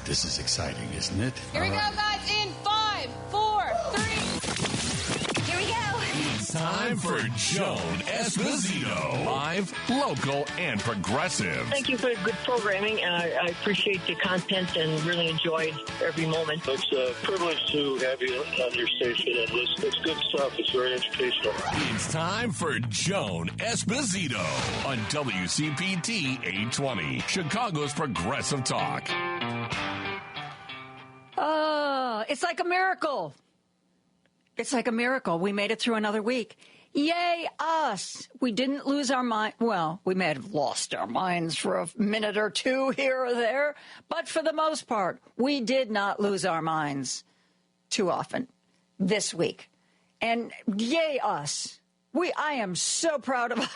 This is exciting, isn't it? Here we go, guys, in 5, 4, 3. Here we go. It's time for Joan Esposito. Live, local, and progressive. Thank you for the good programming, and I appreciate the content and really enjoyed every moment. It's a privilege to have you on your station and listen. It's good stuff. It's very educational. It's time for Joan Esposito on WCPT 820, Chicago's Progressive Talk. It's like a miracle. It's like a miracle. We made it through another week. Yay, us. We didn't lose our mind. Well, we may have lost our minds for a minute or two here or there, but for the most part, we did not lose our minds too often this week. And yay, us. I am so proud of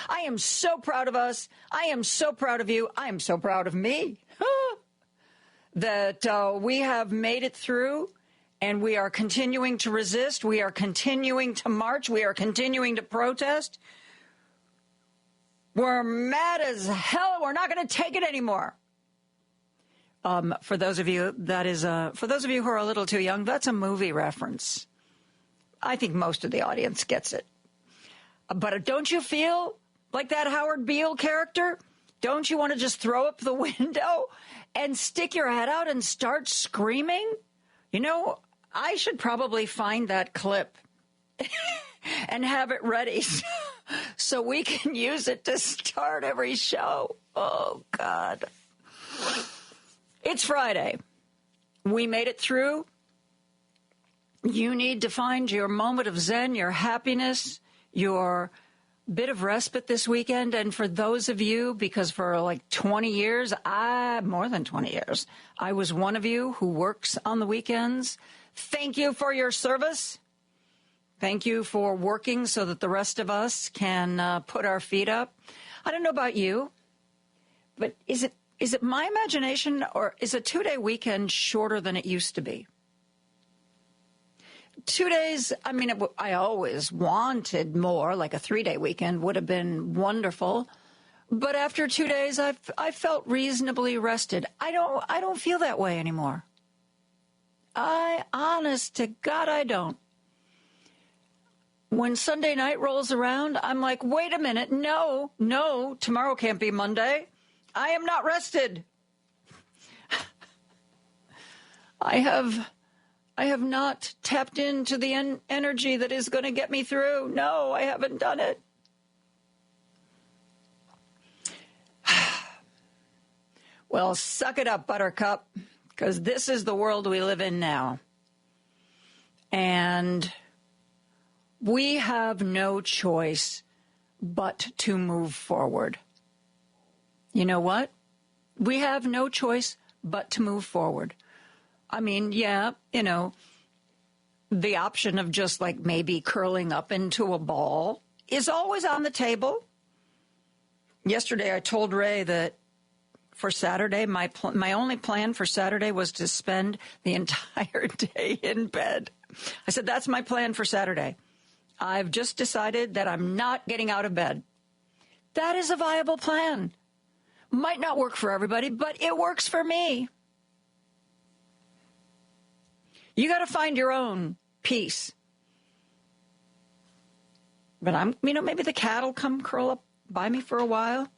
I am so proud of us. I am so proud of you. I am so proud of me that we have made it through. And we are continuing to resist. We are continuing to march. We are continuing to protest. We're mad as hell. We're not going to take it anymore. For those of you who are a little too young, that's a movie reference. I think most of the audience gets it. But don't you feel like that Howard Beale character? Don't you want to just throw up the window and stick your head out and start screaming? You know, I should probably find that clip and have it ready so we can use it to start every show. Oh, God. It's Friday. We made it through. You need to find your moment of zen, your happiness, your bit of respite this weekend. And for those of you, because for like 20 years, more than 20 years, I was one of you who works on the weekends. Thank you for your service. Thank you for working so that the rest of us can put our feet up. I don't know about you, but is it my imagination, or is a 2-day weekend shorter than it used to be? 2 days, I mean, I always wanted more, like a 3-day weekend would have been wonderful. But after 2 days, I felt reasonably rested. I don't feel that way anymore. Honest to God, I don't. When Sunday night rolls around, I'm like, wait a minute. No, tomorrow can't be Monday. I am not rested. I have not tapped into the energy that is going to get me through. No, I haven't done it. Well, suck it up, Buttercup, because this is the world we live in now. And we have no choice but to move forward. You know what? We have no choice but to move forward. I mean, yeah, you know, the option of just like maybe curling up into a ball is always on the table. Yesterday, I told Ray that for Saturday, my only plan for Saturday was to spend the entire day in bed. I said, that's my plan for Saturday. I've just decided that I'm not getting out of bed. That is a viable plan. Might not work for everybody, but it works for me. You got to find your own peace. But maybe the cat will come curl up by me for a while.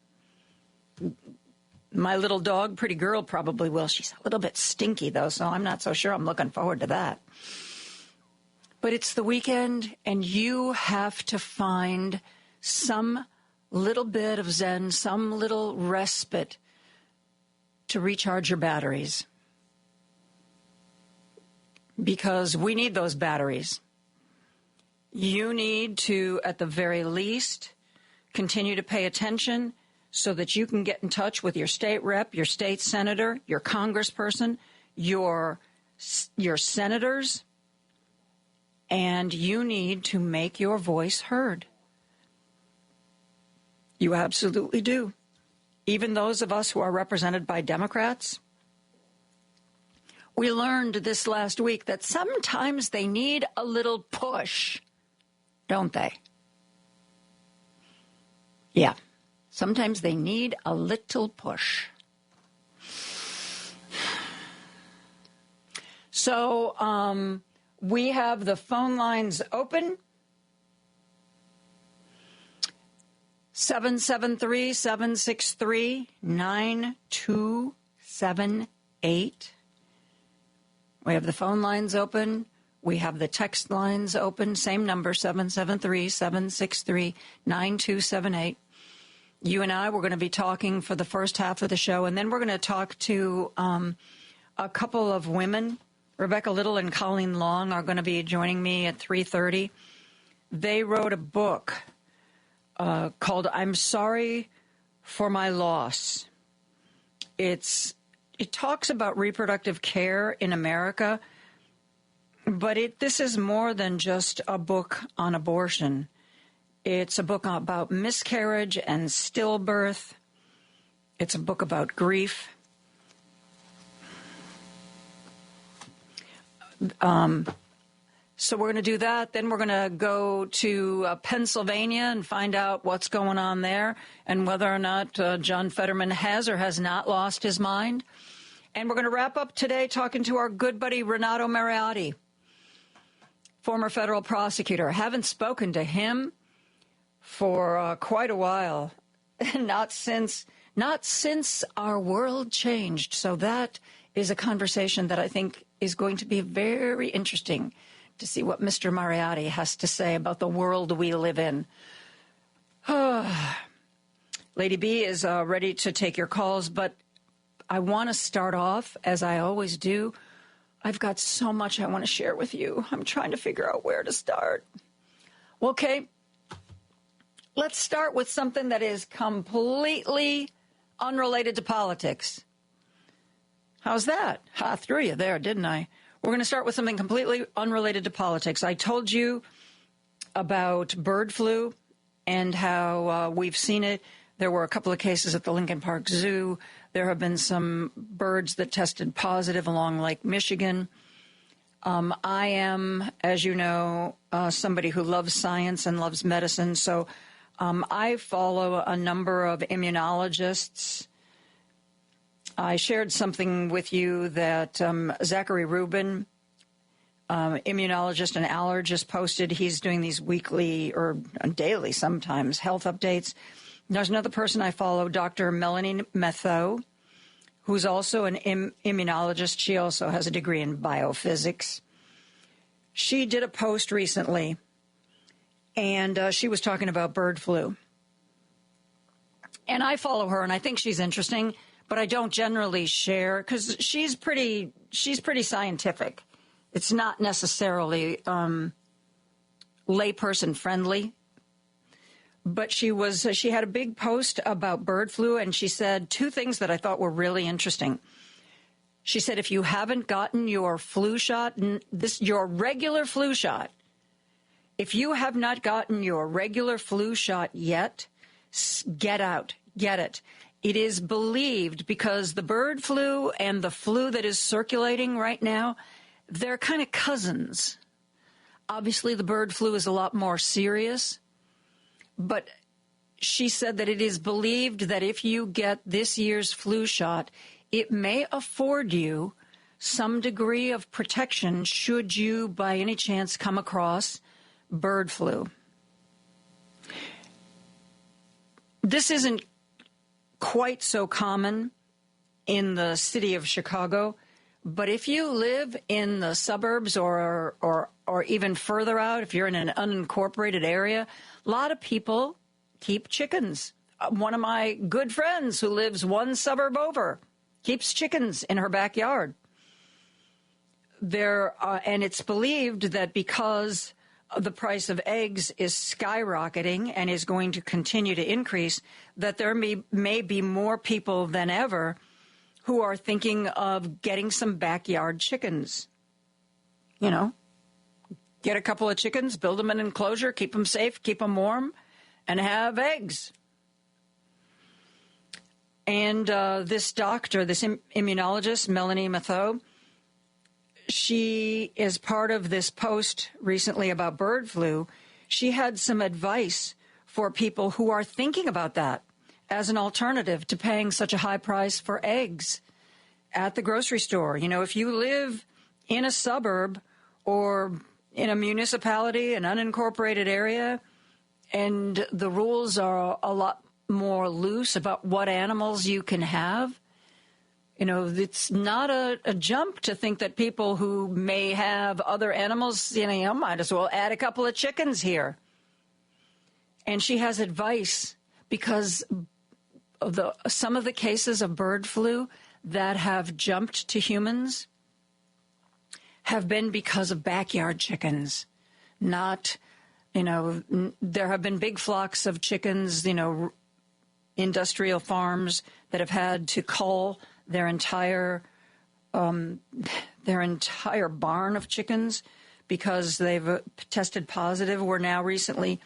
My little dog, Pretty Girl, probably will. She's a little bit stinky, though, so I'm not so sure I'm looking forward to that. But it's the weekend, and you have to find some little bit of zen, some little respite to recharge your batteries. Because we need those batteries. You need to, at the very least, continue to pay attention so that you can get in touch with your state rep, your state senator, your congressperson, your senators, and you need to make your voice heard. You absolutely do. Even those of us who are represented by Democrats, we learned this last week that sometimes they need a little push, don't they? Yeah. Sometimes they need a little push. So we have the phone lines open. 773-763-9278. We have the phone lines open. We have the text lines open. Same number, 773-763-9278. You and I, we're going to be talking for the first half of the show, and then we're going to talk to a couple of women. Rebecca Little and Colleen Long are going to be joining me at 3:30. They wrote a book called I'm Sorry for My Loss. It talks about reproductive care in America, but this is more than just a book on abortion. It's a book about miscarriage and stillbirth. It's a book about grief. So we're going to do that. Then we're going to go to Pennsylvania and find out what's going on there and whether or not John Fetterman has or has not lost his mind. And we're going to wrap up today talking to our good buddy Renato Mariotti, former federal prosecutor. Haven't spoken to him for quite a while, not since our world changed. So that is a conversation that I think is going to be very interesting to see what Mr. Mariotti has to say about the world we live in. Lady B is ready to take your calls, but I want to start off, as I always do. I've got so much I want to share with you. I'm trying to figure out where to start. Okay, let's start with something that is completely unrelated to politics. How's that? I threw you there, didn't I? We're going to start with something completely unrelated to politics. I told you about bird flu and how we've seen it. There were a couple of cases at the Lincoln Park Zoo. There have been some birds that tested positive along Lake Michigan. I am, as you know, somebody who loves science and loves medicine. So I follow a number of immunologists. I shared something with you that Zachary Rubin, immunologist and allergist, posted. He's doing these weekly or daily sometimes health updates. There's another person I follow, Dr. Melanie Metho, who's also an immunologist. She also has a degree in biophysics. She did a post recently, and she was talking about bird flu. And I follow her, and I think she's interesting, but I don't generally share because she's pretty scientific. It's not necessarily layperson friendly. But she had a big post about bird flu, and she said two things that I thought were really interesting. She said, if you haven't gotten your flu shot, your regular flu shot, if you have not gotten your regular flu shot yet, get out, get it. It is believed, because the bird flu and the flu that is circulating right now, they're kind of cousins. Obviously, the bird flu is a lot more serious. But she said that it is believed that if you get this year's flu shot, it may afford you some degree of protection should you, by any chance, come across bird flu. This isn't quite so common in the city of Chicago, but if you live in the suburbs or even further out, if you're in an unincorporated area, a lot of people keep chickens. One of my good friends who lives one suburb over keeps chickens in her backyard. And it's believed that because the price of eggs is skyrocketing and is going to continue to increase, that there may be more people than ever who are thinking of getting some backyard chickens. You know, get a couple of chickens, build them an enclosure, keep them safe, keep them warm, and have eggs. And this doctor, this immunologist, Melanie Metho, she is part of this post recently about bird flu. She had some advice for people who are thinking about that as an alternative to paying such a high price for eggs at the grocery store. You know, if you live in a suburb or in a municipality, an unincorporated area, and the rules are a lot more loose about what animals you can have. You know, it's not a jump to think that people who may have other animals, you know, might as well add a couple of chickens here. And she has advice because of some of the cases of bird flu that have jumped to humans have been because of backyard chickens, not, you know, there have been big flocks of chickens, you know, industrial farms that have had to cull their entire barn of chickens because they've tested positive. We're now recently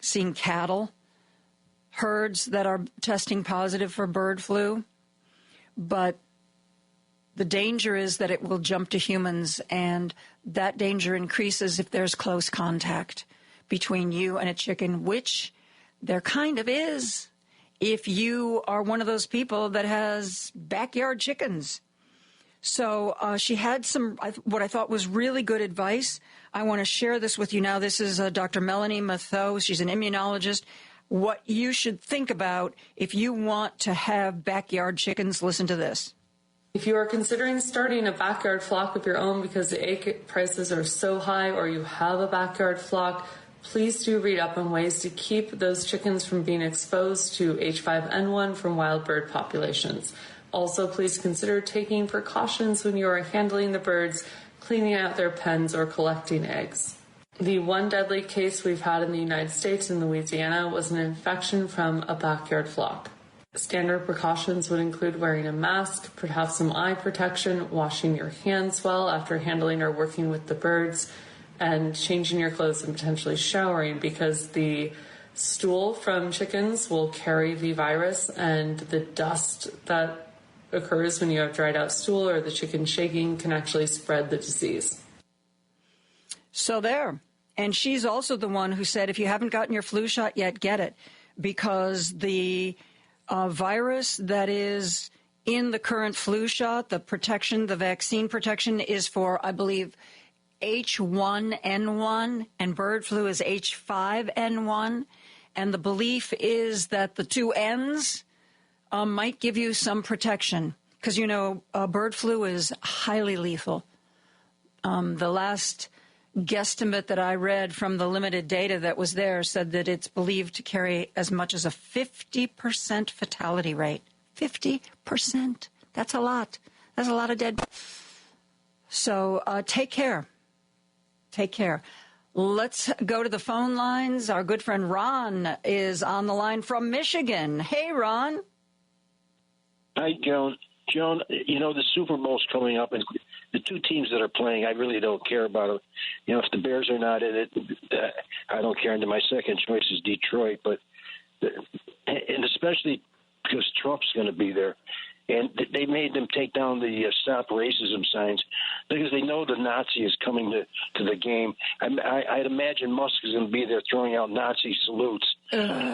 seeing cattle herds that are testing positive for bird flu. But the danger is that it will jump to humans, and that danger increases if there's close contact between you and a chicken, which there kind of is if you are one of those people that has backyard chickens. So she had what I thought was really good advice. I want to share this with you now. This is Dr. Melanie Matteau. She's an immunologist. What you should think about if you want to have backyard chickens, listen to this. If you are considering starting a backyard flock of your own because the egg prices are so high, or you have a backyard flock, please do read up on ways to keep those chickens from being exposed to H5N1 from wild bird populations. Also, please consider taking precautions when you are handling the birds, cleaning out their pens, or collecting eggs. The one deadly case we've had in the United States and Louisiana was an infection from a backyard flock. Standard precautions would include wearing a mask, perhaps some eye protection, washing your hands well after handling or working with the birds, and changing your clothes and potentially showering, because the stool from chickens will carry the virus, and the dust that occurs when you have dried out stool or the chicken shaking can actually spread the disease. So there. And she's also the one who said, if you haven't gotten your flu shot yet, get it, because the virus that is in the current flu shot, the protection, the vaccine protection is for, I believe, H1N1, and bird flu is H5N1. And the belief is that the two N's might give you some protection because, you know, bird flu is highly lethal. The last guesstimate that I read from the limited data that was there said that it's believed to carry as much as a 50% fatality rate. 50%. That's a lot. That's a lot of dead. So take care. Take care. Let's go to the phone lines. Our good friend Ron is on the line from Michigan. Hey, Ron. Hi, Joan. Joan, you know, the Super Bowl's coming up, and the two teams that are playing, I really don't care about it. You know, if the Bears are not in it, I don't care. And my second choice is Detroit, and especially because Trump's going to be there. And they made them take down the Stop Racism signs because they know the Nazi is coming to the game. I'd imagine Musk is going to be there throwing out Nazi salutes,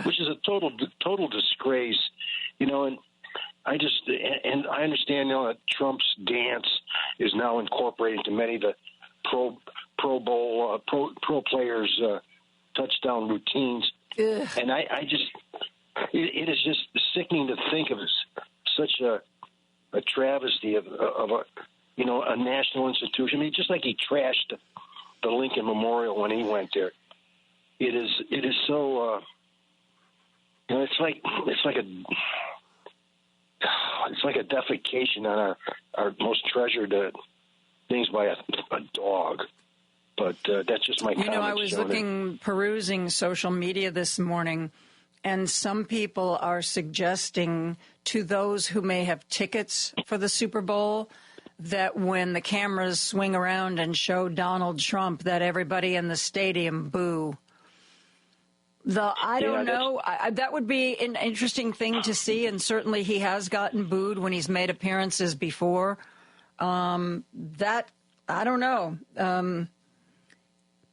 which is a total disgrace. You know, and I understand, you know, that Trump's dance is now incorporated into many of the Pro Bowl pro players' touchdown routines, and it is just sickening to think of such a travesty of a national institution. I mean, just like he trashed the Lincoln Memorial when he went there. It is so you know, it's like a defecation on our most treasured things by a dog. But that's just my comment. You know, I was perusing social media this morning, and some people are suggesting to those who may have tickets for the Super Bowl that when the cameras swing around and show Donald Trump, that everybody in the stadium boo. I don't know. That would be an interesting thing to see, and certainly he has gotten booed when he's made appearances before. I don't know.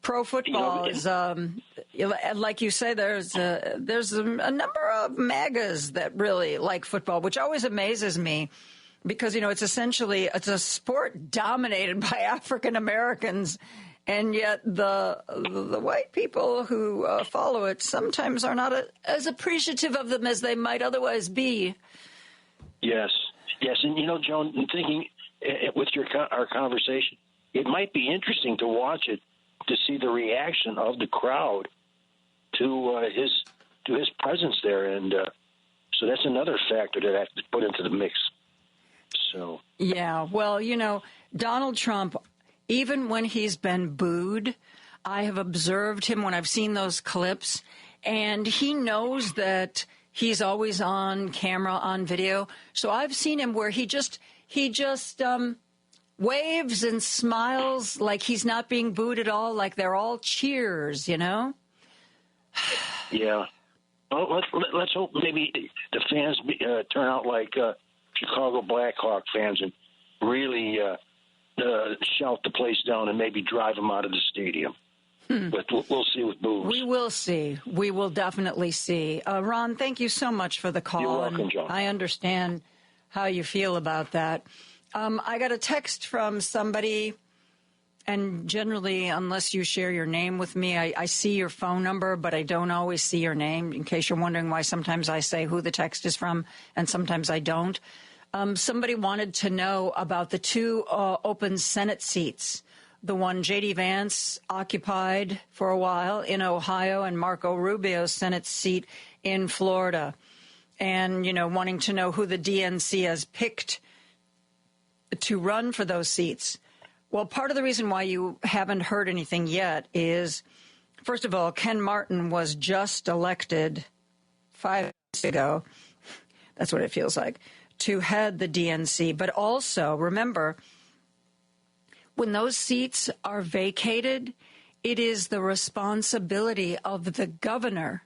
Pro football is, like you say, there's a number of MAGAs that really like football, which always amazes me because, it's a sport dominated by African Americans. And yet the white people who follow it sometimes are not as appreciative of them as they might otherwise be. Yes. And, Joan, I'm thinking with our conversation, it might be interesting to watch it, to see the reaction of the crowd to his presence there. And so that's another factor that I have to put into the mix. So. Yeah, well, Donald Trump, even when he's been booed, I have observed him when I've seen those clips, and he knows that he's always on camera, on video. So I've seen him where he just waves and smiles like he's not being booed at all, like they're all cheers, Yeah. Well, let's hope maybe the fans turn out like Chicago Blackhawk fans and really shout the place down and maybe drive them out of the stadium. But we'll see with boos. We will see. We will definitely see. Ron, thank you so much for the call. You're welcome, John. I understand how you feel about that. I got a text from somebody, and generally, unless you share your name with me, I see your phone number, but I don't always see your name, in case you're wondering why sometimes I say who the text is from and sometimes I don't. Somebody wanted to know about the two open Senate seats, the one J.D. Vance occupied for a while in Ohio and Marco Rubio's Senate seat in Florida, and, wanting to know who the DNC has picked to run for those seats. Well, part of the reason why you haven't heard anything yet is, first of all, Ken Martin was just elected 5 months ago. That's what it feels like, to head the DNC. But also, remember, when those seats are vacated, it is the responsibility of the governor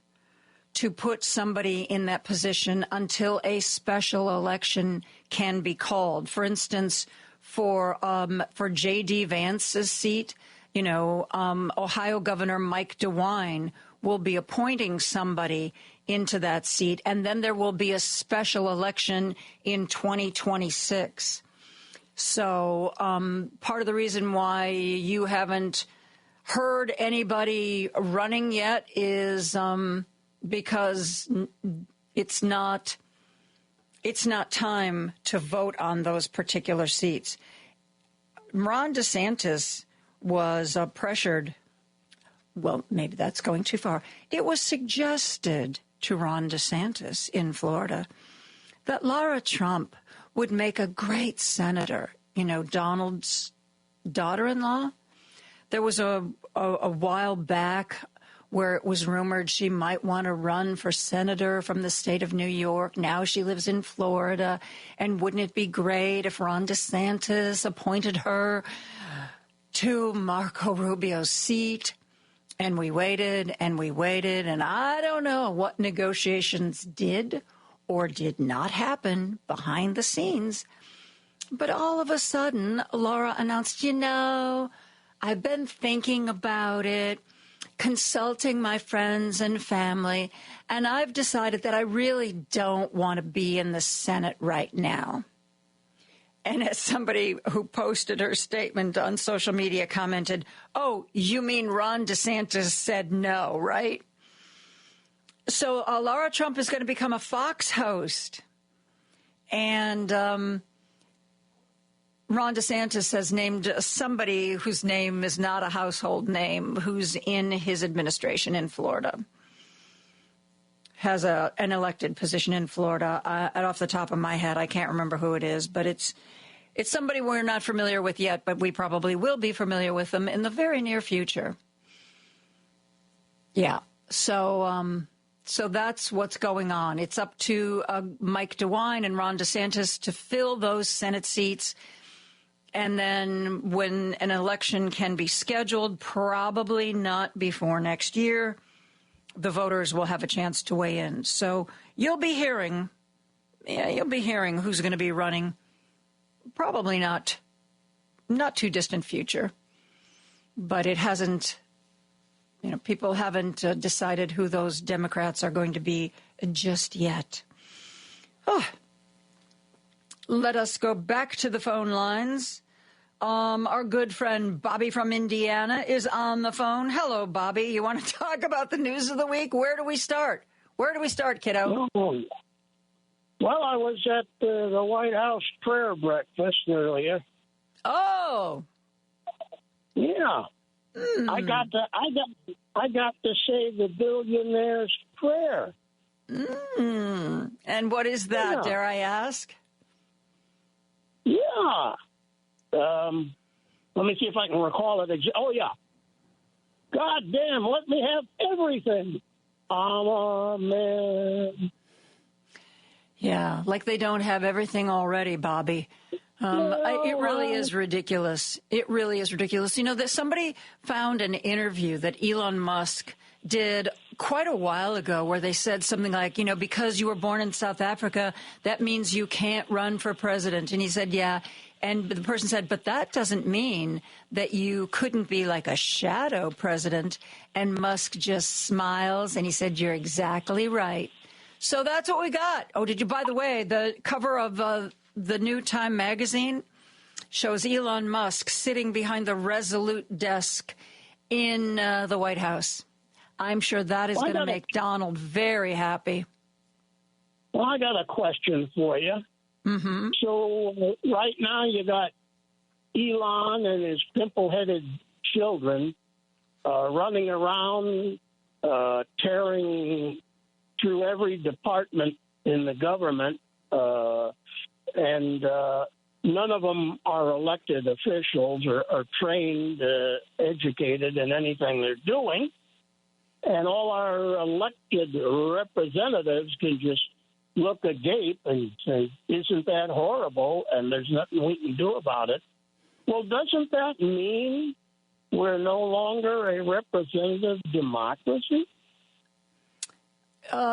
to put somebody in that position until a special election can be called. For instance, for J.D. Vance's seat, Ohio Governor Mike DeWine will be appointing somebody into that seat, and then there will be a special election in 2026. So part of the reason why you haven't heard anybody running yet is because it's not time to vote on those particular seats. Ron DeSantis was pressured. Well, maybe that's going too far. It was suggested to Ron DeSantis in Florida that Lara Trump would make a great senator, Donald's daughter-in-law. There was a while back where it was rumored she might want to run for senator from the state of New York. Now she lives in Florida. And wouldn't it be great if Ron DeSantis appointed her to Marco Rubio's seat? And we waited, and I don't know what negotiations did or did not happen behind the scenes. But all of a sudden, Laura announced, I've been thinking about it, consulting my friends and family, and I've decided that I really don't want to be in the Senate right now. And as somebody who posted her statement on social media commented, "Oh, you mean Ron DeSantis said no, right?" So Lara Trump is going to become a Fox host. And Ron DeSantis has named somebody whose name is not a household name, who's in his administration in Florida. Has an elected position in Florida. Off the top of my head, I can't remember who it is, but it's somebody we're not familiar with yet, but we probably will be familiar with them in the very near future. Yeah. So that's what's going on. It's up to Mike DeWine and Ron DeSantis to fill those Senate seats. And then when an election can be scheduled, probably not before next year, the voters will have a chance to weigh in. So you'll be hearing who's going to be running. Probably not too distant future, but it hasn't, people haven't decided who those Democrats are going to be just yet. Oh, let us go back to the phone lines. Our good friend Bobby from Indiana is on the phone. Hello, Bobby. You want to talk about the news of the week? Where do we start? Where do we start, kiddo? Well, I was at the White House prayer breakfast earlier. Oh, yeah. I got to say the billionaire's prayer. And what is that? Dare I ask? Yeah. Let me see if I can recall it. Oh, yeah. God damn, let me have everything. Amen. Yeah, like they don't have everything already, Bobby. It really is ridiculous. It really is ridiculous. You know, that somebody found an interview that Elon Musk did quite a while ago where they said something like, you know, because you were born in South Africa, that means you can't run for president. And he said, yeah. And the person said, but that doesn't mean that you couldn't be like a shadow president. And Musk just smiles and he said, you're exactly right. So that's what we got. Oh, by the way, the cover of the new Time magazine shows Elon Musk sitting behind the Resolute desk in the White House. I'm sure that is going to make Donald very happy. Well, I got a question for you. Mm-hmm. So right now you got Elon and his pimple-headed children running around, tearing through every department in the government, and none of them are elected officials or trained, educated in anything they're doing. And all our elected representatives can just look agape and say, isn't that horrible? And there's nothing we can do about it. Well, doesn't that mean we're no longer a representative democracy?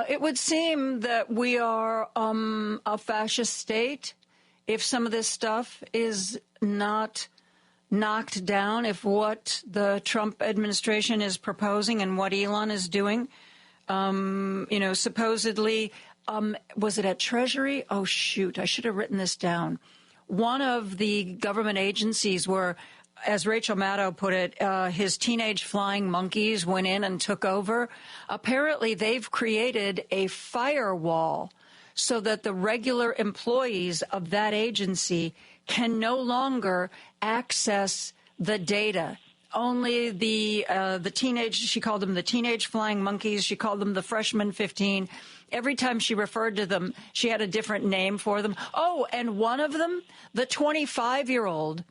It would seem that we are a fascist state if some of this stuff is not knocked down, if what the Trump administration is proposing and what Elon is doing, supposedly, was it at Treasury? Oh, shoot, I should have written this down. One of the government agencies where, as Rachel Maddow put it, his teenage flying monkeys went in and took over. Apparently, they've created a firewall so that the regular employees of that agency can no longer access the data. Only the teenage, she called them the teenage flying monkeys. She called them the freshman 15. Every time she referred to them, she had a different name for them. Oh, and one of them, the 25-year-old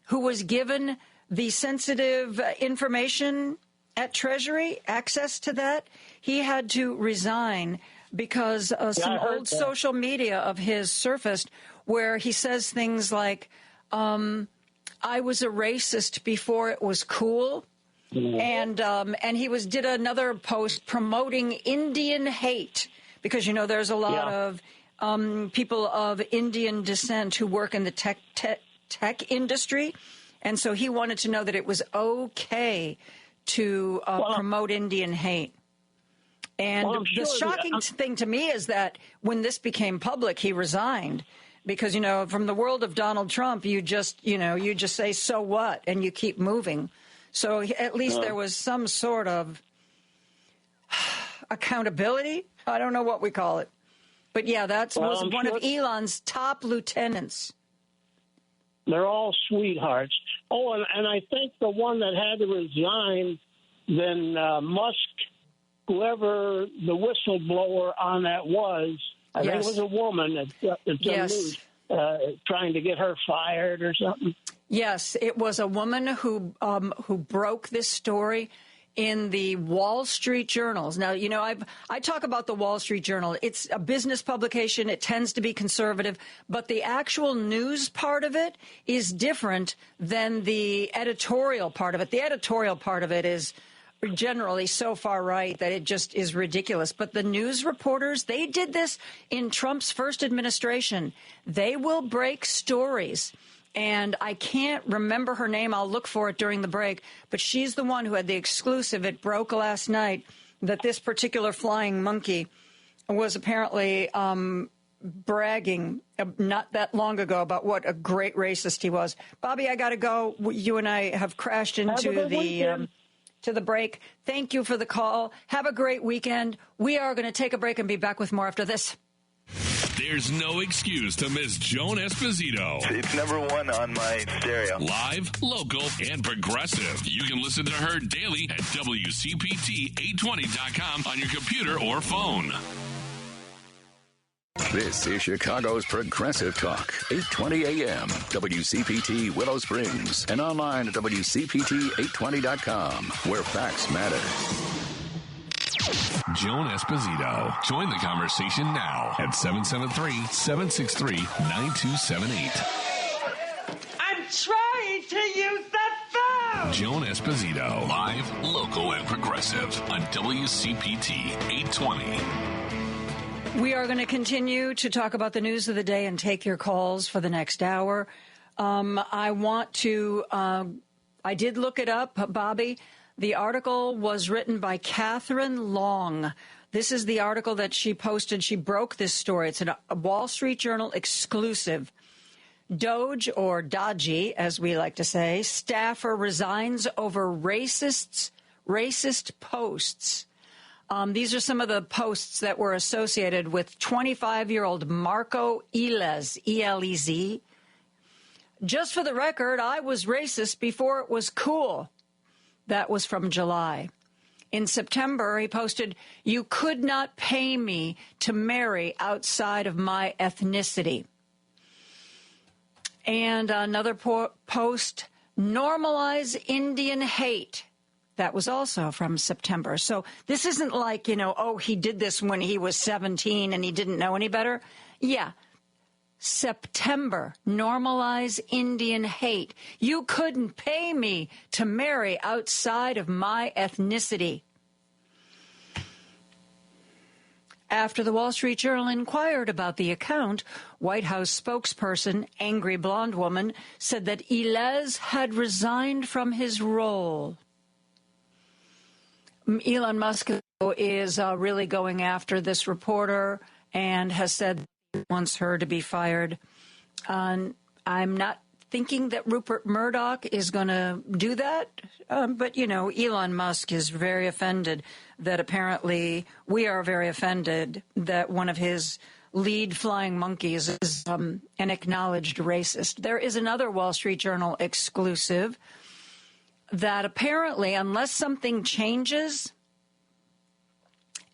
who was given the sensitive information at Treasury, access to that, he had to resign because some old social media of his surfaced where he says things like, I was a racist before it was cool. And he did another post promoting Indian hate because, you know, there's a lot of people of Indian descent who work in the tech industry. And so he wanted to know that it was okay to promote Indian hate. And the shocking thing to me is that when this became public, he resigned. Because, you know, from the world of Donald Trump, you just say, so what? And you keep moving. So at least there was some sort of accountability. I don't know what we call it. But, yeah, that was one of Elon's top lieutenants. They're all sweethearts. Oh, and I think the one that had to resign, then Musk, whoever the whistleblower on that was, I think it was a woman news, trying to get her fired or something. Yes, it was a woman who broke this story in the Wall Street Journals. Now, you know, I talk about the Wall Street Journal. It's a business publication. It tends to be conservative, but the actual news part of it is different than the editorial part of it. The editorial part of it is generally so far right that it just is ridiculous. But the news reporters, they did this in Trump's first administration. They will break stories. And I can't remember her name. I'll look for it during the break. But she's the one who had the exclusive. It broke last night that this particular flying monkey was apparently bragging not that long ago about what a great racist he was. Bobby, I got to go. You and I have crashed into the break. Thank you for the call. Have a great weekend. We are going to take a break and be back with more after this. There's no excuse to miss Joan Esposito. It's number one on my stereo. Live, local, and progressive. You can listen to her daily at WCPT820.com on your computer or phone. This is Chicago's Progressive Talk, 820 AM, WCPT Willow Springs, and online at WCPT820.com, where facts matter. Joan Esposito. Join the conversation now at 773-763-9278. I'm trying to use the phone! Joan Esposito. Live, local, and progressive on WCPT 820. We are going to continue to talk about the news of the day and take your calls for the next hour. I did look it up, Bobby. The article was written by Catherine Long. This is the article that she posted. She broke this story. It's a Wall Street Journal exclusive. Doge, or Dodgy, as we like to say, staffer resigns over racist posts. These are some of the posts that were associated with 25-year-old Marco Elez, E-L-E-Z. Just for the record, I was racist before it was cool. That was from July. In September, he posted, "You could not pay me to marry outside of my ethnicity." And another post, "Normalize Indian hate." That was also from September. So this isn't like, he did this when he was 17 and he didn't know any better. Yeah. September, normalize Indian hate. You couldn't pay me to marry outside of my ethnicity. After the Wall Street Journal inquired about the account, White House spokesperson, angry blonde woman, said that Elez had resigned from his role. Elon Musk is really going after this reporter and has said he wants her to be fired. I'm not thinking that Rupert Murdoch is going to do that, but, Elon Musk is very offended that apparently we are very offended that one of his lead flying monkeys is an acknowledged racist. There is another Wall Street Journal exclusive that apparently, unless something changes,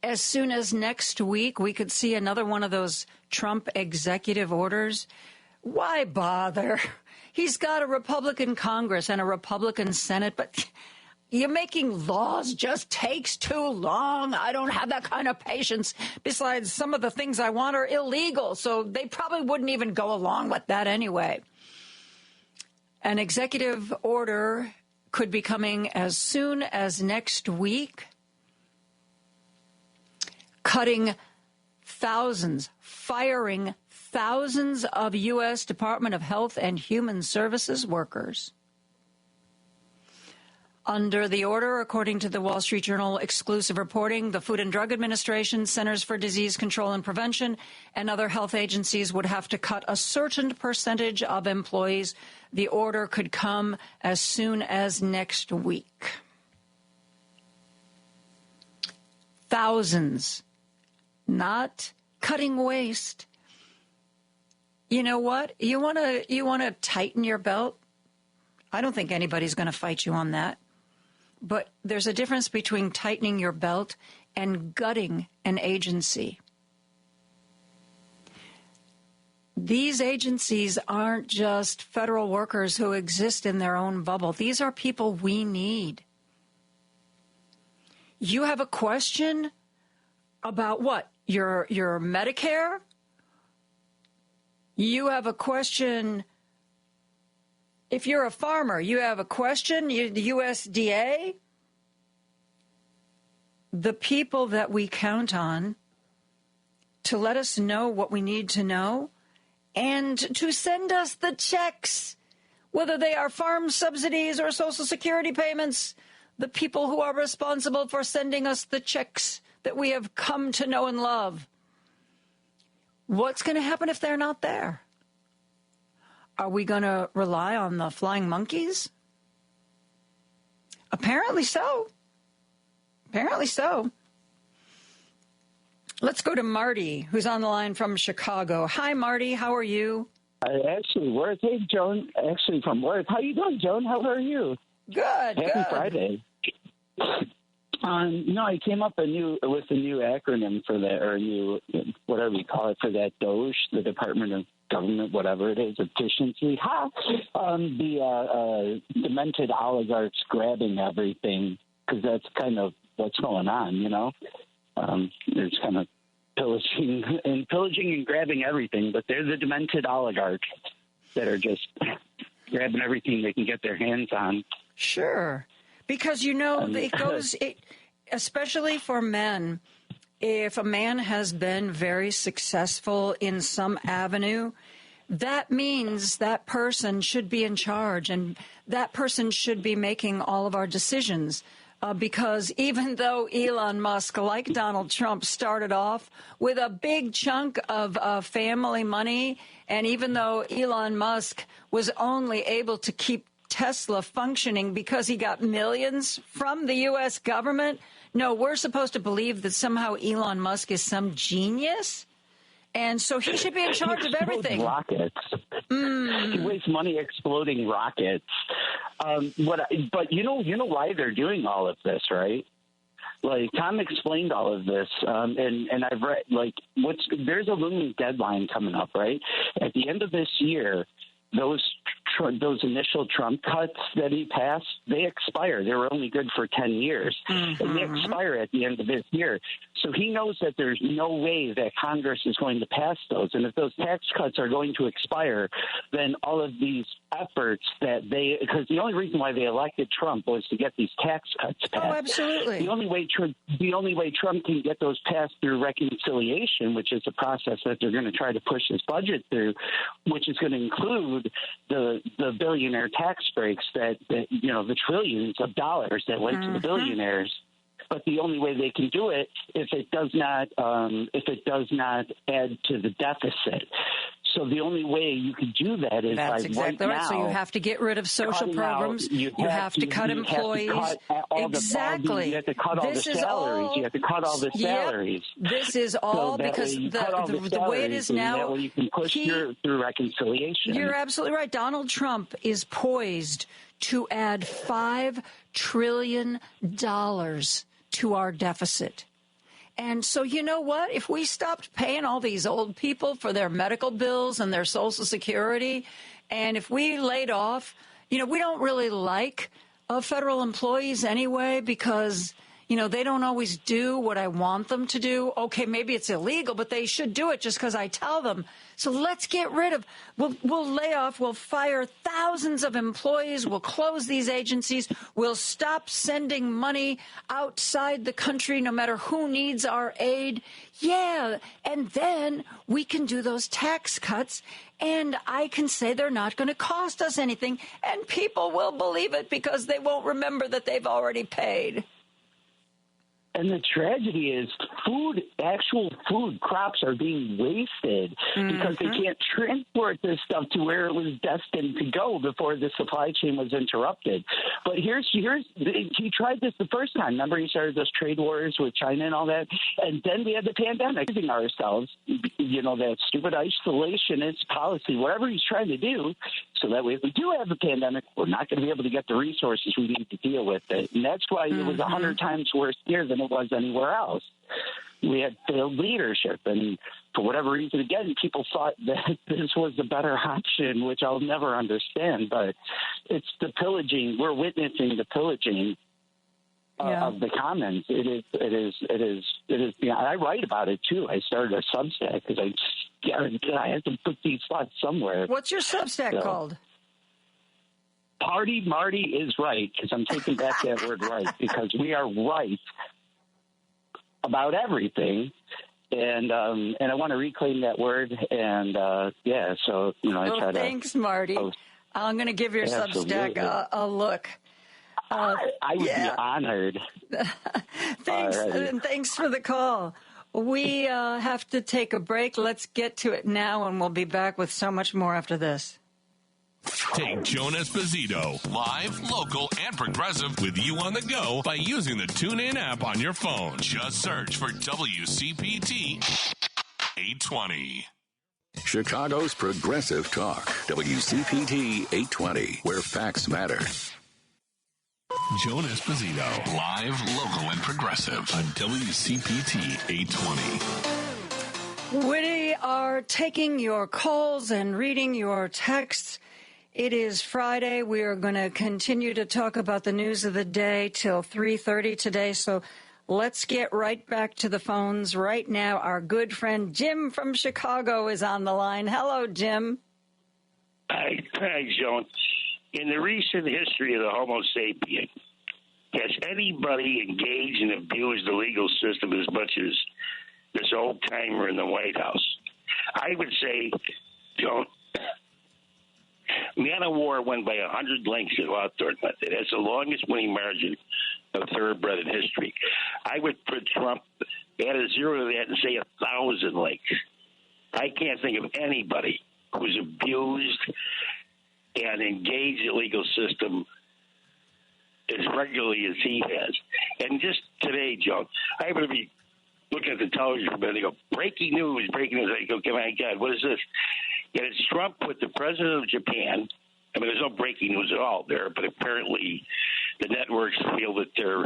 as soon as next week, we could see another one of those Trump executive orders. Why bother? He's got a Republican Congress and a Republican Senate, but you're making laws just takes too long. I don't have that kind of patience. Besides, some of the things I want are illegal, so they probably wouldn't even go along with that anyway. An executive order could be coming as soon as next week, cutting thousands, firing thousands of U.S. Department of Health and Human Services workers. Under the order, according to the Wall Street Journal exclusive reporting, the Food and Drug Administration, Centers for Disease Control and Prevention, and other health agencies would have to cut a certain percentage of employees. The order could come as soon as next week. Thousands. Not cutting waste. You know what? You want to tighten your belt? I don't think anybody's going to fight you on that. But there's a difference between tightening your belt and gutting an agency. These agencies aren't just federal workers who exist in their own bubble. These are people we need. You have a question about what? Your Medicare? You have a question. If you're a farmer, you have a question, the USDA. The people that we count on to let us know what we need to know and to send us the checks, whether they are farm subsidies or Social Security payments, the people who are responsible for sending us the checks that we have come to know and love. What's going to happen if they're not there? Are we going to rely on the flying monkeys? Apparently so. Apparently so. Let's go to Marty, who's on the line from Chicago. Hi, Marty. How are you? Actually, Worth. Hey, Joan. Actually, from Worth. How you doing, Joan? How are you? Good. Happy Friday. I came up with a new acronym for that, or new whatever you call it, for that DOGE, the Department of Government, whatever it is, efficiency. The demented oligarchs grabbing everything, because that's kind of what's going on. There's kind of pillaging and grabbing everything, but they're the demented oligarchs that are just grabbing everything they can get their hands on. Sure. Because, it goes, especially for men, if a man has been very successful in some avenue, that means that person should be in charge, and that person should be making all of our decisions. Because even though Elon Musk, like Donald Trump, started off with a big chunk of family money, and even though Elon Musk was only able to keep Tesla functioning because he got millions from the U.S. government, no, we're supposed to believe that somehow Elon Musk is some genius? And so he should be in charge of everything. Rockets. He wastes money exploding rockets. But you know why they're doing all of this, right? Like, Tom explained all of this, and I've read, there's a looming deadline coming up, right? At the end of this year, those initial Trump cuts that he passed, they expire. They were only good for 10 years. Mm-hmm. And they expire at the end of this year. So he knows that there's no way that Congress is going to pass those. And if those tax cuts are going to expire, then all of these efforts because the only reason why they elected Trump was to get these tax cuts passed. Oh, absolutely. The only way Trump can get those passed through reconciliation, which is a process that they're going to try to push his budget through, which is going to include the billionaire tax breaks that the trillions of dollars that went to the billionaires. But the only way they can do it if it does not add to the deficit. So the only way you can do that is that's exactly right. So you have to get rid of social programs. You have to cut employees. Exactly. You have to cut all the salaries. You have to cut all the salaries. This is all because the way it is now. That way you can push through reconciliation. You're absolutely right. Donald Trump is poised to add $5 trillion to our deficit. And so you know what? If we stopped paying all these old people for their medical bills and their Social Security, and if we laid off, we don't really like federal employees anyway because, they don't always do what I want them to do. Okay, maybe it's illegal, but they should do it just because I tell them. So let's get rid of, we'll lay off, we'll fire thousands of employees, we'll close these agencies, we'll stop sending money outside the country no matter who needs our aid. Yeah, and then we can do those tax cuts, and I can say they're not going to cost us anything, and people will believe it because they won't remember that they've already paid. And the tragedy is actual food crops are being wasted because they can't transport this stuff to where it was destined to go before the supply chain was interrupted. But he tried this the first time. Remember, he started those trade wars with China and all that. And then we had the pandemic. Ourselves, that stupid isolationist policy, whatever he's trying to do, so that way if we do have a pandemic, we're not going to be able to get the resources we need to deal with it. And that's why it was 100 times worse here than it was anywhere else. We had failed leadership, and for whatever reason, again, people thought that this was the better option, which I'll never understand. But it's the pillaging. We're witnessing the pillaging of the commons. It is. Yeah, I write about it too. I started a Substack because I had to put these thoughts somewhere. What's your Substack called? Party Marty is right, because I'm taking back that word right, because we are right about everything, and I want to reclaim that word, and so I try to. Thanks, Marty. I'm going to give your Substack a look. I would be honored. Thanks, and thanks for the call. We have to take a break. Let's get to it now, and we'll be back with so much more after this. Take Joan Esposito, live, local, and progressive with you on the go by using the TuneIn app on your phone. Just search for WCPT 820. Chicago's Progressive Talk, WCPT 820, where facts matter. Joan Esposito, live, local, and progressive on WCPT 820. We are taking your calls and reading your texts. It is Friday. We are going to continue to talk about the news of the day till 3:30 today. So let's get right back to the phones right now. Our good friend Jim from Chicago is on the line. Hello, Jim. Hi, Joan. In the recent history of the Homo sapien, has anybody engaged and abused the legal system as much as this old-timer in the White House? I would say, Joan, Man of War won by 100 lengths at law tournament. It has the longest winning margin of thoroughbred in history. I would put Trump, add a zero to that and say 1,000 lengths. I can't think of anybody who's abused and engaged the legal system as regularly as he has. And just today, Joan, I happen to be looking at the television for a minute. They go, breaking news. I go, my God, what is this? And it's Trump with the president of Japan. I mean, there's no breaking news at all there, but apparently the networks feel that they're,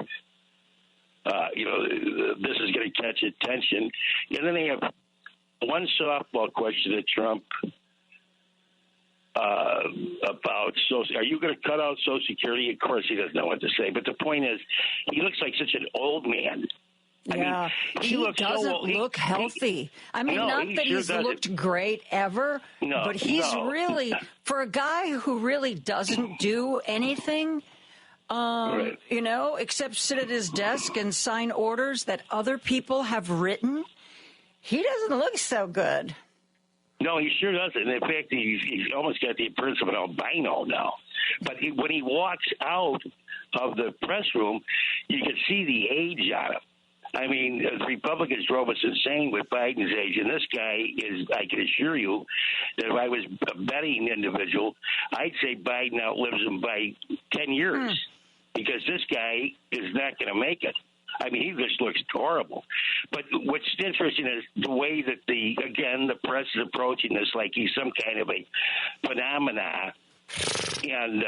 this is going to catch attention. And then they have one softball question at Trump about are you going to cut out Social Security? Of course, he doesn't know what to say. But the point is, he looks like such an old man. Yeah, he doesn't look healthy. Not that he's looked great ever, but he's really, for a guy who really doesn't do anything, except sit at his desk and sign orders that other people have written, he doesn't look so good. No, he sure doesn't. In fact, he's almost got the appearance of an albino now. But when he walks out of the press room, you can see the age on him. I mean, the Republicans drove us insane with Biden's age, and this guy is, I can assure you, that if I was a betting individual, I'd say Biden outlives him by 10 years because this guy is not going to make it. I mean, he just looks horrible. But what's interesting is the way that the press is approaching this like he's some kind of a phenomena, and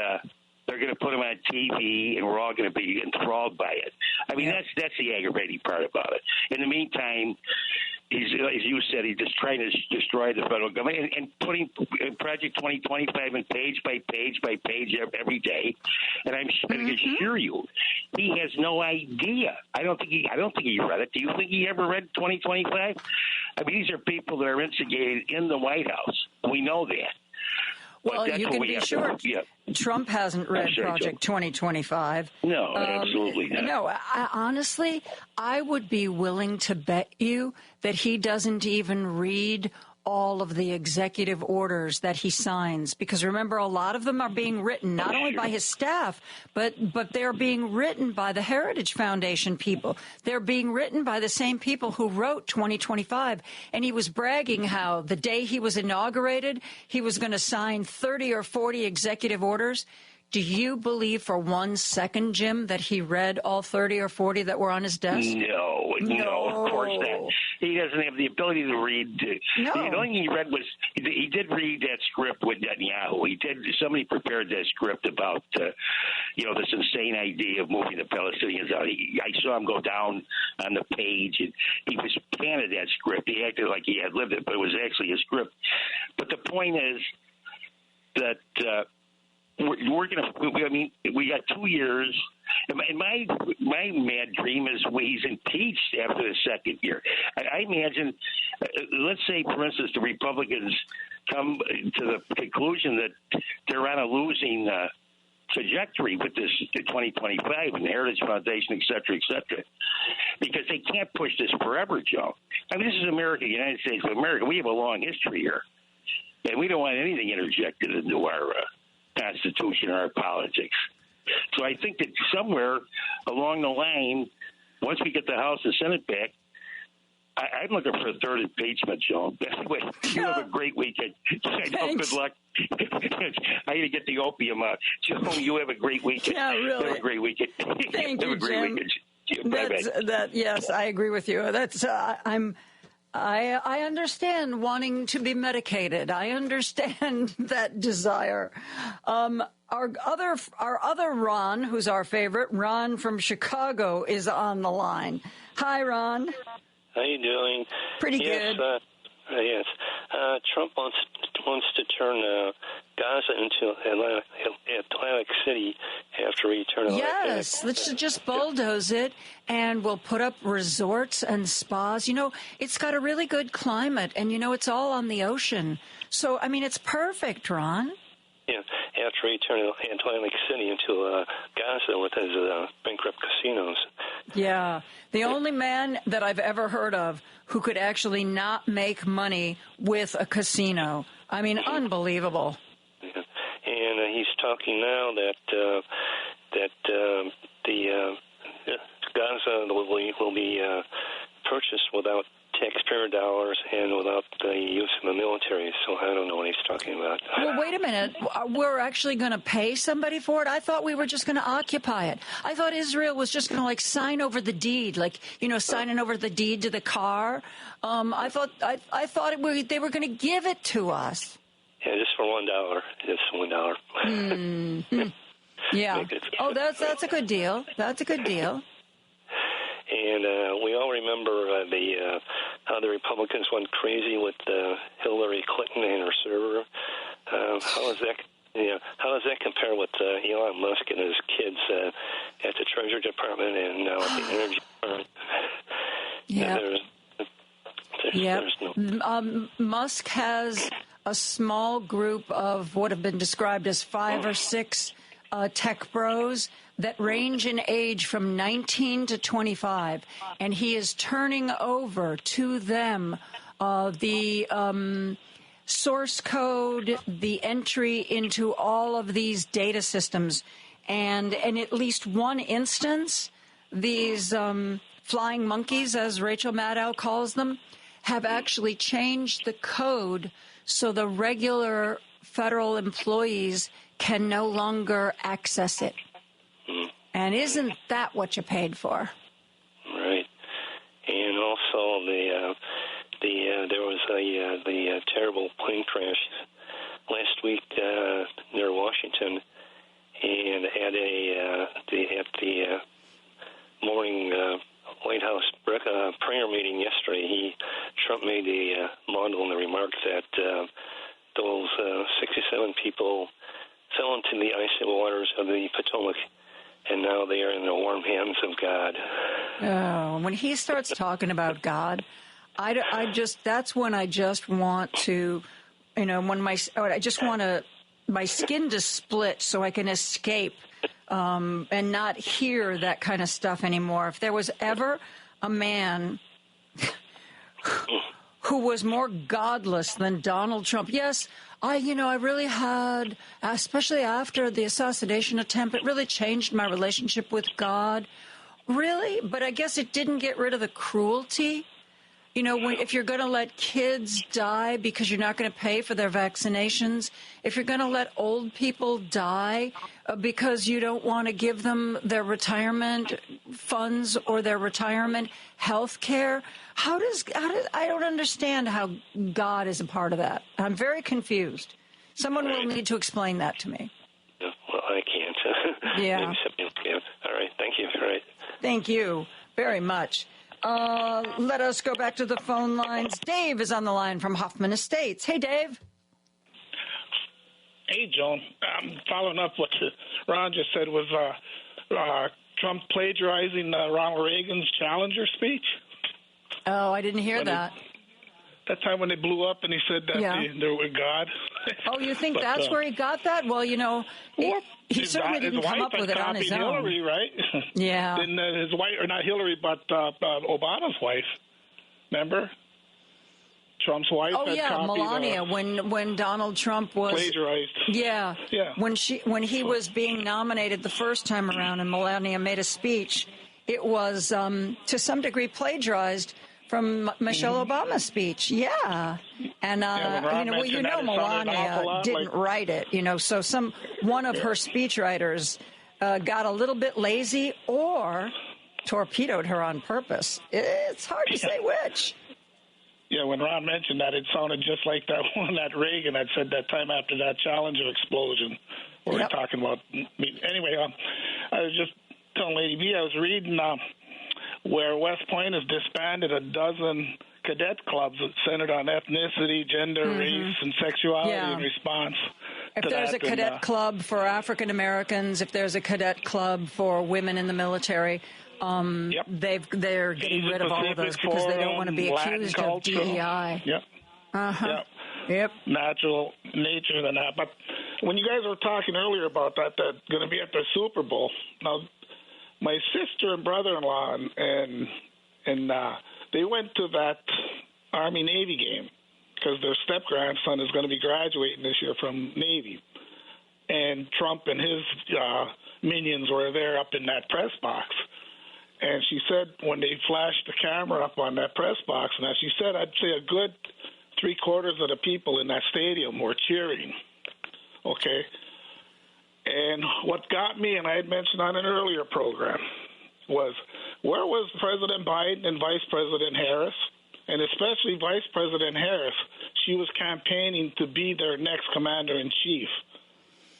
they're going to put him on TV, and we're all going to be enthralled by it. I mean, that's the aggravating part about it. In the meantime, he's, as you said, he's just trying to destroy the federal government and putting Project 2025 in page by page by page every day. And I'm going to assure you, he has no idea. I don't think he read it. Do you think he ever read 2025? I mean, these are people that are instigated in the White House. We know that. Well, you can be sure Trump hasn't read Project 2025. No, absolutely not. No, honestly, I would be willing to bet you that he doesn't even read all of the executive orders that he signs. Because remember, a lot of them are being written not only by his staff, but they're being written by the Heritage Foundation people. They're being written by the same people who wrote 2025. And he was bragging how the day he was inaugurated, he was going to sign 30 or 40 executive orders. Do you believe for 1 second, Jim, that he read all 30 or 40 that were on his desk? No, of course not. He doesn't have the ability to read. No. The only thing he read was he did read that script with Netanyahu. Somebody prepared that script about this insane idea of moving the Palestinians out. I saw him go down on the page, and he was handed that script. He acted like he had lived it, but it was actually a script. But the point is that. We're going to. We got 2 years, and my mad dream is he's impeached after the second year. I imagine, let's say, for instance, the Republicans come to the conclusion that they're on a losing trajectory with this 2025 and the Heritage Foundation, et cetera, because they can't push this forever, Joe. I mean, this is America, the United States of America. We have a long history here, and we don't want anything interjected into our Constitution or our politics. So I think that somewhere along the line, once we get the House and Senate back, I'm looking for a third impeachment, Joan. Anyway, you have a great weekend. I know, good luck. I got to get the opium out. Joan, you have a great weekend. Yeah, really. Have a great weekend. Thank you, have a great Jim. weekend. Yes, I agree with you. I understand wanting to be medicated. I understand that desire. Our other Ron, who's our favorite, Ron from Chicago, is on the line. Hi, Ron. How you doing? Pretty good. Yes. Trump wants to turn Gaza into Atlantic City after he turns it. Yes, let's just bulldoze it, and we'll put up resorts and spas. You know, it's got a really good climate, and, you know, it's all on the ocean. So, I mean, it's perfect, Ron. Yeah, after he turned Atlantic City into Gaza with his bankrupt casinos. Yeah, the only man that I've ever heard of who could actually not make money with a casino. I mean, unbelievable. Yeah. And he's talking now that the Gaza will be purchased without taxpayer dollars and without the use of the military. So I don't know what he's talking about. Well, wait a minute. We're actually going to pay somebody for it? I thought we were just going to occupy it. I thought Israel was just going to, like, sign over the deed, like, you know, signing over the deed to the car. I thought they were going to give it to us. Yeah, just for $1. Just $1. Mm-hmm. Yeah. Oh, that's a good deal. That's a good deal. And we all remember how the Republicans went crazy with Hillary Clinton and her server. How does that compare with Elon Musk and his kids at the Treasury Department and now at the Energy Department? Yeah. Musk has a small group of what have been described as 5 or 6 tech bros that range in age from 19 to 25, and he is turning over to them the source code, the entry into all of these data systems. And in at least one instance, these flying monkeys, as Rachel Maddow calls them, have actually changed the code so the regular federal employees can no longer access it. And isn't that what you paid for? Right. And also there was the terrible plane crash last week near Washington, and at the morning White House prayer meeting yesterday, Trump made the maudlin remark that those 67 people fell into the icy waters of the Potomac, and now they are in the warm hands of God. Oh, when he starts talking about God, that's when I just want to, you know, I just want my skin to split so I can escape and not hear that kind of stuff anymore. If there was ever a man who was more godless than Donald Trump, yes, I really had, especially after the assassination attempt, it really changed my relationship with God. Really? But I guess it didn't get rid of the cruelty. You know, if you're going to let kids die because you're not going to pay for their vaccinations, if you're going to let old people die because you don't want to give them their retirement funds or their retirement health care, how does I don't understand how God is a part of that. I'm very confused. Someone will need to explain that to me. Well, I can't. Yeah. Maybe somebody else can. All right. Thank you. All right. Thank you very much. Let us go back to the phone lines. Dave is on the line from Hoffman Estates. Hey, Dave. Hey, Joan. Following up what Ron just said, was Trump plagiarizing Ronald Reagan's Challenger speech? Oh, I didn't hear that. That time when they blew up and he said that they were God. Oh, you think that's where he got that? Well, you know, he certainly didn't come up with it on his own. Hillary, right? Yeah. And his wife, or not Hillary, but Obama's wife. Remember? Trump's wife. Oh, had yeah, Melania. When Donald Trump was plagiarized. Yeah. When he was being nominated the first time around, and Melania made a speech, it was to some degree plagiarized From Michelle Obama's speech, yeah. And, Melania didn't write it, so one of her speechwriters got a little bit lazy or torpedoed her on purpose. It's hard to say which. Yeah, when Ron mentioned that, it sounded just like that one that Reagan had said that time after that Challenger explosion. We're talking about me. Anyway, I was just telling Lady B, I was reading where West Point has disbanded a dozen cadet clubs centered on ethnicity, gender, race, and sexuality in response if to there's that. A cadet club for African Americans, if there's a cadet club for women in the military, they're getting rid of all of those because they don't want to be accused of DEI. Yep. Uh-huh. Yep. Natural nature than that. But when you guys were talking earlier about that, that's going to be at the Super Bowl. Now, my sister and brother-in-law and they went to that Army-Navy game because their step-grandson is going to be graduating this year from Navy. And Trump and his minions were there up in that press box. And she said when they flashed the camera up on that press box, and she said, I'd say a good three-quarters of the people in that stadium were cheering. Okay? And what got me, and I had mentioned on an earlier program, was where was President Biden and Vice President Harris? And especially Vice President Harris, she was campaigning to be their next commander-in-chief.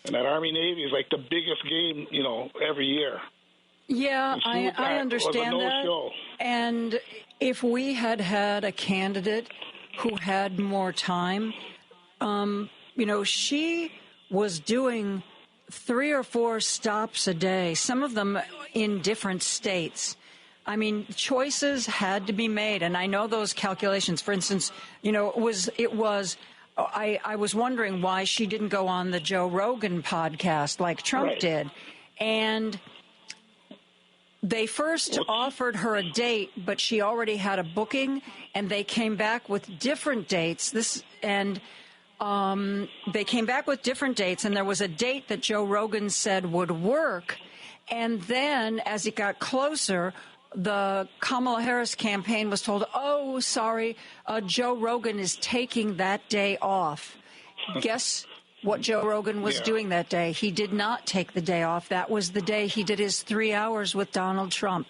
And that Army-Navy is like the biggest game, every year. Yeah, I understand that. And if we had a candidate who had more time, she was doing 3 or 4 stops a day, some of them in different states. I mean, choices had to be made, and I know those calculations. For instance, I was wondering why she didn't go on the Joe Rogan podcast like Trump did, and they first offered her a date, but she already had a booking, and they came back with different dates. They came back with different dates, and there was a date that Joe Rogan said would work. And then, as it got closer, the Kamala Harris campaign was told, oh, sorry, Joe Rogan is taking that day off. Guess what Joe Rogan was doing that day? He did not take the day off. That was the day he did his 3 hours with Donald Trump.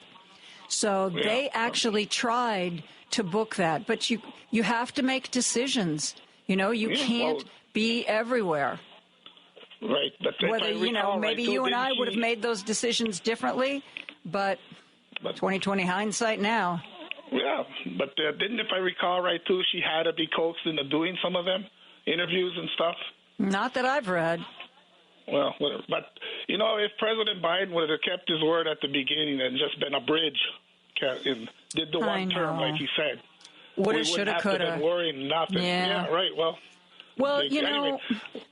So they actually tried to book that. But you have to make decisions. You can't be everywhere. Right. But whether, maybe you and I would have made those decisions differently, but 2020 hindsight now. Yeah, but didn't, if I recall right, too, she had to be coaxed into doing some of them interviews and stuff? Not that I've read. Well, whatever. But, if President Biden would have kept his word at the beginning and just been a bridge, and did the one term like he said, woulda, shoulda, coulda. Been worrying nothing. Yeah, right. Well,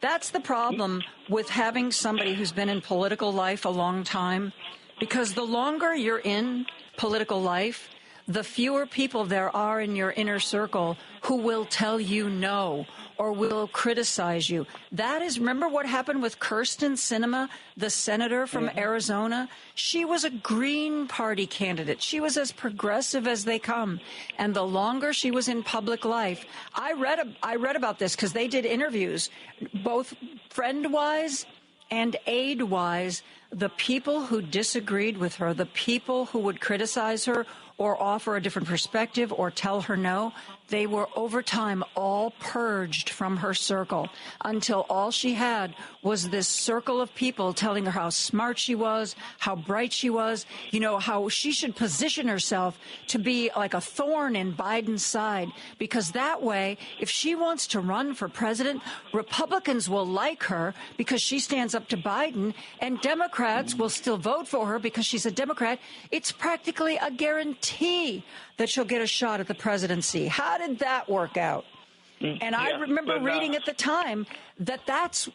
that's the problem with having somebody who's been in political life a long time, because the longer you're in political life, the fewer people there are in your inner circle who will tell you no or will criticize you. Remember what happened with Kirsten Sinema, the senator from Arizona? She was a Green Party candidate. She was as progressive as they come. And the longer she was in public life, I read about this because they did interviews, both friend-wise and aide-wise. The people who disagreed with her, the people who would criticize her or offer a different perspective or tell her no, they were over time all purged from her circle until all she had was this circle of people telling her how smart she was, how bright she was, how she should position herself to be like a thorn in Biden's side, because that way, if she wants to run for president, Republicans will like her because she stands up to Biden, and Democrats will still vote for her because she's a Democrat. It's practically a guarantee that she'll get a shot at the presidency. How did that work out? And I remember reading at the time that's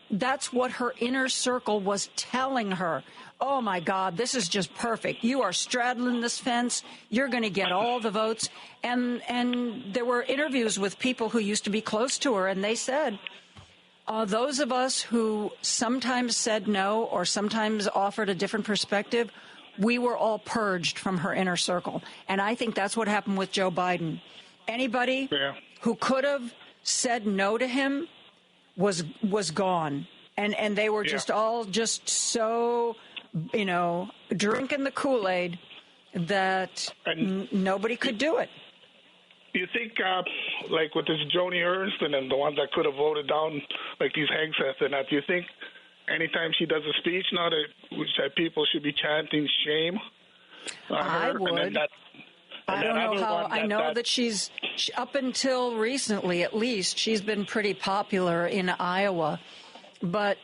what her inner circle was telling her. Oh, my God, this is just perfect. You are straddling this fence. You're going to get all the votes. And there were interviews with people who used to be close to her, and they said, those of us who sometimes said no or sometimes offered a different perspective, we were all purged from her inner circle. And I think that's what happened with Joe Biden. Anybody who could have said no to him was gone. And they were just all just so, drinking the Kool-Aid that nobody could do it. You think, like with this Joni Ernst and the ones that could have voted down, like these Hegseth and that, do you think anytime she does a speech now that people should be chanting shame on her? I would. I don't know how. I know that she's, up until recently at least, she's been pretty popular in Iowa. But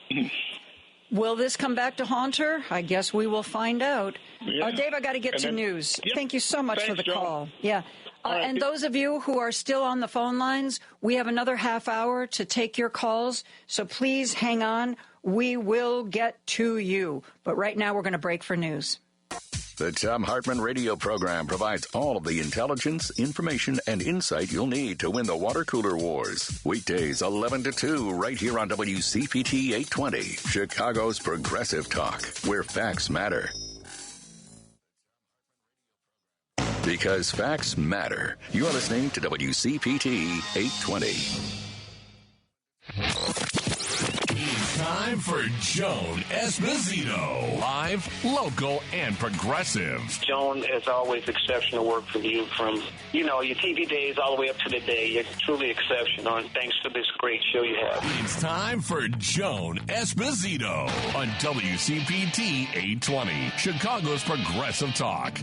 will this come back to haunt her? I guess we will find out. Yeah. Dave, I got to get to news. Yep. Thank you so much for the call. Yeah. Right. And those of you who are still on the phone lines, we have another half hour to take your calls. So please hang on. We will get to you. But right now we're going to break for news. The Thom Hartmann radio program provides all of the intelligence, information, and insight you'll need to win the water cooler wars. Weekdays 11 to 2 right here on WCPT 820, Chicago's Progressive Talk, where facts matter. Because facts matter. You're listening to WCPT 820. Time for Joan Esposito. Live, local, and progressive. Joan, as always, exceptional work from you from, your TV days all the way up to today. You're truly exceptional, and thanks for this great show you have. It's time for Joan Esposito on WCPT 820, Chicago's Progressive Talk.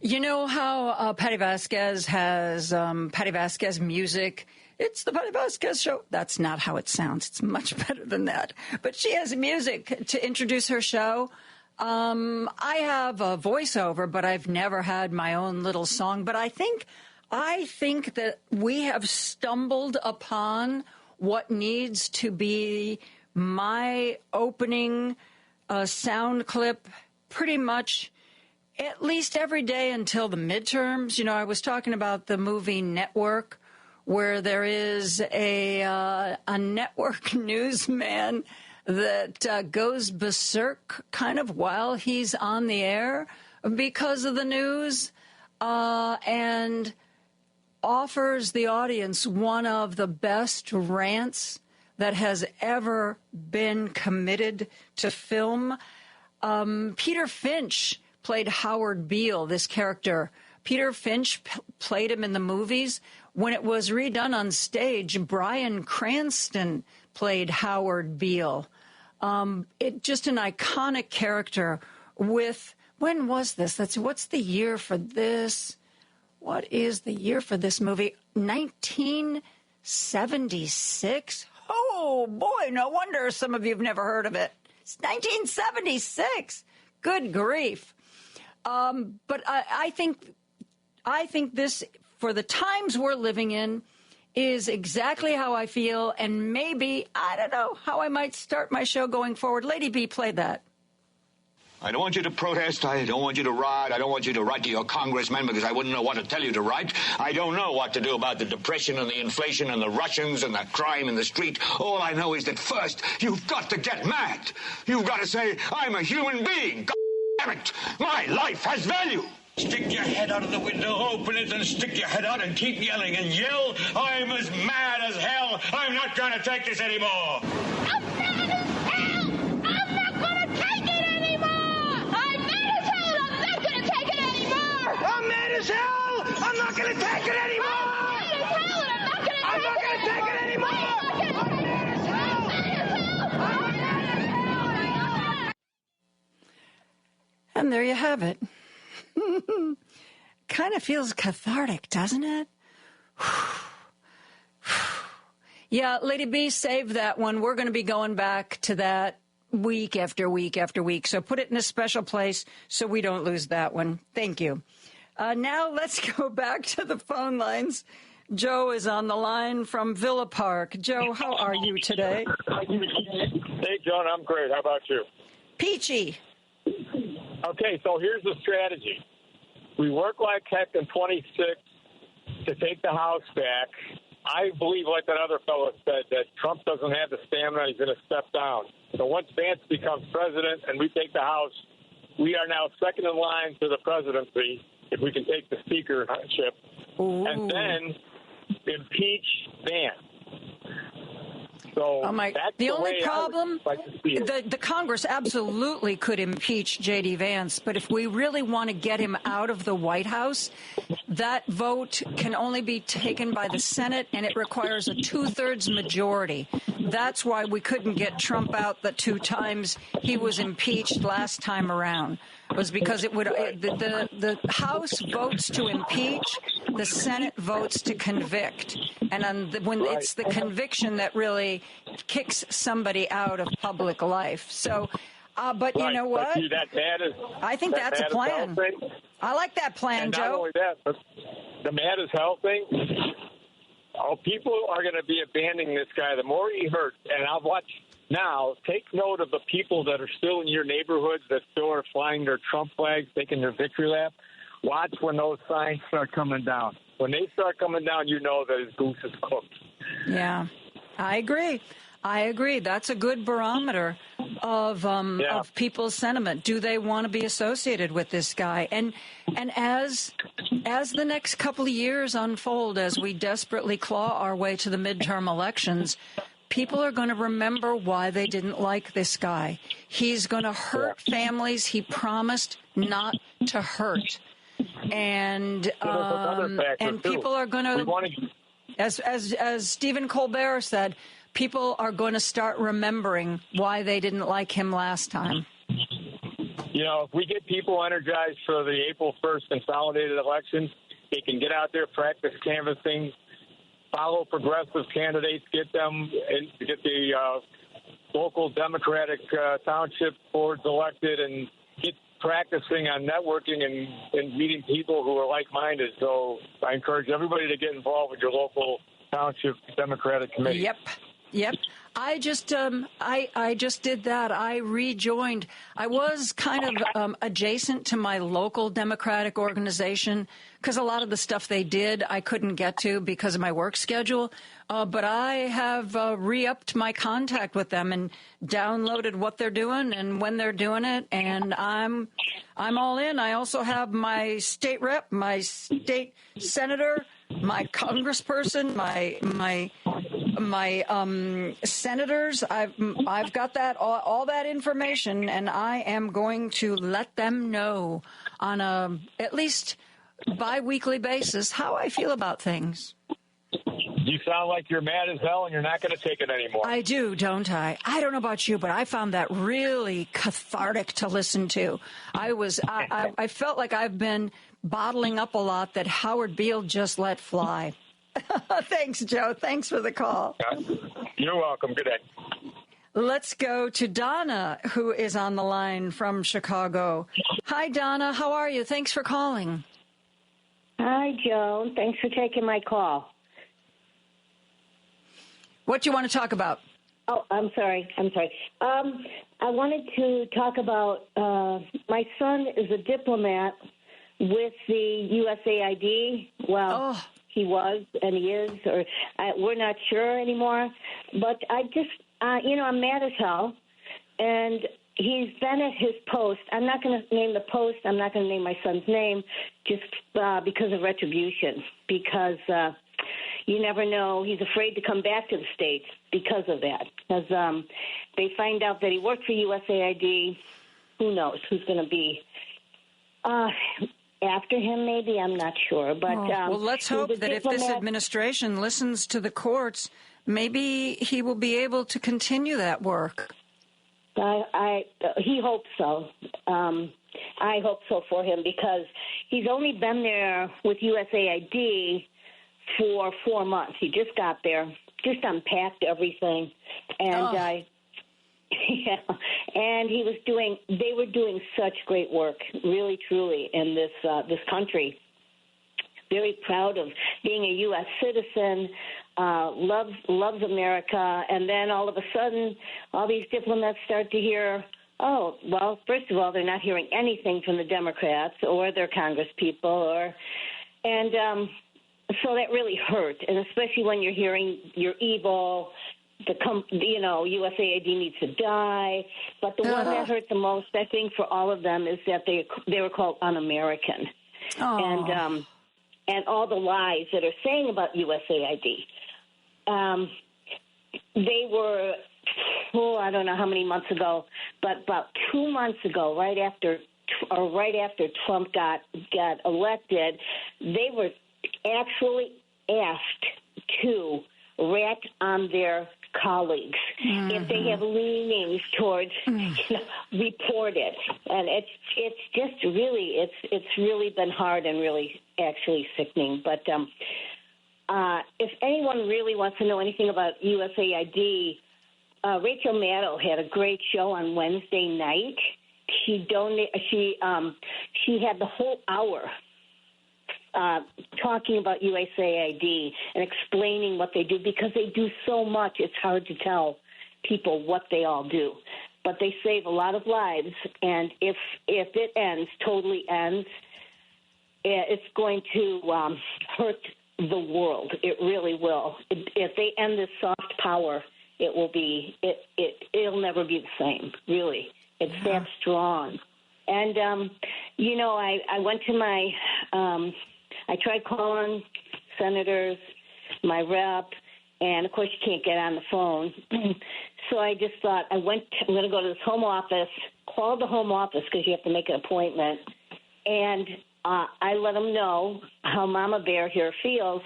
You know how Patty Vasquez has Patty Vasquez music? It's the Patty Vasquez show. That's not how it sounds. It's much better than that. But she has music to introduce her show. I have a voiceover, but I've never had my own little song. But I think that we have stumbled upon what needs to be my opening sound clip pretty much at least every day until the midterms. I was talking about the movie Network, where there is a network newsman that goes berserk kind of while he's on the air because of the news, and offers the audience one of the best rants that has ever been committed to film. Peter Finch played Howard Beale, this character. Peter Finch played him in the movies. When it was redone on stage, Bryan Cranston played Howard Beale. Just an iconic character with, when was this? What's the year for this? What is the year for this movie? 1976? Oh, boy, no wonder some of you have never heard of it. It's 1976. Good grief. But I think this, for the times we're living in, is exactly how I feel, and maybe, I don't know, how I might start my show going forward. Lady B, play that. I don't want you to protest. I don't want you to riot. I don't want you to write to your congressman because I wouldn't know what to tell you to write. I don't know what to do about the depression and the inflation and the Russians and the crime in the street. All I know is that first, you've got to get mad. You've got to say, I'm a human being. God damn it. My life has value. Stick your head out of the window, open it, and stick your head out and keep yelling and yell. I'm as mad as hell. I'm not going to take this anymore. I'm mad as hell. I'm not going to take it anymore. I'm mad as hell. I'm not going to take it anymore. I'm mad as hell. I'm not going to take it anymore. I'm mad as hell, and I'm not going to take it anymore. I'm mad as hell. I'm mad as hell. And there you have it. Kind of feels cathartic, doesn't it? Yeah, Lady B, save that one. We're going to be going back to that week after week after week. So put it in a special place so we don't lose that one. Thank you. Now let's go back to the phone lines. Joe is on the line from Villa Park. Joe, how are you today? Hey, John, I'm great. How about you? Peachy. Okay, so here's the strategy. We work like heck in 26 to take the House back. I believe, like that other fellow said, that Trump doesn't have the stamina. He's going to step down. So once Vance becomes president and we take the House, we are now second in line to the presidency if we can take the speakership, and then impeach Vance. So that's the only problem, like to see it. the Congress absolutely could impeach J.D. Vance, but if we really want to get him out of the White House, that vote can only be taken by the Senate, and it requires a 2/3 majority. That's why we couldn't get Trump out the 2 times he was impeached last time around, was because it would the House votes to impeach, the Senate votes to convict, and when it's the conviction that really kicks somebody out of public life. So, but you know what? See, I think that's a plan. I like that plan, and Joe. Not only that, but the mad as hell thing. Oh, people are going to be abandoning this guy. The more he hurts, and I'll watch now. Take note of the people that are still in your neighborhoods that still are flying their Trump flags, taking their victory lap. Watch when those signs start coming down. When they start coming down, you know that his goose is cooked. Yeah, I agree. That's a good barometer of people's sentiment. Do they want to be associated with this guy? And as the next couple of years unfold, as we desperately claw our way to the midterm elections, people are going to remember why they didn't like this guy. He's going to hurt families he promised not to hurt. And people are going to, as Stephen Colbert said, people are going to start remembering why they didn't like him last time. You know, if we get people energized for the April 1st consolidated elections, they can get out there, practice canvassing, follow progressive candidates, get them, and get the local Democratic township boards elected, and get practicing on networking and meeting people who are like-minded. So I encourage everybody to get involved with your local township Democratic committee. Yep. I just did that. I rejoined. I was kind of adjacent to my local Democratic organization because a lot of the stuff they did I couldn't get to because of my work schedule. But I have re-upped my contact with them and downloaded what they're doing and when they're doing it, and I'm all in. I also have my state rep, my state senator, my congressperson, my senators. I've got that all that information, and I am going to let them know on a at least bi-weekly basis how I feel about things. You sound like you're mad as hell and you're not going to take it anymore. I do, don't I? I don't know about you, but I found that really cathartic to listen to. I felt like I've been bottling up a lot that Howard Beale just let fly. Thanks, Joe. Thanks for the call. You're welcome. Good day. Let's go to Donna, who is on the line from Chicago. Hi, Donna. How are you? Thanks for calling. Hi, Joan. Thanks for taking my call. What do you want to talk about? Oh, I'm sorry. I wanted to talk about my son is a diplomat with the USAID. Well, he was and he is, or we're not sure anymore. But I just, I'm mad as hell. And he's been at his post. I'm not going to name the post. I'm not going to name my son's name just because of retribution. Because you never know. He's afraid to come back to the States because of that. Because they find out that he worked for USAID. Who knows who's going to be after him, maybe? I'm not sure. But well, let's hope that if this administration listens to the courts, maybe he will be able to continue that work. He hopes so. I hope so for him because he's only been there with USAID for 4 months. He just got there, just unpacked everything, and and they were doing such great work, really, truly, in this country. Very proud of being a U.S. citizen, loves America, and then all of a sudden, all these diplomats start to hear, oh, well, first of all, they're not hearing anything from the Democrats or their congresspeople, so that really hurt, and especially when you're hearing you're evil USAID needs to die. But the one that hurt the most, I think, for all of them is that they were called un-American. And all the lies that are saying about USAID. They were, I don't know how many months ago, but about 2 months ago, right after Trump got elected, they were actually asked to rat on their colleagues if they have leanings towards report it. And it's just really it's really been hard and really actually sickening. But if anyone really wants to know anything about USAID, Rachel Maddow had a great show on Wednesday night. She had the whole hour talking about USAID and explaining what they do, because they do so much. It's hard to tell people what they all do, but they save a lot of lives. And if it totally ends, it's going to hurt the world. It really will. If they end this soft power, it'll never be the same. Really, it's that strong. And I went to my. I tried calling senators, my rep, and of course you can't get on the phone. So I just thought I'm going to go to this home office, call the home office because you have to make an appointment, and I let them know how Mama Bear here feels,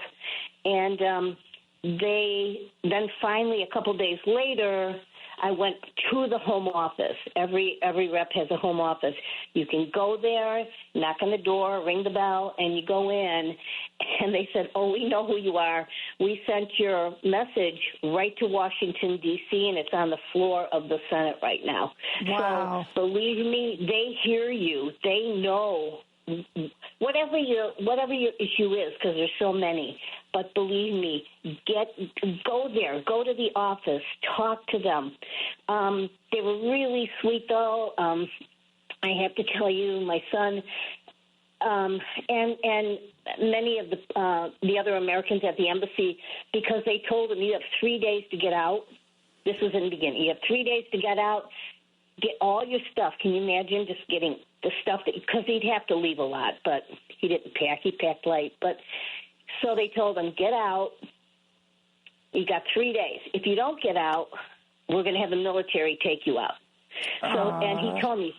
and then finally a couple days later, I went to the home office. Every rep has a home office. You can go there, knock on the door, ring the bell, and you go in. And they said, we know who you are. We sent your message right to Washington, D.C., and it's on the floor of the Senate right now. Wow. So believe me, they hear you. They know whatever your issue is, because there's so many. But believe me, go there, go to the office, talk to them. They were really sweet, though. I have to tell you, my son and many of the other Americans at the embassy, because they told him you have 3 days to get out. This was in the beginning. You have 3 days to get out. Get all your stuff. Can you imagine just getting the stuff because he'd have to leave a lot, but he didn't pack. He packed light, but. So they told him, get out. You got 3 days. If you don't get out, we're going to have the military take you out. So, and he told me,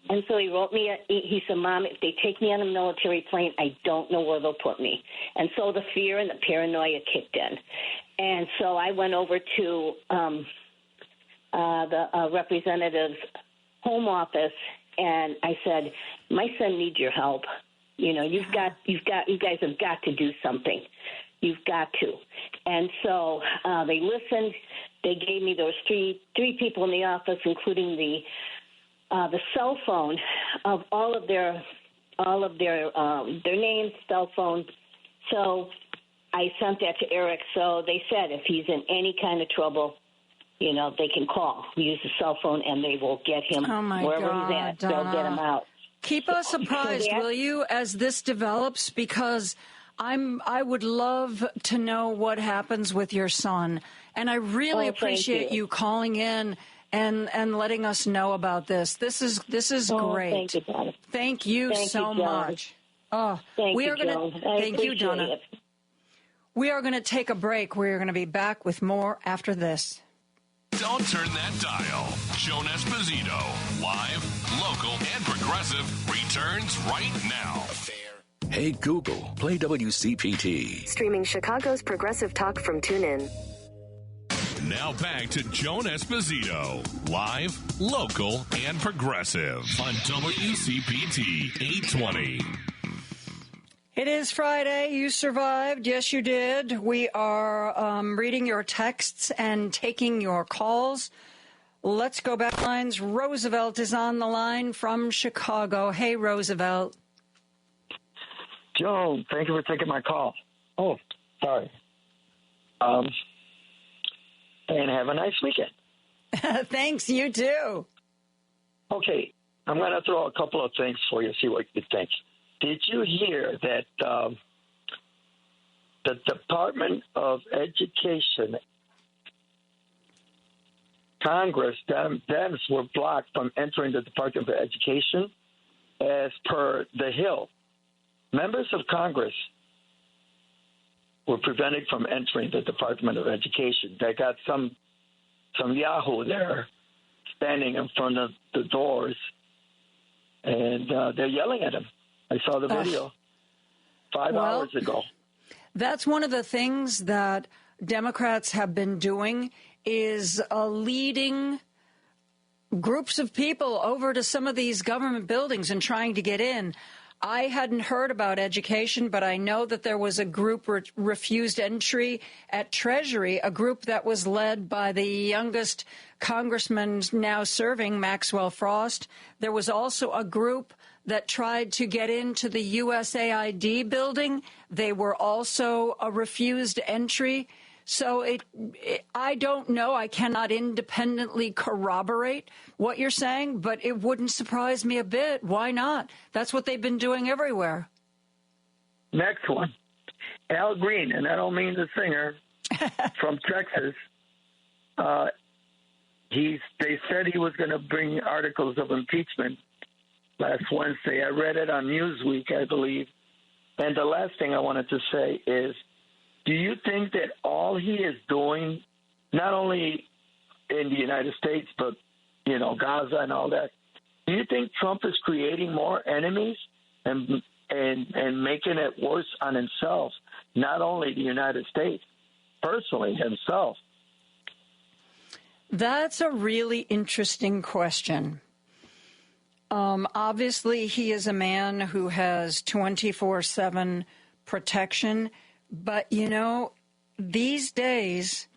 and so he wrote me, he said, Mom, if they take me on a military plane, I don't know where they'll put me. And so the fear and the paranoia kicked in. And so I went over to the representative's home office, and I said, my son needs your help. You guys have got to do something. You've got to. And so they listened. They gave me those three people in the office, including the cell phone of all of their names, cell phone. So I sent that to Eric. So they said if he's in any kind of trouble, they can call, use the cell phone, and they will get him wherever he's at. Donna. They'll get him out. Keep us apprised, will you, as this develops, because I would love to know what happens with your son. And I really appreciate you calling in and letting us know about this. This is great. Thank you, Donna. Thank you so much. Thank you, Donna. We are going to take a break. We're going to be back with more after this. Don't turn that dial. Joan Esposito, live, local, and progressive, returns right now. Hey, Google, play WCPT. Streaming Chicago's progressive talk from TuneIn. Now back to Joan Esposito, live, local, and progressive on WCPT 820. It is Friday. You survived. Yes, you did. We are reading your texts and taking your calls. Let's go back lines. Roosevelt is on the line from Chicago. Hey, Roosevelt. Joan, thank you for taking my call. Oh, sorry. And have a nice weekend. Thanks, you too. Okay, I'm going to throw a couple of things for you, see what you think. Did you hear that the Department of Education Congress, Dems were blocked from entering the Department of Education as per The Hill. Members of Congress were prevented from entering the Department of Education. They got some yahoo there standing in front of the doors, and they're yelling at him. I saw the video 5 hours ago. That's one of the things that Democrats have been doing, is leading groups of people over to some of these government buildings and trying to get in. I hadn't heard about education, but I know that there was a group refused entry at Treasury, a group that was led by the youngest congressman now serving, Maxwell Frost. There was also a group that tried to get into the USAID building. They were also a refused entry. So I don't know. I cannot independently corroborate what you're saying, but it wouldn't surprise me a bit. Why not? That's what they've been doing everywhere. Next one. Al Green, and I don't mean the singer, from Texas. They said he was going to bring articles of impeachment last Wednesday. I read it on Newsweek, I believe. And the last thing I wanted to say is, do you think that all he is doing, not only in the United States, but, Gaza and all that, do you think Trump is creating more enemies and making it worse on himself, not only the United States, personally himself? That's a really interesting question. Obviously, he is a man who has 24/7 protection. But, these days,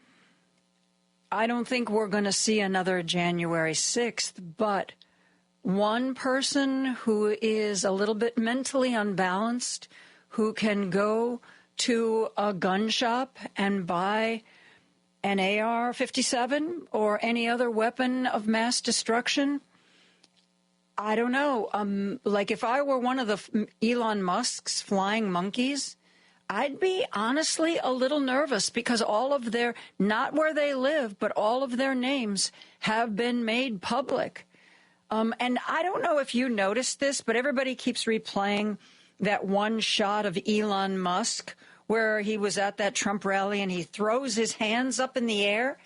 I don't think we're going to see another January 6th. But one person who is a little bit mentally unbalanced, who can go to a gun shop and buy an AR-57 or any other weapon of mass destruction, I don't know. Like if I were one of the Elon Musk's flying monkeys, I'd be honestly a little nervous because all of their, not where they live, but all of their names have been made public. And I don't know if you noticed this, but everybody keeps replaying that one shot of Elon Musk where he was at that Trump rally and he throws his hands up in the air.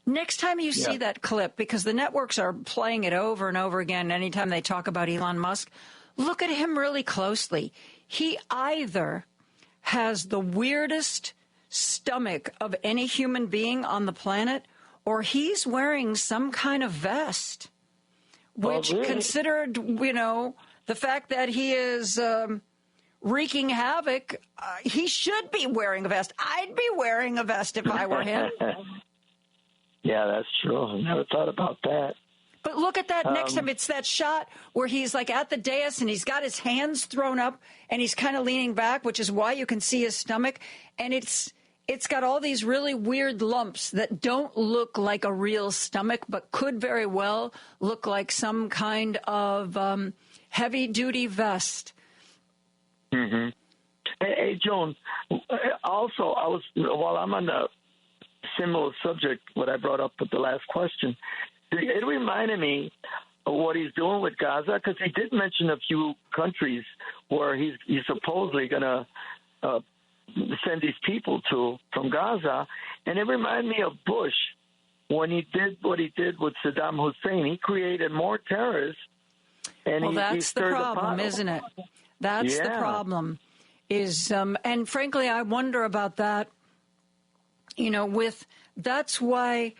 Next time you see that clip, because the networks are playing it over and over again anytime they talk about Elon Musk, look at him really closely. He either has the weirdest stomach of any human being on the planet, or he's wearing some kind of vest, which considered, the fact that he is wreaking havoc, he should be wearing a vest. I'd be wearing a vest if I were him. Yeah, that's true. I never thought about that. But look at that next time. It's that shot where he's like at the dais and he's got his hands thrown up and he's kind of leaning back, which is why you can see his stomach. And it's got all these really weird lumps that don't look like a real stomach, but could very well look like some kind of heavy-duty vest. Mm-hmm. Hey, Joan, also, while I'm on the similar subject, what I brought up with the last question, it reminded me of what he's doing with Gaza, because he did mention a few countries where he's supposedly going to send these people to from Gaza. And it reminded me of Bush when he did what he did with Saddam Hussein. He created more terrorists. And that's the problem, isn't it? That's the problem. And frankly, I wonder about that. That's why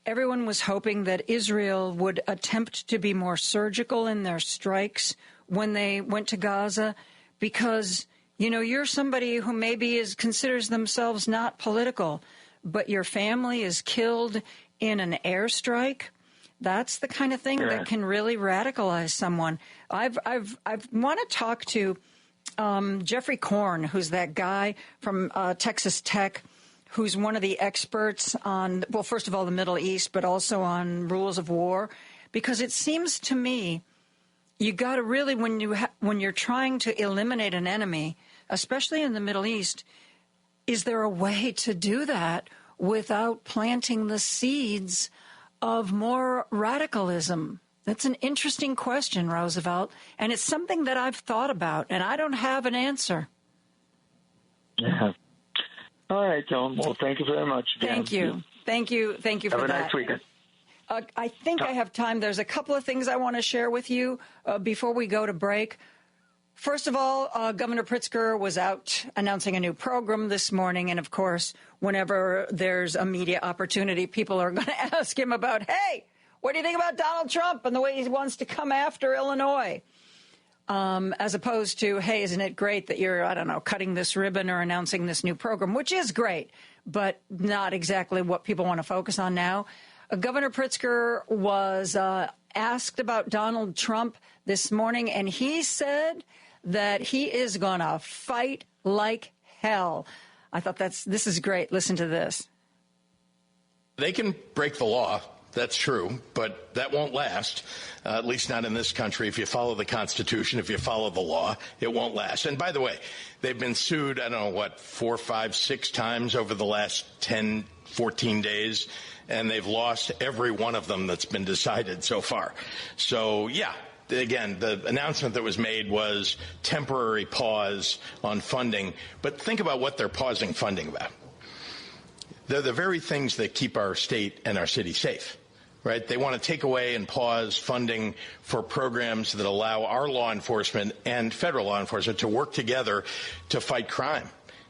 everyone was hoping that Israel would attempt to be more surgical in their strikes when they went to Gaza, because, you're somebody who maybe considers themselves not political, but your family is killed in an airstrike. That's the kind of thing that can really radicalize someone. I want to talk to Jeffrey Korn, who's that guy from Texas Tech, who's one of the experts on, well, first of all, the Middle East, but also on rules of war, because it seems to me you got to really, when you're trying to eliminate an enemy, especially in the Middle East, is there a way to do that without planting the seeds of more radicalism? That's an interesting question, Roosevelt, and it's something that I've thought about, and I don't have an answer. Yeah. All right, Joan. Well, thank you very much. Thank you. Thank you for that. Have a nice weekend. I think I have time. There's a couple of things I want to share with you before we go to break. First of all, Governor Pritzker was out announcing a new program this morning. And, of course, whenever there's a media opportunity, people are going to ask him about, hey, what do you think about Donald Trump and the way he wants to come after Illinois? As opposed to, hey, isn't it great that you're, I don't know, cutting this ribbon or announcing this new program, which is great, but not exactly what people want to focus on now. Governor Pritzker was asked about Donald Trump this morning, and he said that he is going to fight like hell. I thought this is great. Listen to this. They can break the law. That's true, but that won't last, at least not in this country. If you follow the Constitution, if you follow the law, it won't last. And by the way, they've been sued, I don't know, 4, 5, 6 times over the last 10, 14 days, and they've lost every one of them that's been decided so far. So, yeah. Again, the announcement that was made was temporary pause on funding, but think about what they're pausing funding about. They're the very things that keep our state and our city safe, right? They want to take away and pause funding for programs that allow our law enforcement and federal law enforcement to work together to fight crime,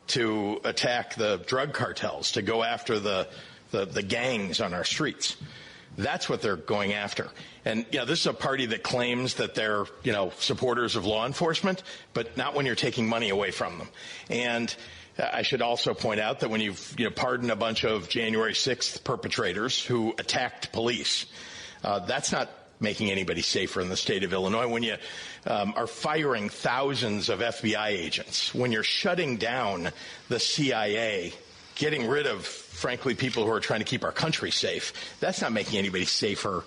to attack the drug cartels, to go after the gangs on our streets. That's what they're going after. And, this is a party that claims that they're, supporters of law enforcement, but not when you're taking money away from them. And I should also point out that when you've pardoned a bunch of January 6th perpetrators who attacked police, that's not making anybody safer in the state of Illinois. When you are firing thousands of FBI agents, when you're shutting down the CIA, getting rid of, frankly, people who are trying to keep our country safe, that's not making anybody safer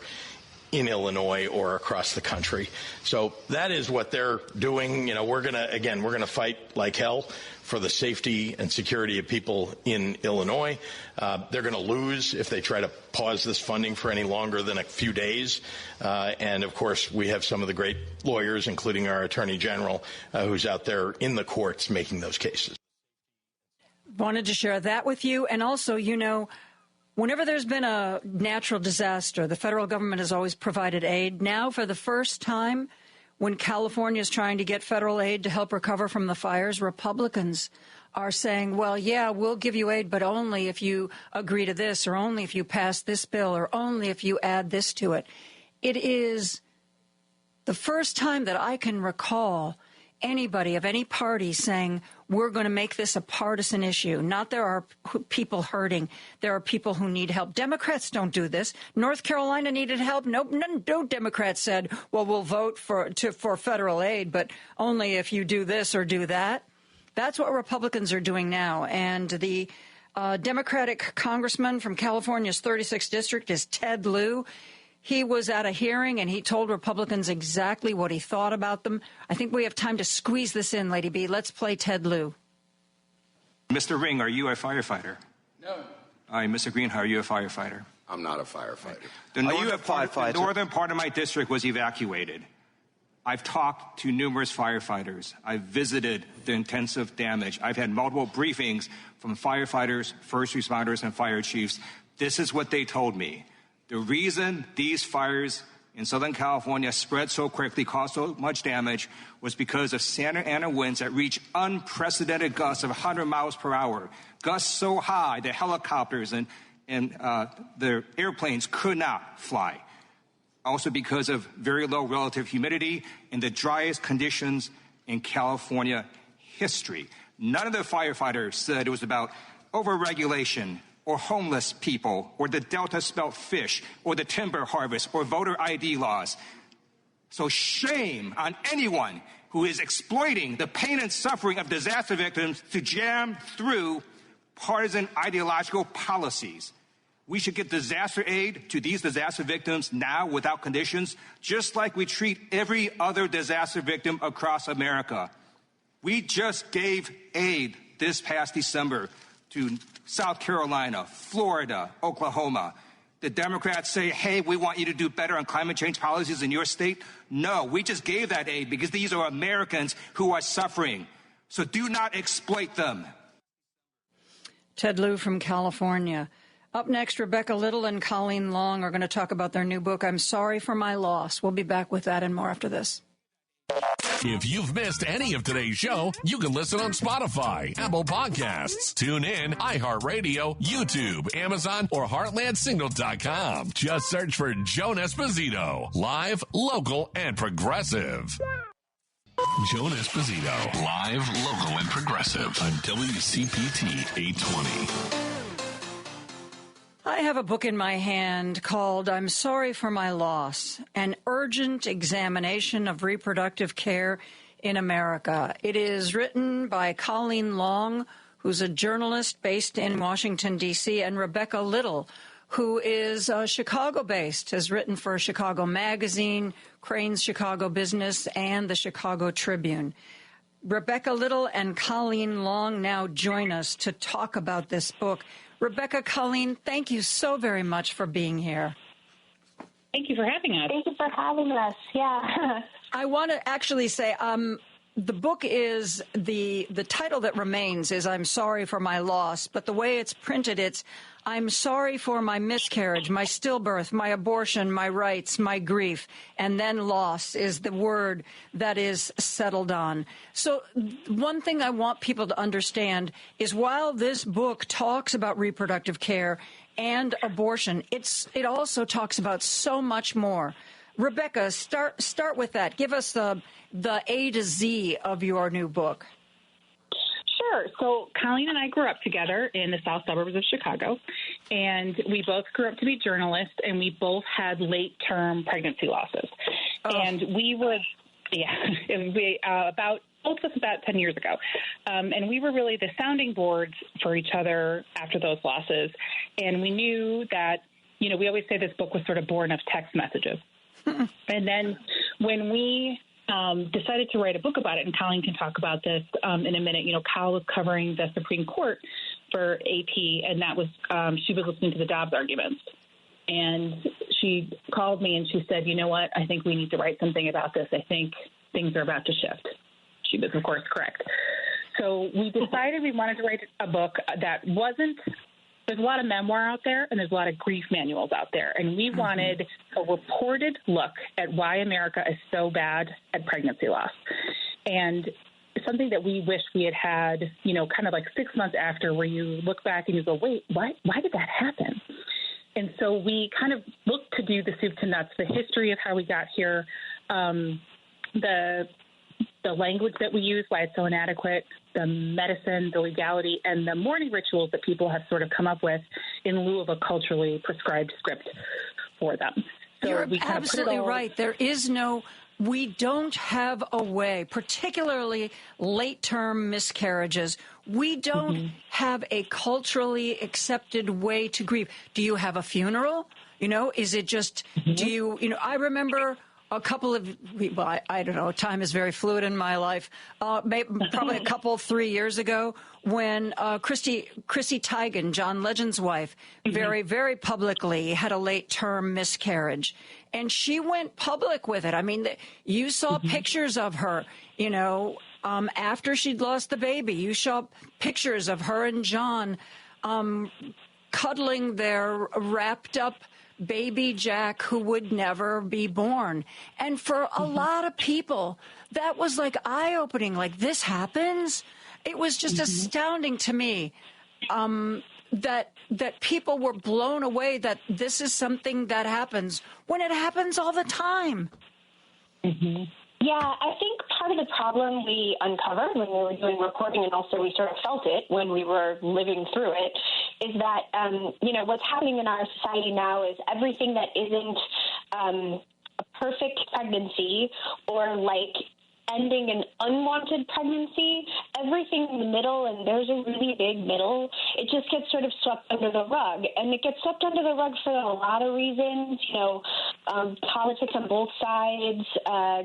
in Illinois or across the country. So that is what they're doing. We're going to fight like hell for the safety and security of people in Illinois. They're going to lose if they try to pause this funding for any longer than a few days. And, of course, we have some of the great lawyers, including our Attorney General, who's out there in the courts making those cases. Wanted to share that with you. And also, whenever there's been a natural disaster, the federal government has always provided aid. Now, for the first time, when California is trying to get federal aid to help recover from the fires, Republicans are saying, well, yeah, we'll give you aid, but only if you agree to this, or only if you pass this bill, or only if you add this to it. It is the first time that I can recall anybody of any party saying, we're going to make this a partisan issue. Not there are people hurting. There are people who need help. Democrats don't do this. North Carolina needed help. No Democrat said, well, we'll vote for federal aid, but only if you do this or do that. That's what Republicans are doing now. And the Democratic congressman from California's 36th district is Ted Lieu. He was at a hearing, and he told Republicans exactly what he thought about them. I think we have time to squeeze this in, Lady B. Let's play Ted Lieu. Mr. Ring, are you a firefighter? No. All right, Mr. Greenhow, are you a firefighter? I'm not a firefighter. The northern part of my district was evacuated. I've talked to numerous firefighters. I've visited the intensive damage. I've had multiple briefings from firefighters, first responders, and fire chiefs. This is what they told me. The reason these fires in Southern California spread so quickly, caused so much damage, was because of Santa Ana winds that reached unprecedented gusts of 100 miles per hour. Gusts so high that helicopters and the airplanes could not fly. Also because of very low relative humidity and the driest conditions in California history. None of the firefighters said it was about overregulation, or homeless people, or the Delta spelt fish, or the timber harvest, or voter ID laws. So shame on anyone who is exploiting the pain and suffering of disaster victims to jam through partisan ideological policies. We should get disaster aid to these disaster victims now without conditions, just like we treat every other disaster victim across America. We just gave aid this past December to South Carolina, Florida, Oklahoma. The Democrats say, hey, we want you to do better on climate change policies in your state. No, we just gave that aid because these are Americans who are suffering. So do not exploit them. Ted Lieu from California. Up next, Rebecca Little and Colleen Long are going to talk about their new book, I'm Sorry for My Loss. We'll be back with that and more after this. If you've missed any of today's show, you can listen on Spotify, Apple Podcasts, TuneIn, iHeartRadio, YouTube, Amazon, or HeartlandSignal.com. Just search for Joan Esposito, live, local, and progressive. Joan Esposito, live, local, and progressive on WCPT 820. I have a book in my hand called I'm Sorry for My Loss, an urgent examination of reproductive care in America. It is written by Colleen Long, who's a journalist based in Washington, D.C., and Rebecca Little, who is Chicago-based, has written for Chicago Magazine, Crane's Chicago Business, and the Chicago Tribune. Rebecca Little and Colleen Long now join us to talk about this book. Rebecca, Colleen, thank you so very much for being here. Thank you for having us. Thank you for having us. Yeah. I want to actually say the book is the title that remains is I'm Sorry for My Loss, but the way it's printed, it's I'm sorry for my miscarriage, my stillbirth, my abortion, my rights, my grief, and then loss is the word that is settled on. So one thing I want people to understand is while this book talks about reproductive care and abortion, it also talks about so much more. Rebecca, start with that. Give us the A to Z of your new book. Sure. So Colleen and I grew up together in the south suburbs of Chicago, and we both grew up to be journalists, and we both had late-term pregnancy losses. Oh. And we were, both of us about 10 years ago. And we were really the sounding boards for each other after those losses. And we knew that, we always say this book was sort of born of text messages. And then when we decided to write a book about it, and Colleen can talk about this in a minute. Kyle was covering the Supreme Court for AP, and that was she was listening to the Dobbs arguments. And she called me and she said, you know what, I think we need to write something about this. I think things are about to shift. She was, of course, correct. So we decided we wanted to write a book that wasn't – there's a lot of memoir out there and there's a lot of grief manuals out there. And we wanted a reported look at why America is so bad at pregnancy loss. And something that we wish we had had, kind of like 6 months after, where you look back and you go, wait, why did that happen? And so we kind of looked to do the soup to nuts, the history of how we got here, the language that we use, why it's so inadequate, the medicine, the legality, and the mourning rituals that people have sort of come up with in lieu of a culturally prescribed script for them. So You're we kind absolutely of right. We don't have a way, particularly late-term miscarriages. We don't have a culturally accepted way to grieve. Do you have a funeral? Is it just, do you, I remember a couple of, I don't know, time is very fluid in my life, probably a couple, 3 years ago, when Chrissy Teigen, John Legend's wife, very, very publicly had a late-term miscarriage. And she went public with it. I mean, you saw pictures of her, after she'd lost the baby. You saw pictures of her and John cuddling their wrapped up baby Jack, who would never be born. And for a lot of people, that was like eye-opening, like this happens. It was just astounding to me that people were blown away that this is something that happens when it happens all the time. Yeah, I think part of the problem we uncovered when we were doing reporting, and also we sort of felt it when we were living through it, is that, what's happening in our society now is everything that isn't a perfect pregnancy or like ending an unwanted pregnancy, everything in the middle, and there's a really big middle, it just gets sort of swept under the rug. And it gets swept under the rug for a lot of reasons, politics on both sides,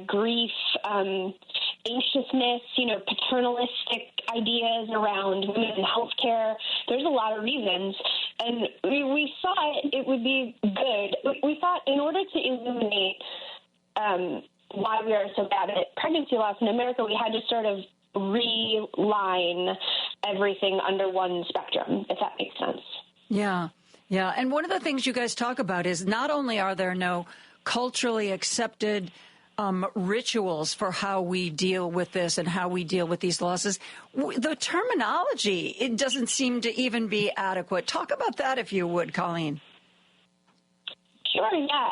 grief, anxiousness, paternalistic ideas around women in healthcare. There's a lot of reasons. And we thought it would be good. We thought in order to illuminate why we are so bad at pregnancy loss in America, we had to sort of reline everything under one spectrum, if that makes sense. Yeah. Yeah. And one of the things you guys talk about is not only are there no culturally accepted rituals for how we deal with this and how we deal with these losses, the terminology, it doesn't seem to even be adequate. Talk about that, if you would, Colleen. Sure, yeah.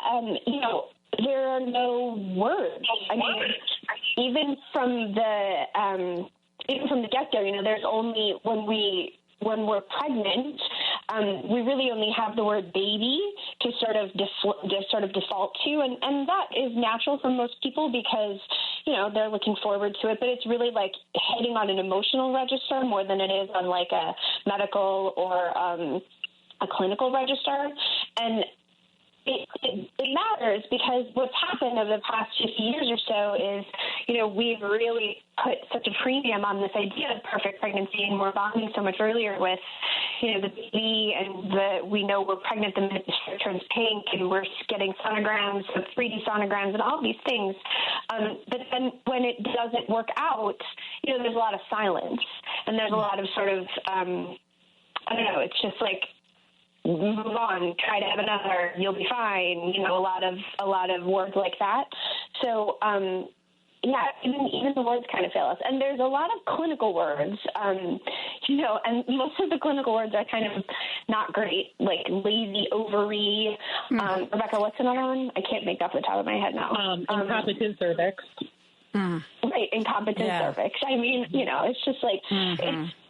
There are no words. I mean, even from the get-go, there's only when we're pregnant, we really only have the word baby to sort of default to, and that is natural for most people because they're looking forward to it. But it's really like hitting on an emotional register more than it is on like a medical or a clinical register, and it matters because what's happened over the past 50 years or so is, we've really put such a premium on this idea of perfect pregnancy, and we're bonding so much earlier with, the baby, and we know we're pregnant the minute the shirt turns pink, and we're getting sonograms, 3D sonograms, and all these things. But then when it doesn't work out, there's a lot of silence, and there's a lot of sort of, I don't know, it's just like, move on, try to have another, you'll be fine, a lot of words like that. So, even the words kind of fail us. And there's a lot of clinical words, and most of the clinical words are kind of not great, like lazy ovary. Rebecca, what's another one? I can't make that off the top of my head now. Incompetent cervix. Right, incompetent cervix. I mean, it's just like,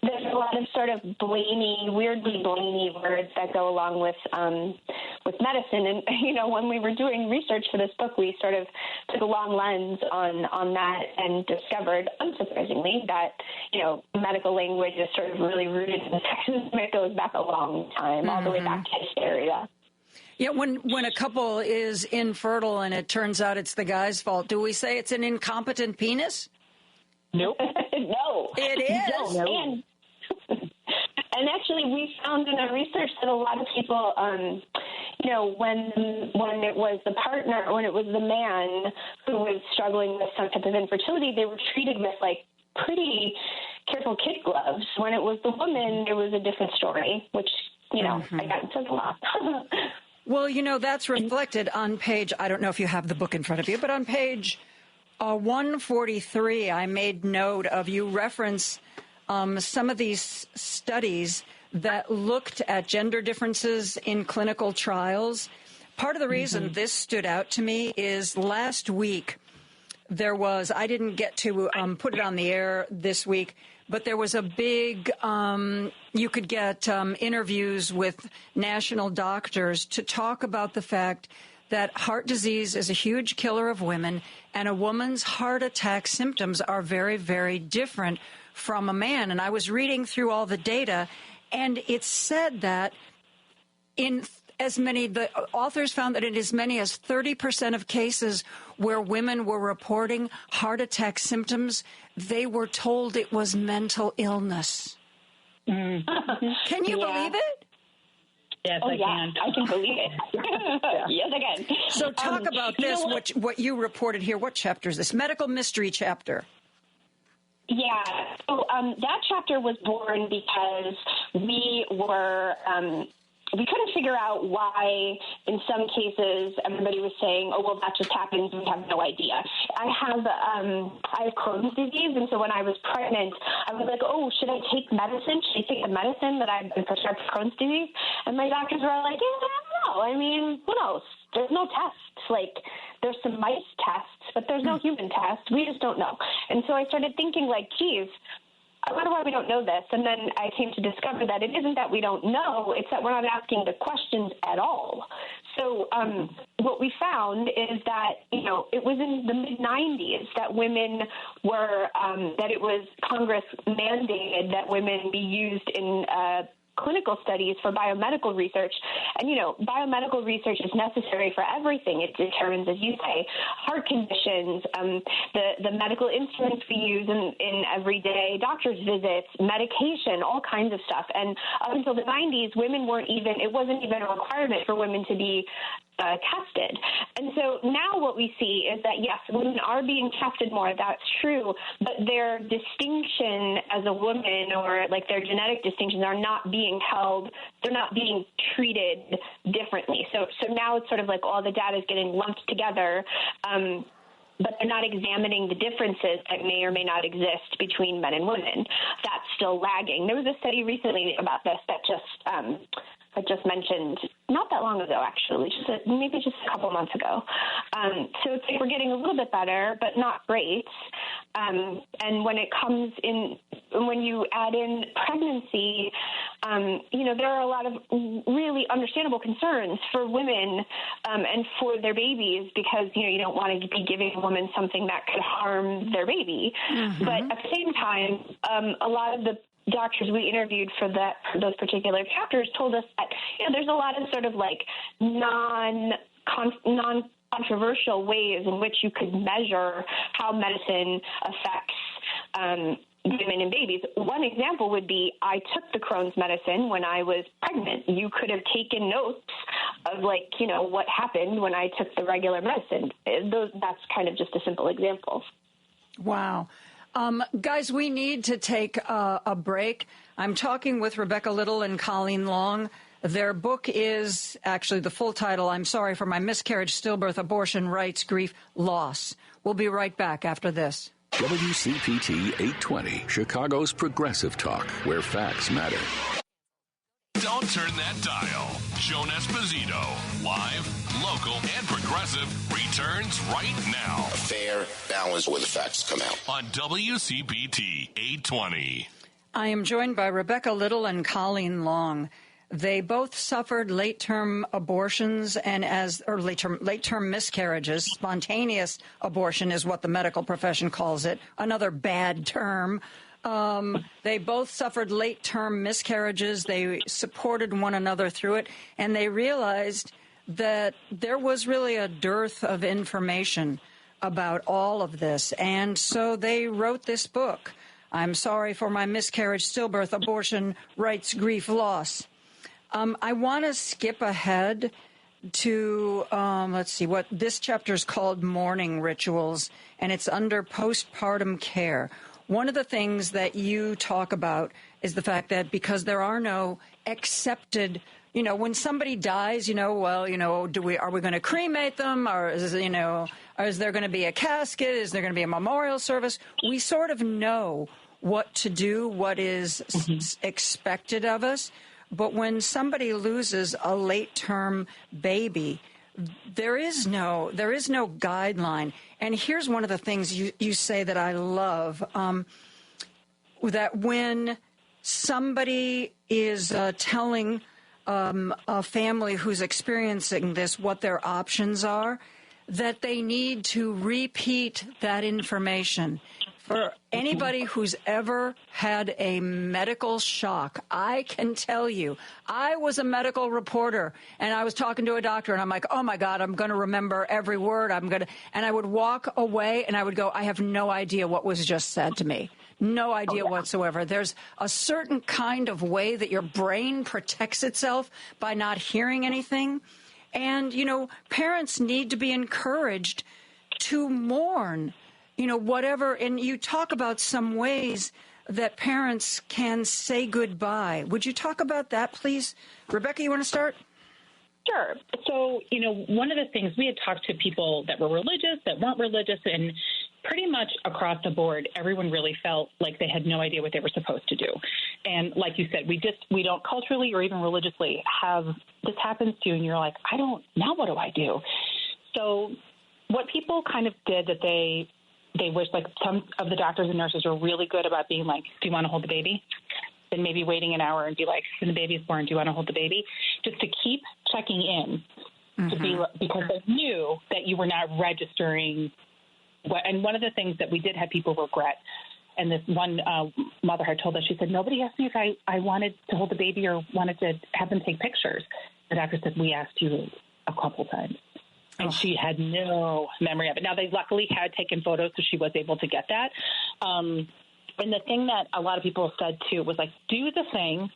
there's a lot of sort of weirdly blamey words that go along with medicine. And, when we were doing research for this book, we sort of took a long lens on that and discovered, unsurprisingly, that, medical language is sort of really rooted in Texas. It goes back a long time, all the way back to hysteria. Yeah, when a couple is infertile and it turns out it's the guy's fault, do we say it's an incompetent penis? Nope. No. It is. No. And actually, we found in our research that a lot of people, when it was the partner, when it was the man who was struggling with some type of infertility, they were treated with like pretty careful kid gloves. When it was the woman, it was a different story, which, I got says a lot. Well, that's reflected on page, I don't know if you have the book in front of you, but on page 143, I made note of you reference some of these studies that looked at gender differences in clinical trials. Part of the reason this stood out to me is last week there was, I didn't get to put it on the air this week, but there was a big, you could get interviews with national doctors to talk about the fact that heart disease is a huge killer of women, and a woman's heart attack symptoms are very, very different from a man. And I was reading through all the data, and it said that the authors found that in as many as 30% of cases where women were reporting heart attack symptoms, they were told it was mental illness. Can you believe it? Yes, I can. I can believe it. Yes, I can. So talk about this, what you reported here. What chapter is this? Medical Mystery Chapter. Yeah. So that chapter was born because we were we couldn't figure out why in some cases everybody was saying, oh, well, that just happens. We have no idea. I have Crohn's disease. And so when I was pregnant, I was like, oh, should I take medicine? Should I take the medicine that I've been prescribed for Crohn's disease? And my doctors were like, yeah, I don't know. I mean, who knows? There's no tests. Like, there's some mice tests, but there's no human test. We just don't know. And so I started thinking, like, geez, I wonder why we don't know this. And then I came to discover that it isn't that we don't know, it's that we're not asking the questions at all. So what we found is that, it was in the mid-90s that women were, that it was Congress mandated that women be used in clinical studies for biomedical research. And, biomedical research is necessary for everything. It determines, as you say, heart conditions, the medical instruments we use in everyday doctor's visits, medication, all kinds of stuff. And up until the 90s, it wasn't even a requirement for women to be tested. And so now what we see is that, yes, women are being tested more. That's true. But their distinction as a woman, or like their genetic distinctions, are not being held. They're not being treated differently. So now it's sort of like all the data is getting lumped together. But they're not examining the differences that may or may not exist between men and women. That's still lagging. There was a study recently about this that I just mentioned not that long ago, actually, maybe just a couple months ago. So it's like we're getting a little bit better, but not great. And when it comes in, when you add in pregnancy, there are a lot of really understandable concerns for women and for their babies, because, you don't want to be giving a woman something that could harm their baby. Mm-hmm. But at the same time, a lot of the doctors we interviewed for those particular chapters told us that there's a lot of sort of like non-controversial ways in which you could measure how medicine affects women and babies. One example would be, I took the Crohn's medicine when I was pregnant. You could have taken notes of what happened when I took the regular medicine. That's kind of just a simple example. Wow. Guys, we need to take a break. I'm talking with Rebecca Little and Colleen Long. Their book is actually the full title, I'm Sorry for My Miscarriage, Stillbirth, Abortion, Rights, Grief, Loss. We'll be right back after this. WCPT 820, Chicago's progressive talk, where facts matter. Don't turn that dial. Joan Esposito, live, local, and progressive, returns right now. A fair balance where the facts come out. On WCPT 820. I am joined by Rebecca Little and Colleen Long. They both suffered late-term abortions and late-term miscarriages. Spontaneous abortion is what the medical profession calls it, another bad term. They both suffered late-term miscarriages. They supported one another through it, and they realized that there was really a dearth of information about all of this. And so they wrote this book, I'm Sorry for My Miscarriage, Stillbirth, Abortion, Rights, Grief, Loss. I want to skip ahead to, let's see, what this chapter is called Mourning Rituals, and it's under postpartum care. One of the things that you talk about is the fact that because there are no accepted, when somebody dies, are we going to cremate them, or is there going to be a casket? Is there going to be a memorial service? We sort of know what to do, what is expected of us. But when somebody loses a late-term baby, there is no guideline. And here's one of the things you say that I love, that when somebody is telling a family who's experiencing this what their options are, that they need to repeat that information. For anybody who's ever had a medical shock, I can tell you, I was a medical reporter, and I was talking to a doctor, and I'm like, oh, my God, I'm going to remember every word. And I would walk away, and I would go, I have no idea what was just said to me. No idea whatsoever. There's a certain kind of way that your brain protects itself by not hearing anything. And, parents need to be encouraged to mourn. Whatever, and you talk about some ways that parents can say goodbye. Would you talk about that, please? Rebecca, you want to start? Sure. So, one of the things, we had talked to people that were religious, that weren't religious, and pretty much across the board, everyone really felt like they had no idea what they were supposed to do. And like you said, we don't culturally or even religiously have this happens to you, and you're like, now what do I do? So what people kind of did that they wish, like some of the doctors and nurses were really good about being like, do you want to hold the baby? Then maybe waiting an hour and be like, when the baby's born, do you want to hold the baby? Just to keep checking in, because they knew that you were not registering. And one of the things that we did have people regret, And this one mother had told us, she said, nobody asked me if I wanted to hold the baby or wanted to have them take pictures. The doctor said, we asked you a couple times. And she had no memory of it. Now, they luckily had taken photos, so she was able to get that. And the thing that a lot of people said, too, was like, do the thing,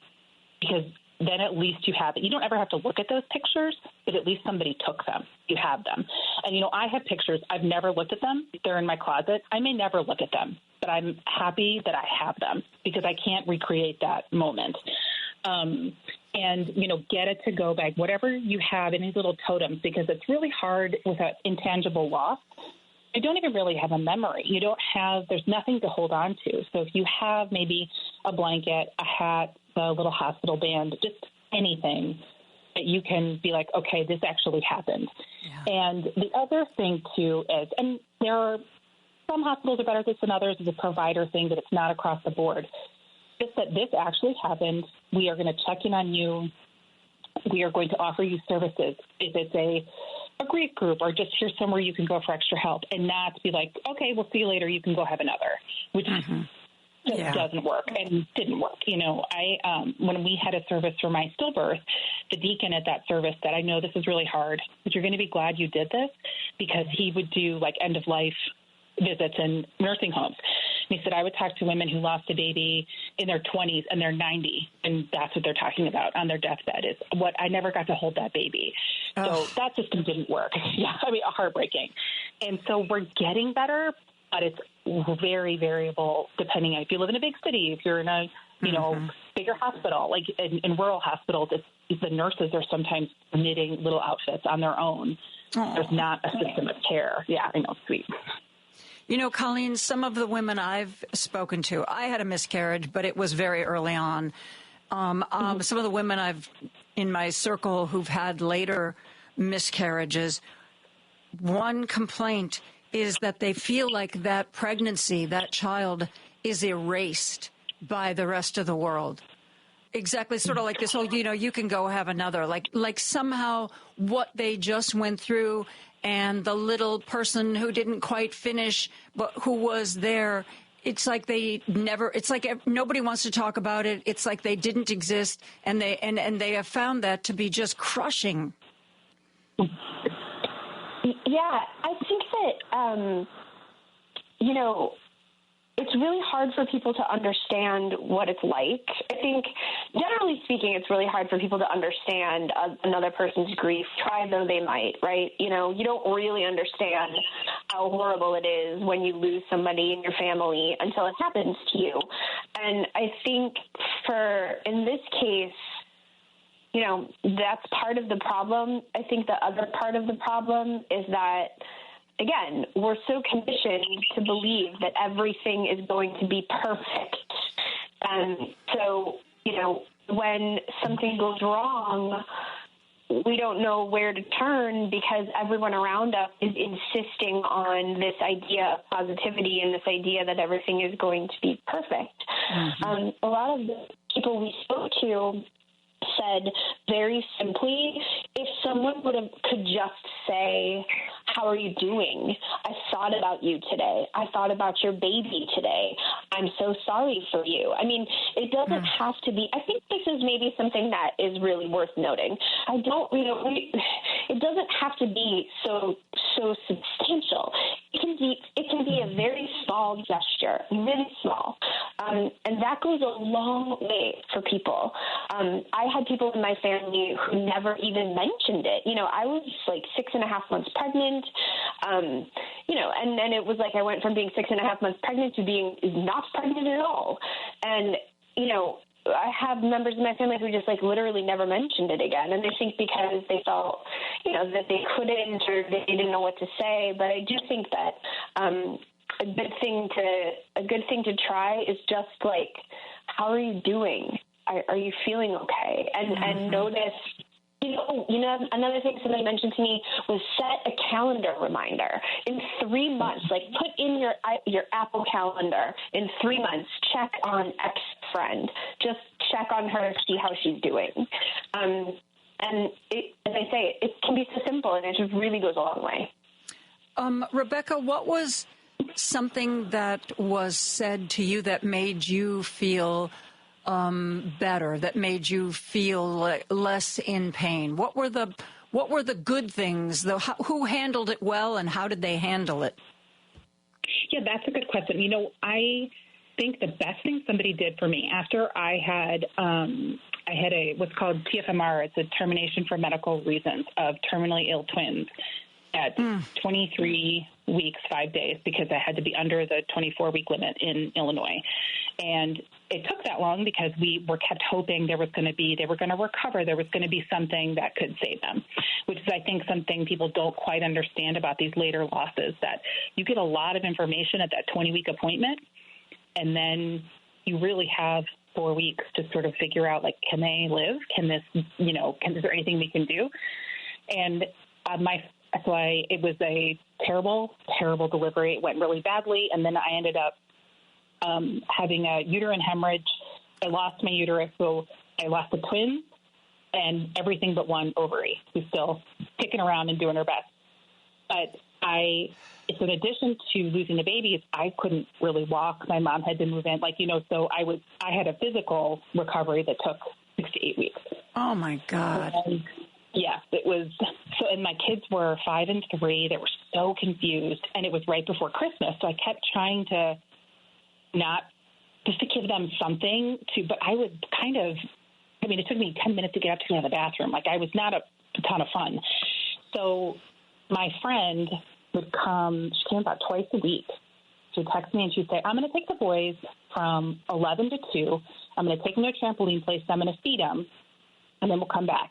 because then at least you have it. You don't ever have to look at those pictures, but at least somebody took them. You have them. And, I have pictures. I've never looked at them. They're in my closet. I may never look at them, but I'm happy that I have them because I can't recreate that moment. And, get a to-go bag, whatever you have, any little totems, because it's really hard with an intangible loss. You don't even really have a memory. There's nothing to hold on to. So if you have maybe a blanket, a hat, a little hospital band, just anything that you can be like, okay, this actually happened. Yeah. And the other thing, too, is, and there are some hospitals are better at this than others. It's a provider thing, but it's not across the board. Just that this actually happened. We are going to check in on you. We are going to offer you services. If it's a grief group or just here's somewhere you can go for extra help, and not be like, okay, we'll see you later. You can go have another, which just doesn't work and didn't work. When we had a service for my stillbirth, the deacon at that service said, I know this is really hard, but you're going to be glad you did this, because he would do like end of life visits in nursing homes. And he said, I would talk to women who lost a baby in their 20s and they're 90, and that's what they're talking about on their deathbed is what I never got to hold that baby. So that system didn't work. Heartbreaking. And so we're getting better, but it's very variable depending on if you live in a big city, if you're in a, bigger hospital, like in rural hospitals, the nurses are sometimes knitting little outfits on their own. There's not a system of care. Yeah, I know, sweet. Colleen, some of the women I've spoken to, I had a miscarriage, but it was very early on. Some of the women I've in my circle who've had later miscarriages, one complaint is that they feel like that pregnancy, that child, is erased by the rest of the world. Exactly, sort of like this whole, you can go have another. Like somehow what they just went through and the little person who didn't quite finish, but who was there, it's like it's like nobody wants to talk about it. It's like they didn't exist, and they have found that to be just crushing. Yeah, I think that, it's really hard for people to understand what it's like. I think, generally speaking, it's really hard for people to understand another person's grief, try though they might, right? You don't really understand how horrible it is when you lose somebody in your family until it happens to you. And I think in this case, that's part of the problem. I think the other part of the problem is that, again, we're so conditioned to believe that everything is going to be perfect. And so, when something goes wrong, we don't know where to turn because everyone around us is insisting on this idea of positivity and this idea that everything is going to be perfect. Mm-hmm. A lot of the people we spoke to said very simply, if someone could just say, how are you doing? I thought about you today. I thought about your baby today. I'm so sorry for you. I mean, it doesn't have to be, I think this is maybe something that is really worth noting. It doesn't have to be so substantial. It can be a very small gesture, really small. And that goes a long way for people. I had people in my family who never even mentioned it. I was like 6.5 months pregnant, and then it was like I went from being 6.5 months pregnant to being not pregnant at all. And, I have members of my family who just literally never mentioned it again. And I think because they felt, that they couldn't or they didn't know what to say. But I do think that a good thing to try is just how are you doing? Are you feeling okay? And notice, another thing somebody mentioned to me was set a calendar reminder. In 3 months, put in your Apple calendar, in 3 months, check on X friend. Just check on her, see how she's doing. And as I say, it can be so simple, and it just really goes a long way. Rebecca, what was something that was said to you that made you feel better, that made you feel less in pain? What were the good things? Who handled it well, and how did they handle it? Yeah, that's a good question. You know, I think the best thing somebody did for me after I had what's called TFMR. It's a termination for medical reasons of terminally ill twins at 23 weeks, 5 days, because I had to be under the 24-week limit in Illinois. And it took that long because we were kept hoping they were going to recover. There was going to be something that could save them, which is, I think, something people don't quite understand about these later losses, that you get a lot of information at that 20-week appointment, and then you really have 4 weeks to sort of figure out, like, can they live? Is there anything we can do? And it was a terrible, terrible delivery. It went really badly, and then I ended up having a uterine hemorrhage. I lost my uterus, so I lost the twins and everything but one ovary, who's still kicking around and doing her best. But so in addition to losing the babies, I couldn't really walk. My mom had to move in, so I had a physical recovery that took 6 to 8 weeks. Oh my God. And yes, it was. So, and my kids were 5 and 3. They were so confused, and it was right before Christmas. So I kept trying to just to give them something but I would it took me 10 minutes to get up to go to the bathroom. Like, I was not a ton of fun. So my friend would come. She came about twice a week. She'd text me and she'd say, I'm going to take the boys from 11 to 2. I'm going to take them to a trampoline place. I'm going to feed them, and then we'll come back.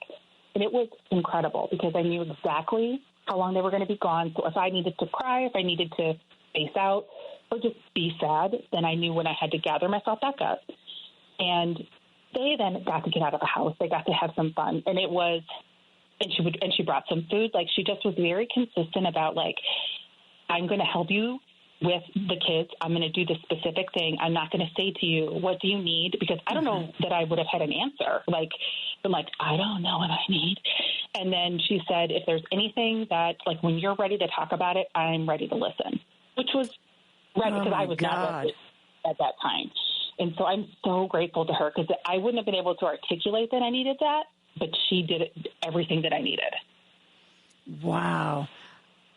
And it was incredible because I knew exactly how long they were going to be gone. So if I needed to cry, if I needed to space out or just be sad, then I knew when I had to gather myself back up. And they then got to get out of the house. They got to have some fun. And she brought some food. Like, she just was very consistent about, like, I'm going to help you with the kids. I'm going to do this specific thing. I'm not going to say to you, what do you need? Because I don't know that I would have had an answer. I'm like, I don't know what I need. And then she said, if there's anything that, like, when you're ready to talk about it, I'm ready to listen, which was right because I was not ready at that time. And so I'm so grateful to her because I wouldn't have been able to articulate that I needed that, but she did everything that I needed. Wow.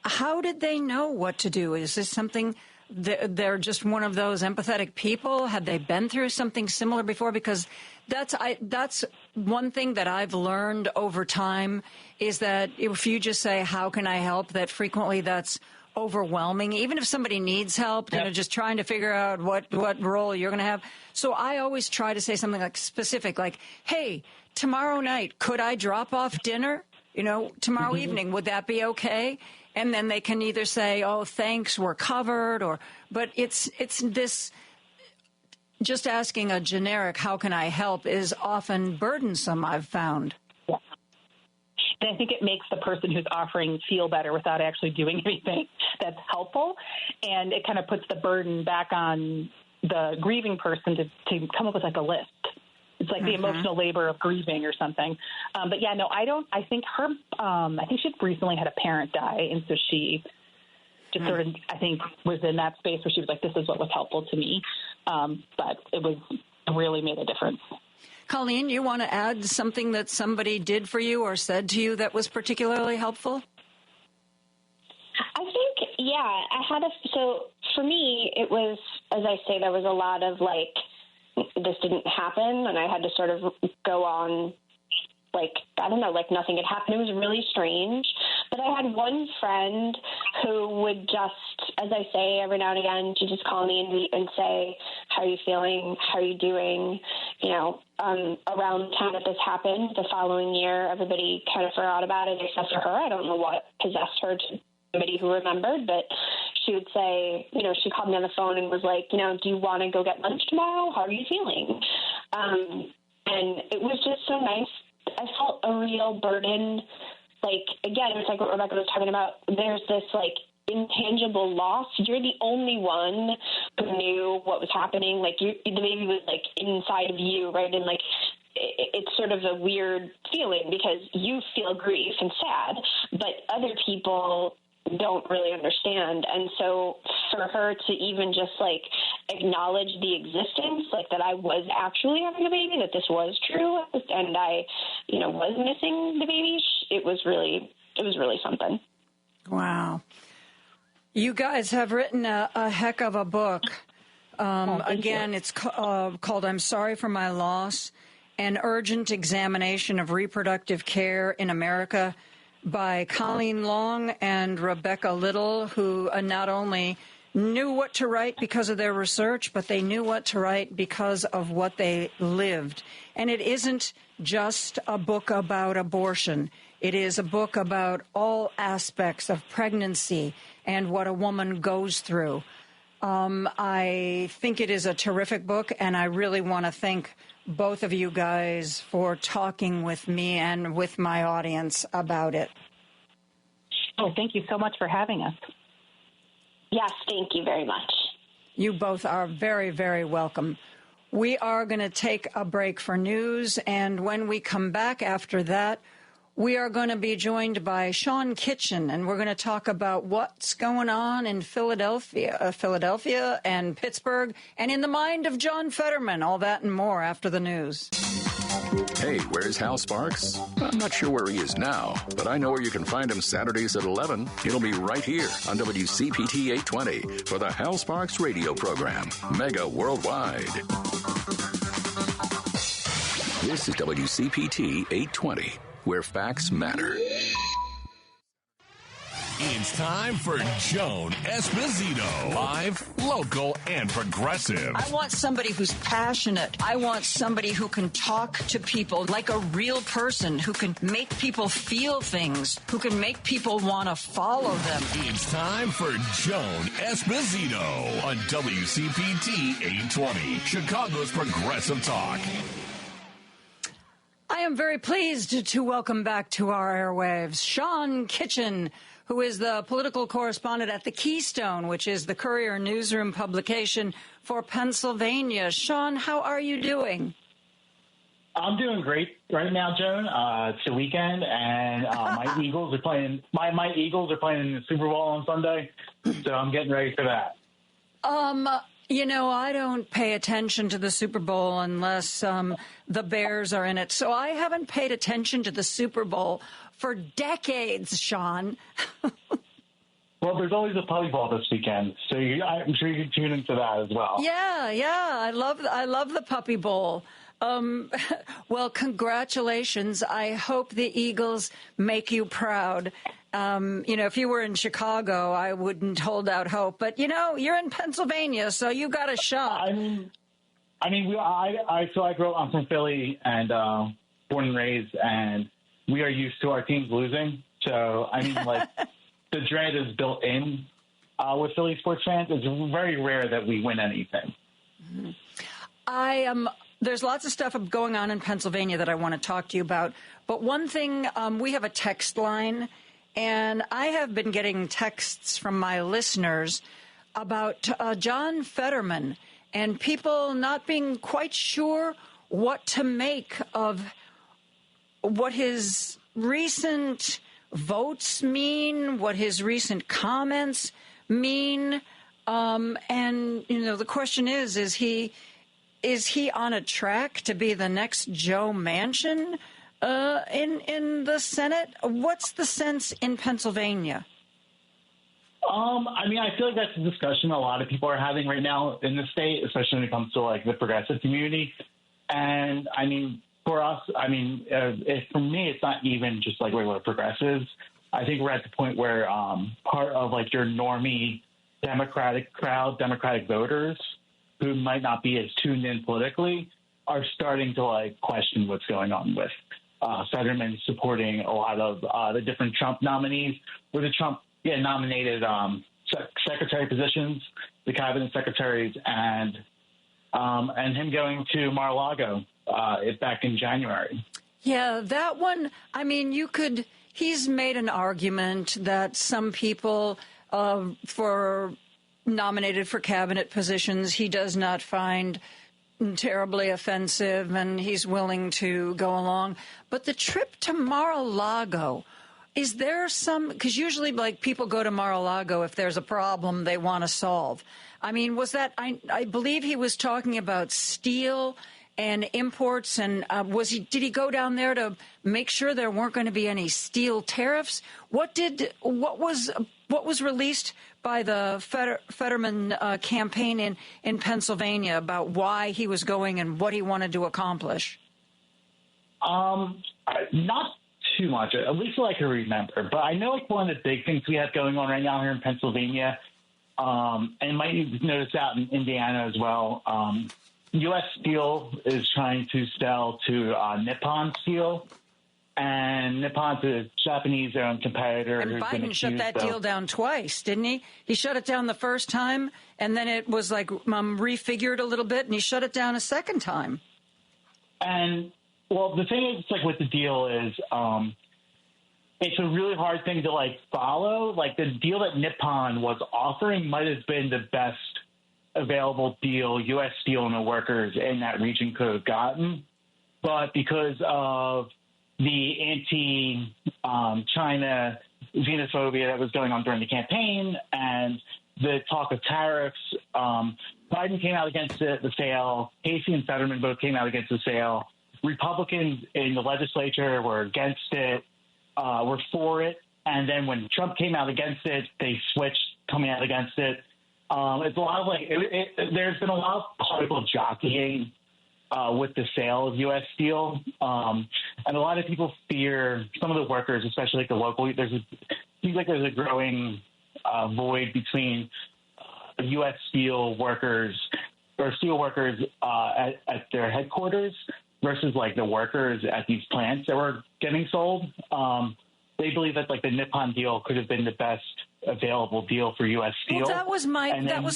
How did they know what to do? Is this something they're just one of those empathetic people? Had they been through something similar before? Because that's one thing that I've learned over time is that if you just say, how can I help, that frequently that's overwhelming. Even if somebody needs help, just trying to figure out what role you're going to have. So I always try to say something like specific, like, hey, tomorrow night, could I drop off dinner? Tomorrow evening, would that be okay? And then they can either say, oh, thanks, we're covered, but it's this, just asking a generic, how can I help, is often burdensome, I've found. Yeah. And I think it makes the person who's offering feel better without actually doing anything that's helpful. And it kind of puts the burden back on the grieving person to come up with, like, a list. It's like the emotional labor of grieving or something. But yeah, no, I don't. I think she recently had a parent die. And so she just sort of, I think, was in that space where she was like, this is what was helpful to me. But it really made a difference. Colleen, you want to add something that somebody did for you or said to you that was particularly helpful? I think, so for me, it was, as I say, there was a lot of, like, this didn't happen, and I had to sort of go on, like, I don't know, like nothing had happened. It was really strange. But I had one friend who would just, as I say, every now and again, she'd just call me and say, how are you feeling? How are you doing? Around the time that this happened, the following year, everybody kind of forgot about it except for her. I don't know what possessed her to somebody who remembered, but she would say, she called me on the phone and was like, do you want to go get lunch tomorrow? How are you feeling? And it was just so nice. I felt a real burden. Like, again, it's like what Rebecca was talking about. There's this, like, intangible loss. You're the only one who knew what was happening. Like, the baby was, like, inside of you, right? And, like, it's sort of a weird feeling because you feel grief and sad, but other people don't really understand. And so for her to even just like acknowledge the existence, like that I was actually having a baby, that this was true, and I, was missing the baby, it was really something. Wow. You guys have written a heck of a book. It's called I'm Sorry for My Loss, An Urgent Examination of Reproductive Care in America, by Colleen Long and Rebecca Little, who not only knew what to write because of their research, but they knew what to write because of what they lived. And it isn't just a book about abortion. It is a book about all aspects of pregnancy and what a woman goes through. I think it is a terrific book, and I really want to thank both of you guys for talking with me and with my audience about it. Oh, thank you so much for having us. Yes, thank you very much. You both are very, very welcome. We are going to take a break for news, and when we come back after that, we are going to be joined by Sean Kitchen, and we're going to talk about what's going on in Philadelphia and Pittsburgh, and in the mind of John Fetterman. All that and more after the news. Hey, where's Hal Sparks? I'm not sure where he is now, but I know where you can find him Saturdays at 11. It'll be right here on WCPT 820 for the Hal Sparks radio program, Mega Worldwide. This is WCPT 820. Where facts matter. It's time for Joan Esposito. Live, local, and progressive. I want somebody who's passionate. I want somebody who can talk to people like a real person, who can make people feel things, who can make people want to follow them. It's time for Joan Esposito on WCPT 820, Chicago's Progressive Talk. I am very pleased to welcome back to our airwaves Sean Kitchen, who is the political correspondent at the Keystone, which is the Courier newsroom publication for Pennsylvania. Sean, how are you doing? I'm doing great right now, Joan. It's the weekend, and my Eagles are playing. My Eagles are playing in the Super Bowl on Sunday, so I'm getting ready for that. I don't pay attention to the Super Bowl unless the Bears are in it. So I haven't paid attention to the Super Bowl for decades, Sean. Well, there's always a puppy ball this weekend, so I'm sure you can tune into that as well. Yeah. I love the puppy bowl. Well, congratulations. I hope the Eagles make you proud. If you were in Chicago, I wouldn't hold out hope. But, you're in Pennsylvania, so you got a shot. I grew up, I'm from Philly and born and raised, and we are used to our teams losing. So, the dread is built in with Philly sports fans. It's very rare that we win anything. Mm-hmm. There's lots of stuff going on in Pennsylvania that I want to talk to you about. But one thing, we have a text line, and I have been getting texts from my listeners about John Fetterman and people not being quite sure what to make of what his recent votes mean, what his recent comments mean. The question is he on a track to be the next Joe Manchin in the Senate? What's the sense in Pennsylvania? I feel like that's a discussion a lot of people are having right now in the state, especially when it comes to the progressive community. And for us, for me, it's not even just regular progressives. I think we're at the point where part of your normie Democratic crowd, Democratic voters who might not be as tuned in politically are starting to question what's going on with Fetterman supporting a lot of the different Trump nominees, where the Trump nominated secretary positions, the cabinet secretaries, and him going to Mar-a-Lago back in January. Yeah, that one. He's made an argument that some people nominated for cabinet positions he does not find terribly offensive, and he's willing to go along. But the trip to Mar-a-Lago, Is there some, because usually like people go to Mar-a-Lago if there's a problem they want to solve. I mean, was that, I believe he was talking about steel and imports, and did he go down there to make sure there weren't going to be any steel tariffs? What was released by the Fetterman campaign in Pennsylvania about why he was going and what he wanted to accomplish? Not too much, at least what I can remember. But I know like one of the big things we have going on right now here in Pennsylvania, and might notice out in Indiana as well. U.S. Steel is trying to sell to Nippon Steel, and Nippon's a Japanese-owned competitor. And Biden shut that deal down twice, didn't he? He shut it down the first time, and then it was like refigured a little bit, and he shut it down a second time. And, well, the thing is, like, with the deal is it's a really hard thing to, like, follow. Like, the deal that Nippon was offering might have been the best available deal U.S. Steel and the workers in that region could have gotten. But because of the anti-China xenophobia that was going on during the campaign and the talk of tariffs, Biden came out against the sale. Casey and Fetterman both came out against the sale. Republicans in the legislature were against it, were for it. And then when Trump came out against it, they switched coming out against it. It's a lot of there's been a lot of political jockeying with the sale of U.S. Steel. And a lot of people fear, some of the workers, especially like the local, seems like there's a growing void between U.S. Steel workers or steel workers at their headquarters versus like the workers at these plants that were getting sold. They believe that like the Nippon deal could have been the best available deal for U.S. Steel. Well, that was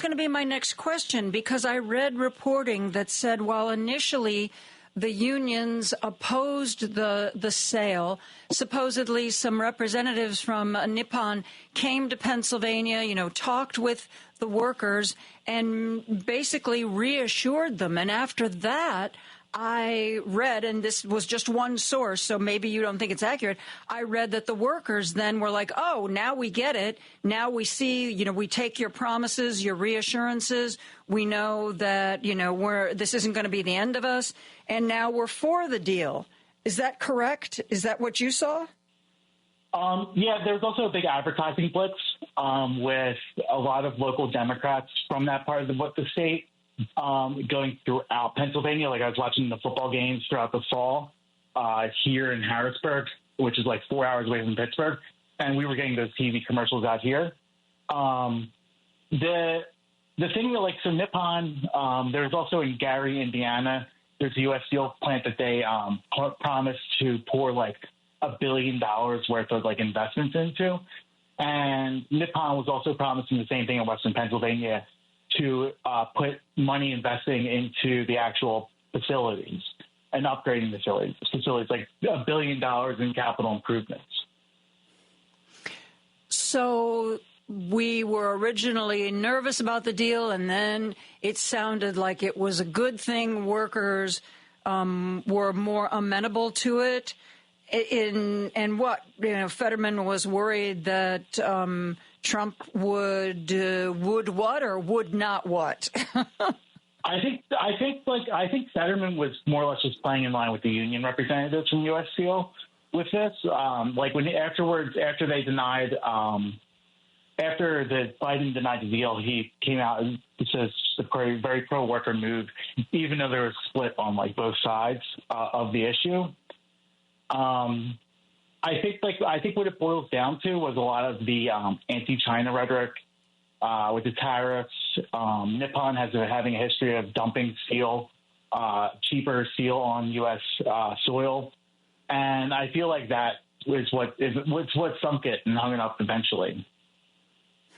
going to be my next question, because I read reporting that said while initially the unions opposed the sale, supposedly some representatives from Nippon came to Pennsylvania, talked with the workers and basically reassured them. And after that, I read, and this was just one source, so maybe you don't think it's accurate, I read that the workers then were like, oh, now we get it. Now we see, we take your promises, your reassurances. We know that, this isn't going to be the end of us. And now we're for the deal. Is that correct? Is that what you saw? Yeah, there's also a big advertising blitz with a lot of local Democrats from that part of the state. Going throughout Pennsylvania. Like I was watching the football games throughout the fall here in Harrisburg, which is like 4 hours away from Pittsburgh, and we were getting those TV commercials out here. The thing that so Nippon, there's also in Gary, Indiana, there's a U.S. Steel plant that they promised to pour like $1 billion worth of like investments into, and Nippon was also promising the same thing in Western Pennsylvania to put money investing into the actual facilities and upgrading facilities like $1 billion in capital improvements. So we were originally nervous about the deal, and then it sounded like it was a good thing. Workers were more amenable to it. Fetterman was worried that Trump would what or would not what? I think Fetterman was more or less just playing in line with the union representatives from U.S. Steel with this. After the Biden denied the deal, he came out and says a very pro-worker move, even though there was a split on both sides of the issue. I think what it boils down to was a lot of the anti-China rhetoric with the tariffs. Nippon has having a history of dumping steel, cheaper steel on U.S. soil, and I feel like that is what sunk it and hung it up eventually.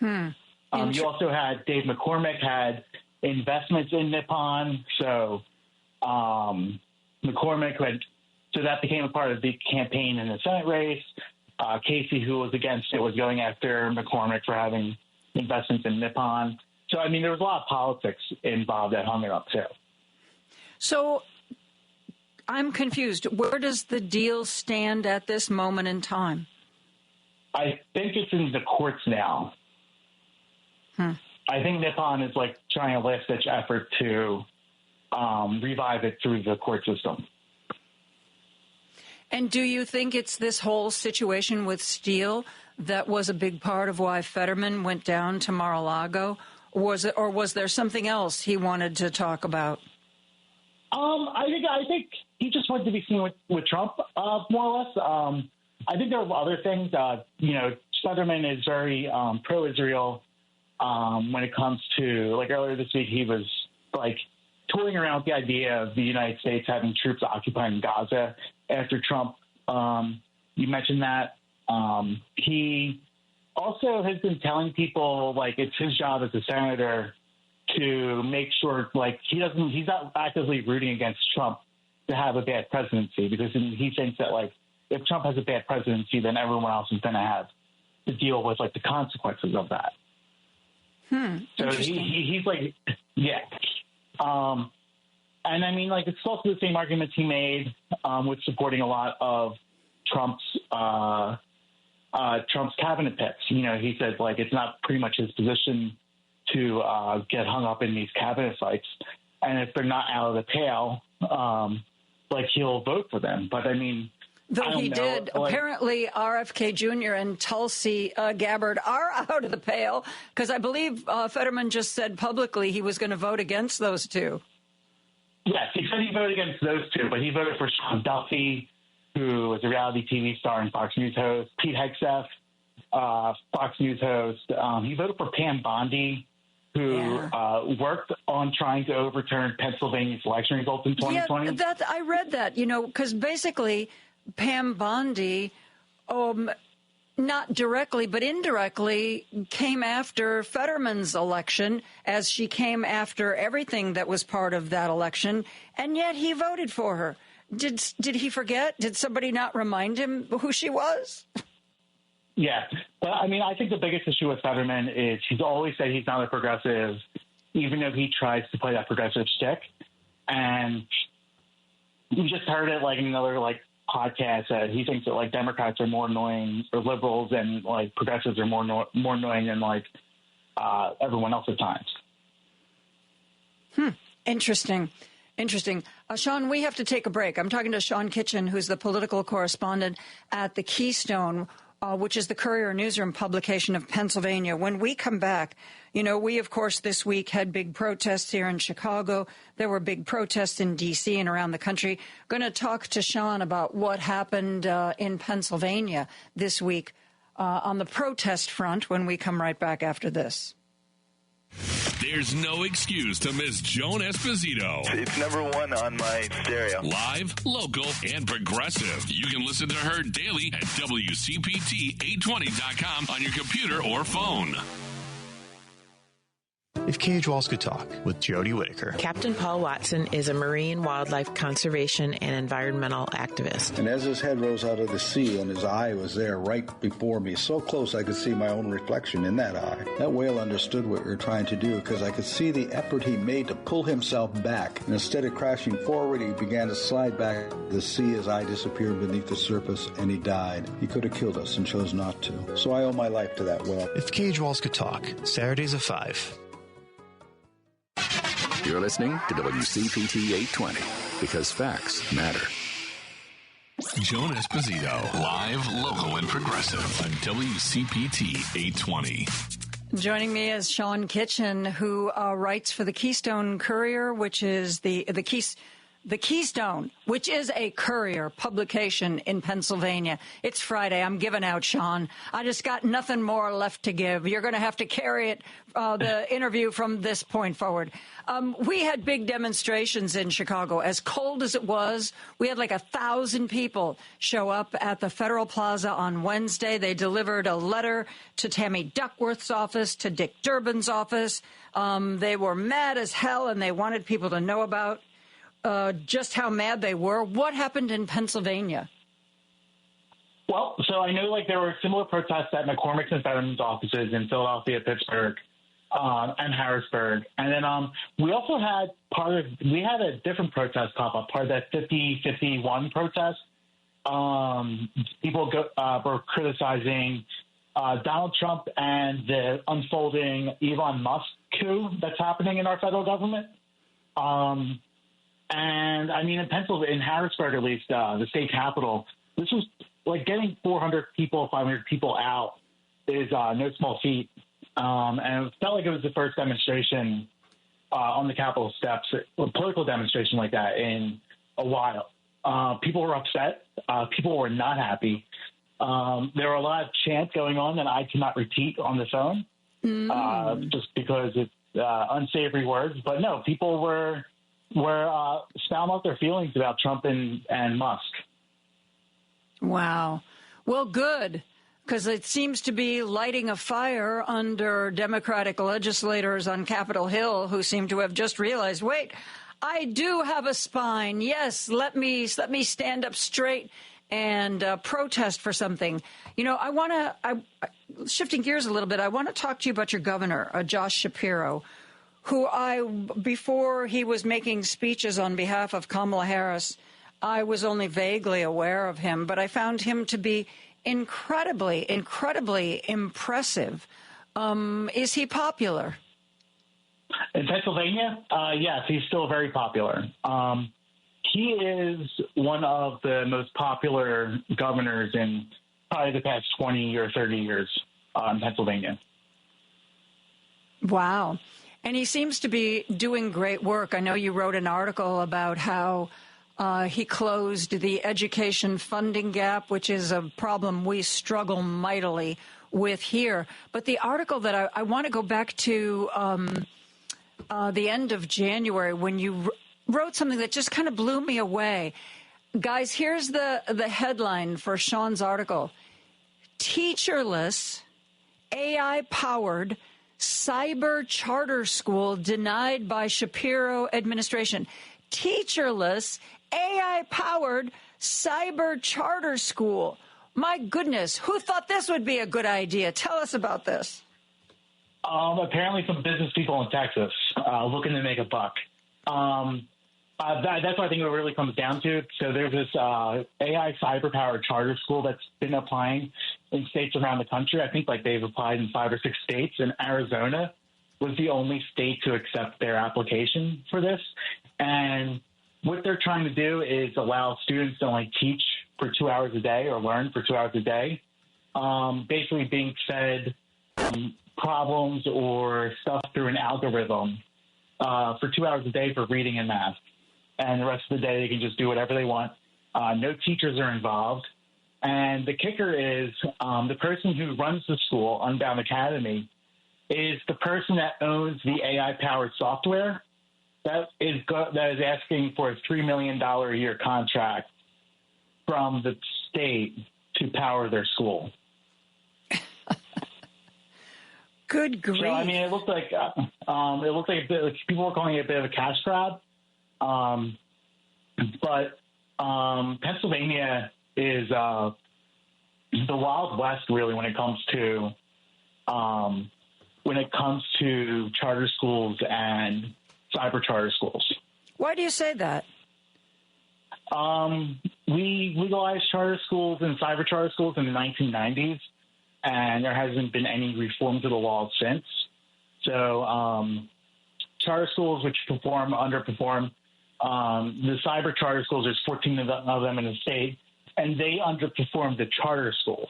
You also had Dave McCormick had investments in Nippon, so McCormick had. So that became a part of the campaign in the Senate race. Casey, who was against it, was going after McCormick for having investments in Nippon. So, there was a lot of politics involved that hung it up, too. So I'm confused. Where does the deal stand at this moment in time? I think it's in the courts now. I think Nippon is like trying a last-ditch effort to revive it through the court system. And do you think it's this whole situation with Steele that was a big part of why Fetterman went down to Mar-a-Lago? Or was there something else he wanted to talk about? I think he just wanted to be seen with Trump, more or less. I think there were other things. Fetterman is very pro-Israel when it comes to, like, earlier this week, he was, like, toying around with the idea of the United States having troops occupying Gaza after Trump. You mentioned that. He also has been telling people, like, it's his job as a senator to make sure, like, he's not actively rooting against Trump to have a bad presidency, because he thinks that, like, if Trump has a bad presidency, then everyone else is going to have to deal with, like, the consequences of that. So he's like, yeah. And I mean, like, it's also the same arguments he made with supporting a lot of Trump's cabinet picks. He said, like, it's not pretty much his position to get hung up in these cabinet fights. And if they're not out of the pale, like, he'll vote for them. But I mean, though he did. Like, apparently, RFK Jr. and Tulsi Gabbard are out of the pale, because I believe Fetterman just said publicly he was going to vote against those two. Yes, he said he voted against those two, but he voted for Sean Duffy, who is a reality TV star and Fox News host, Pete Hegseth, Fox News host. He voted for Pam Bondi, who worked on trying to overturn Pennsylvania's election results in 2020. Yeah, I read that, because basically Pam Bondi, not directly but indirectly, came after Fetterman's election, as she came after everything that was part of that election, and yet he voted for her. Did he forget? Did somebody not remind him who she was? Yeah. But, I mean, I think the biggest issue with Fetterman is he's always said he's not a progressive, even though he tries to play that progressive shtick. And we just heard it, like, in another, like, podcast that he thinks that, like, Democrats are more annoying, or liberals, and, like, progressives are more annoying than, like, everyone else at times. Interesting. Sean, we have to take a break. I'm talking to Sean Kitchen, who's the political correspondent at the Keystone, which is the Courier Newsroom publication of Pennsylvania. When we come back, we, of course, this week had big protests here in Chicago. There were big protests in D.C. and around the country. Going to talk to Sean about what happened in Pennsylvania this week on the protest front when we come right back after this. There's no excuse to miss Joan Esposito. It's number one on my stereo. Live, local, and progressive. You can listen to her daily at WCPT820.com on your computer or phone. If cage walls could talk with Jody Whittaker. Captain Paul Watson is a marine wildlife conservation and environmental activist. And as his head rose out of the sea and his eye was there right before me, so close I could see my own reflection in that eye. That whale understood what we were trying to do, because I could see the effort he made to pull himself back. And instead of crashing forward, he began to slide back to the sea as I disappeared beneath the surface, and he died. He could have killed us and chose not to. So I owe my life to that whale. If cage walls could talk, Saturdays at 5. You're listening to WCPT 820, because facts matter. Joan Esposito, live, local, and progressive on WCPT 820. Joining me is Sean Kitchen, who writes for the Keystone Courier, which is the Keystone, which is a Courier publication in Pennsylvania. It's Friday. I'm giving out, Sean. I just got nothing more left to give. You're going to have to carry it, the interview from this point forward. We had big demonstrations in Chicago. As cold as it was, we had like 1,000 people show up at the Federal Plaza on Wednesday. They delivered a letter to Tammy Duckworth's office, to Dick Durbin's office. They were mad as hell, and they wanted people to know about just how mad they were. What happened in Pennsylvania? Well, so I know, like, there were similar protests at McCormick's and Fetterman's offices in Philadelphia, Pittsburgh, and Harrisburg. And then we also had a different protest pop up, part of that 50-51 protest people were criticizing Donald Trump and the unfolding Elon Musk coup that's happening in our federal government. And I mean, in Harrisburg, at least, the state capital, this was like getting 400 people, 500 people out is no small feat. And it felt like it was the first demonstration on the Capitol steps, a political demonstration like that in a while. People were upset. People were not happy. There were a lot of chants going on that I cannot repeat on the phone just because it's unsavory words. But no, people were spouting out their feelings about Trump and Musk. Wow. Well, good, because it seems to be lighting a fire under Democratic legislators on Capitol Hill who seem to have just realized, wait, I do have a spine. Yes, let me stand up straight and protest for something. You know, shifting gears a little bit, I want to talk to you about your governor, Josh Shapiro, who before he was making speeches on behalf of Kamala Harris, I was only vaguely aware of him, but I found him to be incredibly, incredibly impressive. Is he popular? In Pennsylvania, yes, he's still very popular. He is one of the most popular governors in probably the past 20 or 30 years in Pennsylvania. Wow. And he seems to be doing great work. I know you wrote an article about how he closed the education funding gap, which is a problem we struggle mightily with here. But the article that I want to go back to the end of January when you wrote something that just kind of blew me away. Guys, here's the headline for Sean's article. Teacherless, AI-powered cyber charter school denied by Shapiro administration. Teacherless, AI-powered cyber charter school. My goodness, who thought this would be a good idea? Tell us about this. Apparently some business people in Texas looking to make a buck. That's what I think it really comes down to. So there's this AI cyber-powered charter school that's been applying in states around the country. I think they've applied in 5 or 6 states, and Arizona was the only state to accept their application for this. And what they're trying to do is allow students to teach for 2 hours a day or learn for 2 hours a day, basically being fed problems or stuff through an algorithm for 2 hours a day for reading and math. And the rest of the day they can just do whatever they want. No teachers are involved. And the kicker is the person who runs the school, Unbound Academy, is the person that owns the AI-powered software that is asking for a $3 million a year contract from the state to power their school. Good grief! So I mean, it looked like people were calling it a bit of a cash grab, but Pennsylvania is the Wild West really when it comes to charter schools and cyber charter schools. Why do you say that? We legalized charter schools and cyber charter schools in the 1990s, and there hasn't been any reform to the law since. So charter schools which underperform, the cyber charter schools, there's 14 of them in the state, and they underperform the charter schools.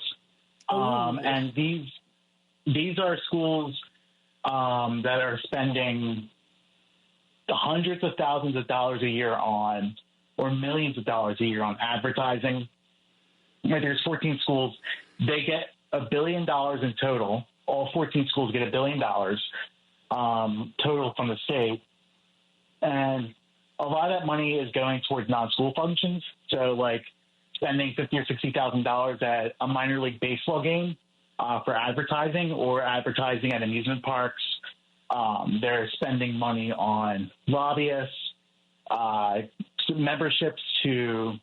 And these are schools that are spending hundreds of thousands of dollars a year on, or millions of dollars a year on advertising. There's 14 schools. They get $1 billion in total. All 14 schools get $1 billion total from the state. And a lot of that money is going towards non-school functions. So spending $50,000 or $60,000 at a minor league baseball game for advertising, or advertising at amusement parks. They're spending money on lobbyists, memberships to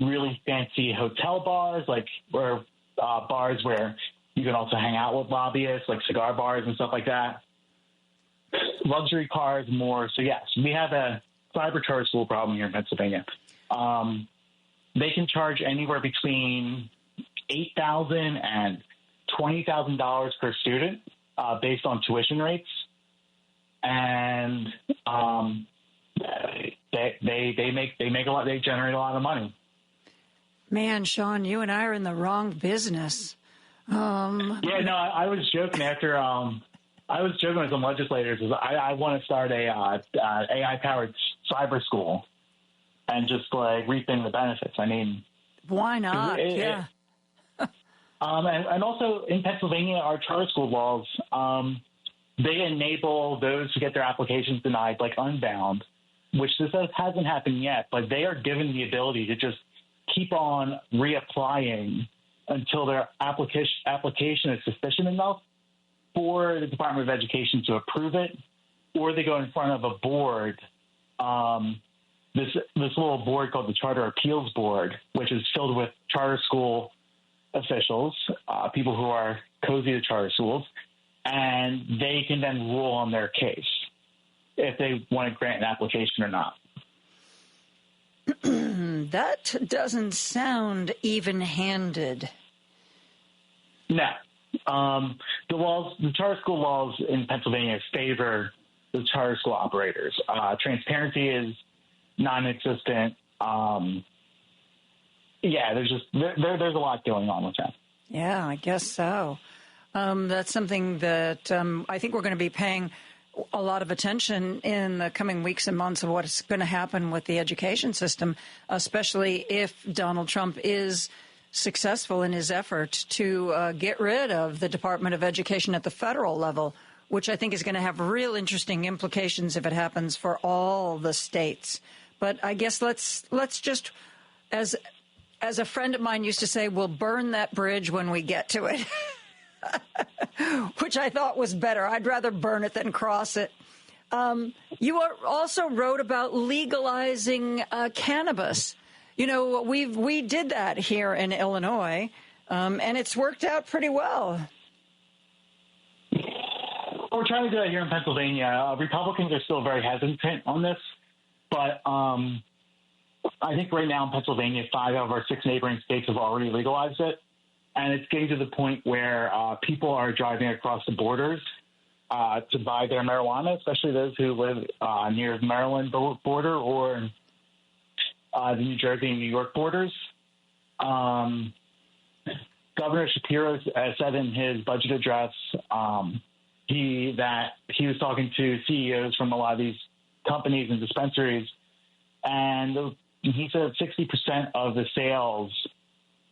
really fancy hotel bars, or bars where you can also hang out with lobbyists, like cigar bars and stuff like that. Luxury cars, more. So yes, we have a cyber charter school problem here in Pennsylvania. they can charge anywhere between $8,000 and $20,000 per student based on tuition rates, and they make a lot. They generate a lot of money. Man, Sean, you and I are in the wrong business. I was joking after. I was joking with some legislators. I want to start a AI-powered cyber school and just like reaping the benefits. I mean, why not? And also in Pennsylvania, our charter school laws, they enable those who get their applications denied, like Unbound, which this hasn't happened yet, but they are given the ability to just keep on reapplying until their application is sufficient enough for the Department of Education to approve it, or they go in front of a board, this little board called the Charter Appeals Board, which is filled with charter school officials, people who are cozy to charter schools, and they can then rule on their case if they want to grant an application or not. That doesn't sound even-handed. No. The charter school laws in Pennsylvania favor the charter school operators. Transparency is non-existent. There's a lot going on with that. Yeah, I guess so. That's something that I think we're going to be paying a lot of attention in the coming weeks and months of what's going to happen with the education system, especially if Donald Trump is successful in his effort to get rid of the Department of Education at the federal level, which I think is going to have real interesting implications if it happens for all the states. But I guess let's just, as a friend of mine used to say, we'll burn that bridge when we get to it. Which I thought was better. I'd rather burn it than cross it. You also wrote about legalizing cannabis. You know, we did that here in Illinois, and it's worked out pretty well. We're trying to do that here in Pennsylvania. Republicans are still very hesitant on this, but I think right now in Pennsylvania, 5 out of our 6 neighboring states have already legalized it. And it's getting to the point where people are driving across the borders to buy their marijuana, especially those who live near the Maryland border or the New Jersey and New York borders. Governor Shapiro said in his budget address he was talking to CEOs from a lot of these companies and dispensaries, and he said 60% of the sales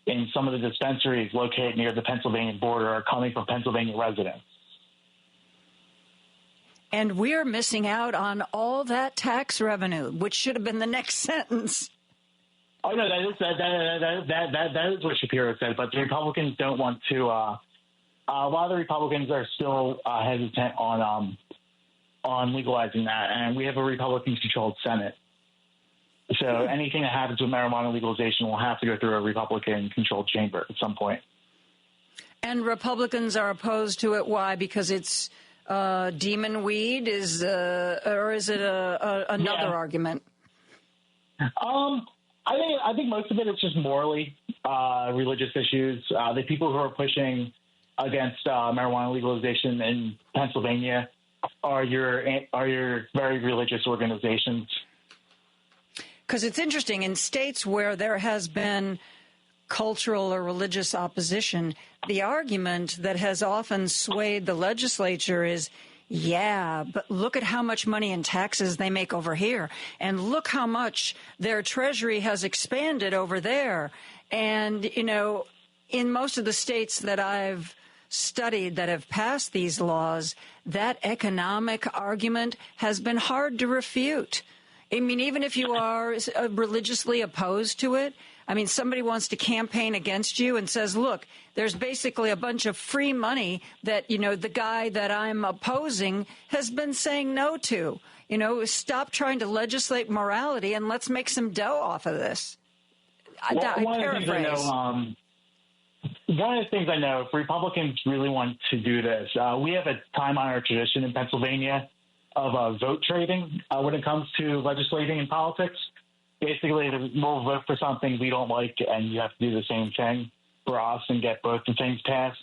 in some of the dispensaries located near the Pennsylvania border are coming from Pennsylvania residents. And we're missing out on all that tax revenue, which should have been the next sentence. Oh, no, that is what Shapiro said, but the Republicans don't want to. A lot of the Republicans are still hesitant on legalizing that, and we have a Republican-controlled Senate. So anything that happens with marijuana legalization will have to go through a Republican-controlled chamber at some point. And Republicans are opposed to it. Why? Because it's demon weed, or is it another argument? I think most of it is just morally religious issues. The people who are pushing against marijuana legalization in Pennsylvania are your very religious organizations. Because it's interesting, in states where there has been cultural or religious opposition, the argument that has often swayed the legislature is, yeah, but look at how much money in taxes they make over here, and look how much their treasury has expanded over there. And, you know, in most of the states that I've studied that have passed these laws, that economic argument has been hard to refute. I mean, even if you are religiously opposed to it, I mean, somebody wants to campaign against you and says, look, there's basically a bunch of free money that, you know, the guy that I'm opposing has been saying no to. You know, stop trying to legislate morality and let's make some dough off of this. One of the things I know, if Republicans really want to do this, we have a time-honored tradition in Pennsylvania of vote trading when it comes to legislating and politics, basically we'll vote for something we don't like, and you have to do the same thing for us and get both the things passed.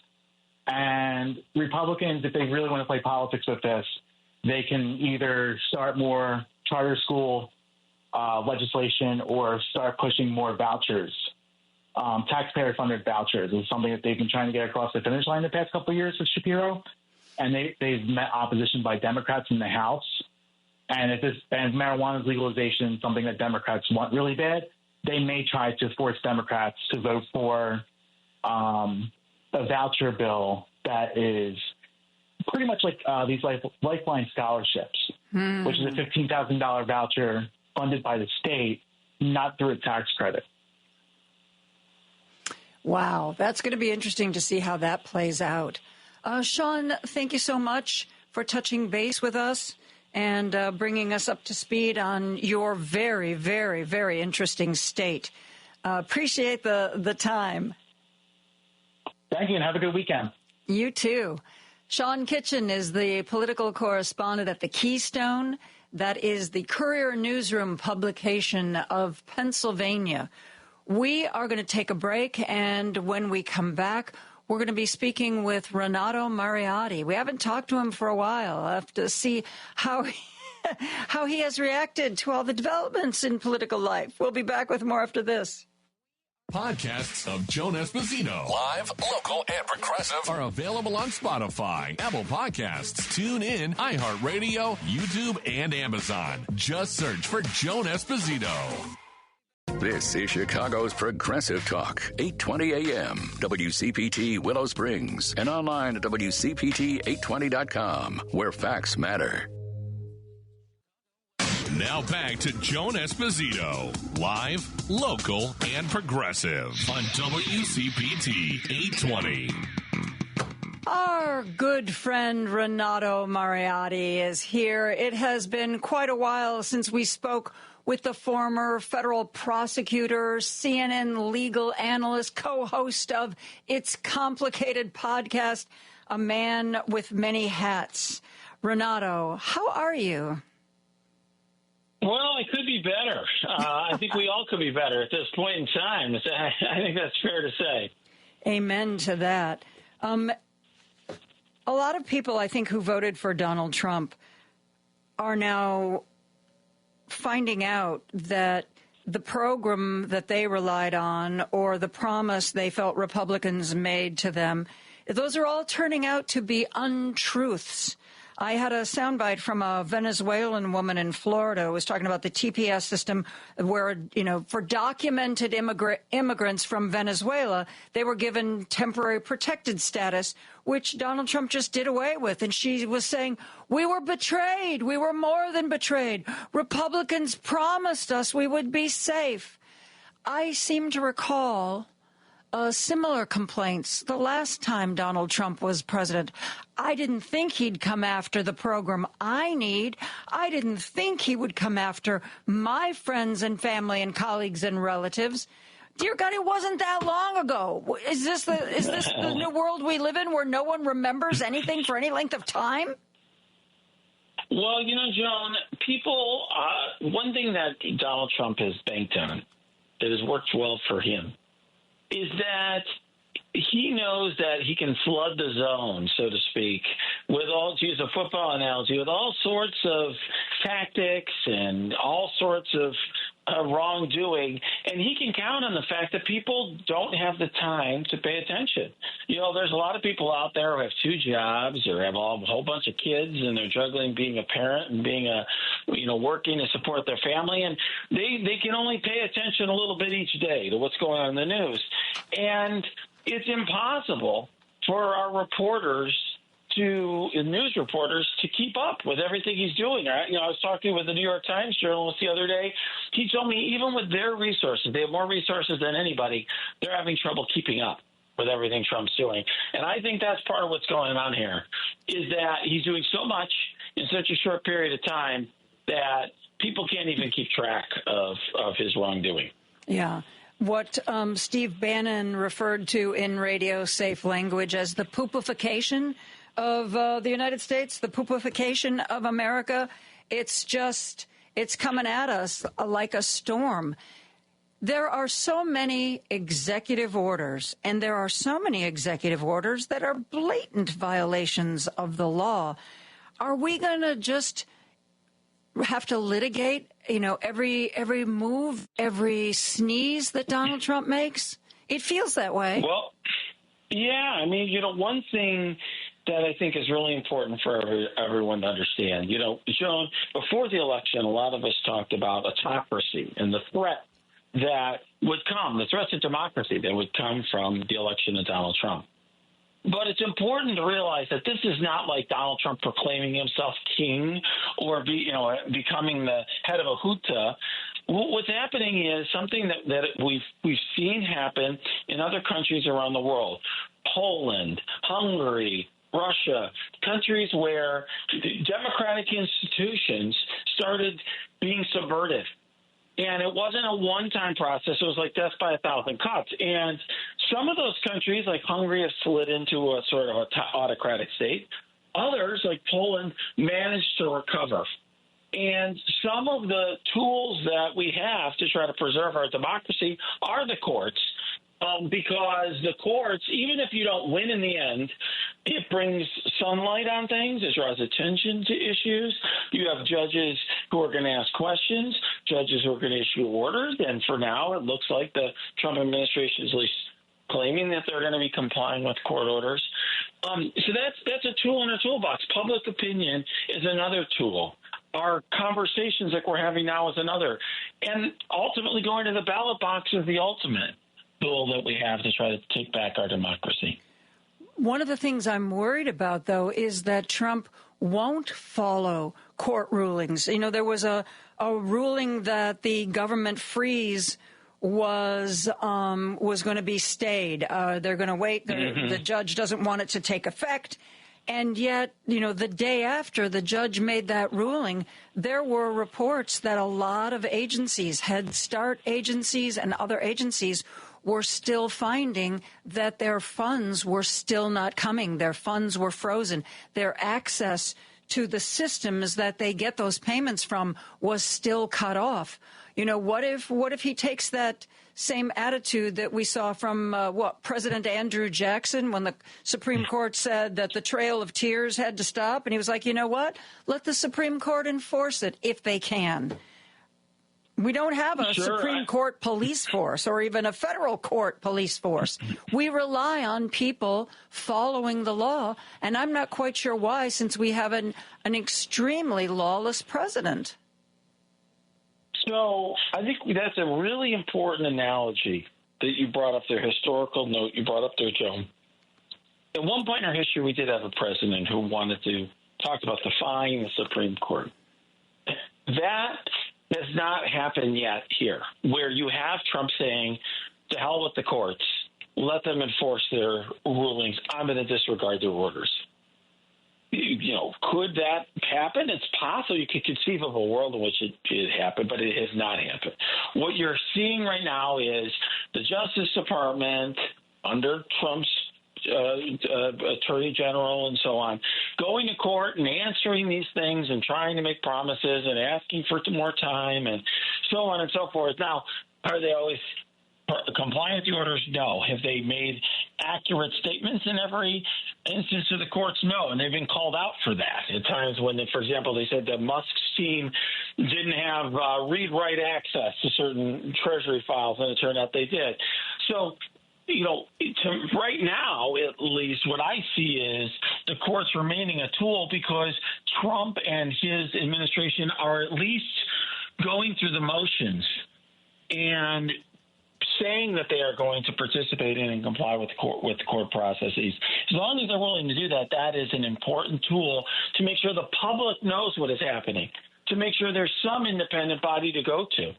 And Republicans, if they really want to play politics with this, they can either start more charter school legislation or start pushing more vouchers. Taxpayer-funded vouchers is something that they've been trying to get across the finish line the past couple of years with Shapiro, and they've met opposition by Democrats in the House. And if marijuana's legalization is something that Democrats want really bad, they may try to force Democrats to vote for a voucher bill that is pretty much like these Lifeline scholarships, which is a $15,000 voucher funded by the state, not through a tax credit. Wow, that's going to be interesting to see how that plays out. Sean, thank you so much for touching base with us and bringing us up to speed on your very, very, very interesting state. Appreciate the time. Thank you, and have a good weekend. You too. Sean Kitchen is the political correspondent at the Keystone. That is the Courier Newsroom publication of Pennsylvania. We are going to take a break, and when we come back, we're going to be speaking with Renato Mariotti. We haven't talked to him for a while. I'll have to see how he has reacted to all the developments in political life. We'll be back with more after this. Podcasts of Joan Esposito, live, local, and progressive, are available on Spotify, Apple Podcasts, TuneIn, iHeartRadio, YouTube, and Amazon. Just search for Joan Esposito. This is Chicago's Progressive Talk, 820 AM, WCPT Willow Springs, and online at WCPT820.com, where facts matter. Now back to Joan Esposito, live, local, and progressive on WCPT 820. Our good friend Renato Mariotti is here. It has been quite a while since we spoke with the former federal prosecutor, CNN legal analyst, co-host of It's Complicated podcast, a man with many hats. Renato, how are you? Well, I could be better. I think we all could be better at this point in time. I think that's fair to say. Amen to that. A lot of people, I think, who voted for Donald Trump are now finding out that the program that they relied on or the promise they felt Republicans made to them, those are all turning out to be untruths. I had a soundbite from a Venezuelan woman in Florida who was talking about the TPS system where, for documented immigrants from Venezuela, they were given temporary protected status, which Donald Trump just did away with. And she was saying, we were betrayed. We were more than betrayed. Republicans promised us we would be safe. I seem to recall similar complaints the last time Donald Trump was president. I didn't think he'd come after the program I need. I didn't think he would come after my friends and family and colleagues and relatives. Dear God, it wasn't that long ago. Is this the new world we live in where no one remembers anything for any length of time? Well, Joan, people, one thing that Donald Trump has banked on that has worked well for him is that he knows that he can flood the zone, so to speak, with all, to use a football analogy, with all sorts of tactics and all sorts of wrongdoing, and he can count on the fact that people don't have the time to pay attention. There's a lot of people out there who have two jobs or have a whole bunch of kids, and they're juggling being a parent and being working to support their family, and they can only pay attention a little bit each day to what's going on in the news. And it's impossible for our news reporters to keep up with everything he's doing. I was talking with the New York Times journalist the other day. He told me even with their resources, they have more resources than anybody, they're having trouble keeping up with everything Trump's doing. And I think that's part of what's going on here, is that he's doing so much in such a short period of time that people can't even keep track of his wrongdoing. Yeah. What Steve Bannon referred to in radio safe language as the poopification of the United States, the poopification of America. It's It's coming at us like a storm. There are so many executive orders, and there are so many executive orders that are blatant violations of the law. Are we going to just have to litigate, every move, every sneeze that Donald Trump makes? It feels that way. Well, yeah. I mean, one thing that I think is really important for everyone to understand, Joan, before the election, a lot of us talked about autocracy and the threat that would come, the threat to democracy that would come from the election of Donald Trump. But it's important to realize that this is not like Donald Trump proclaiming himself king or becoming the head of a junta. What's happening is something that we've seen happen in other countries around the world. Poland, Hungary, Russia, countries where democratic institutions started being subverted. And it wasn't a one-time process. It was like death by 1,000 cuts. And some of those countries, like Hungary, have slid into a sort of autocratic state. Others, like Poland, managed to recover. And some of the tools that we have to try to preserve our democracy are the courts. Because the courts, even if you don't win in the end, it brings sunlight on things. It draws attention to issues. You have judges who are going to ask questions, judges who are going to issue orders. And for now, it looks like the Trump administration is at least claiming that they're going to be complying with court orders. So that's a tool in our toolbox. Public opinion is another tool. Our conversations like we're having now is another. And ultimately going to the ballot box is the ultimate tool that we have to try to take back our democracy. One of the things I'm worried about, though, is that Trump won't follow court rulings. There was a ruling that the government freeze was going to be stayed. They're going to wait. The judge doesn't want it to take effect. And yet, the day after the judge made that ruling, there were reports that a lot of agencies, Head Start agencies and other agencies, were still finding that their funds were still not coming. Their funds were frozen. Their access to the systems that they get those payments from was still cut off. What if he takes that same attitude that we saw from President Andrew Jackson when the Supreme Court said that the Trail of Tears had to stop, and he was like, you know what? Let the Supreme Court enforce it if they can. We don't have a Supreme Court police force or even a federal court police force. We rely on people following the law, and I'm not quite sure why, since we have an extremely lawless president. So I think that's a really important analogy that you brought up there, historical note you brought up there, Joan. At one point in our history, we did have a president who wanted to talk about defying the Supreme Court. That has not happened yet here, where you have Trump saying, to hell with the courts, let them enforce their rulings, I'm going to disregard their orders. Could that happen? It's possible. You could conceive of a world in which it happened, but it has not happened. What you're seeing right now is the Justice Department, under Trump's Attorney General and so on, going to court and answering these things and trying to make promises and asking for more time and so on and so forth. Now, are they always compliant with the orders? No. Have they made accurate statements in every instance of the courts? No. And they've been called out for that at times when, for example, they said that Musk's team didn't have read-write access to certain Treasury files, and it turned out they did. So, right now, at least, what I see is the courts remaining a tool because Trump and his administration are at least going through the motions and saying that they are going to participate in and comply with the court processes. As long as they're willing to do that, that is an important tool to make sure the public knows what is happening, to make sure there's some independent body to go to.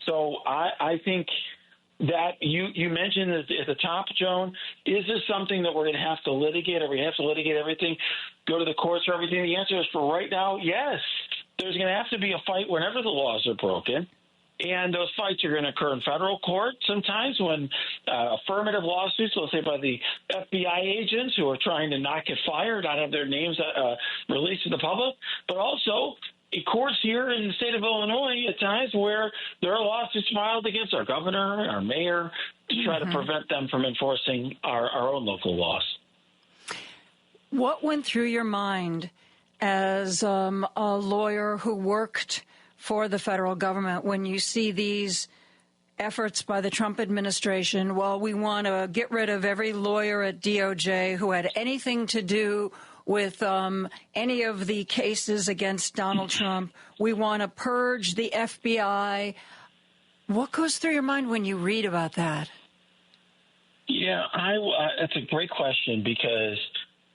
So I think that you mentioned at the top, Joan, is this something that we're going to have to litigate? Or we have to litigate everything, go to the courts for everything? The answer is, for right now, yes. There's going to have to be a fight whenever the laws are broken. And those fights are going to occur in federal court sometimes when affirmative lawsuits, let's say by the FBI agents who are trying to not get fired, not have their names released to the public, but also courts here in the state of Illinois at times where there are lawsuits filed against our governor, our mayor, to try to prevent them from enforcing our own local laws. What went through your mind as a lawyer who worked for the federal government when you see these efforts by the Trump administration? Well, we want to get rid of every lawyer at DOJ who had anything to do with any of the cases against Donald Trump. We want to purge the FBI. What goes through your mind when you read about that? Yeah, that's a great question, because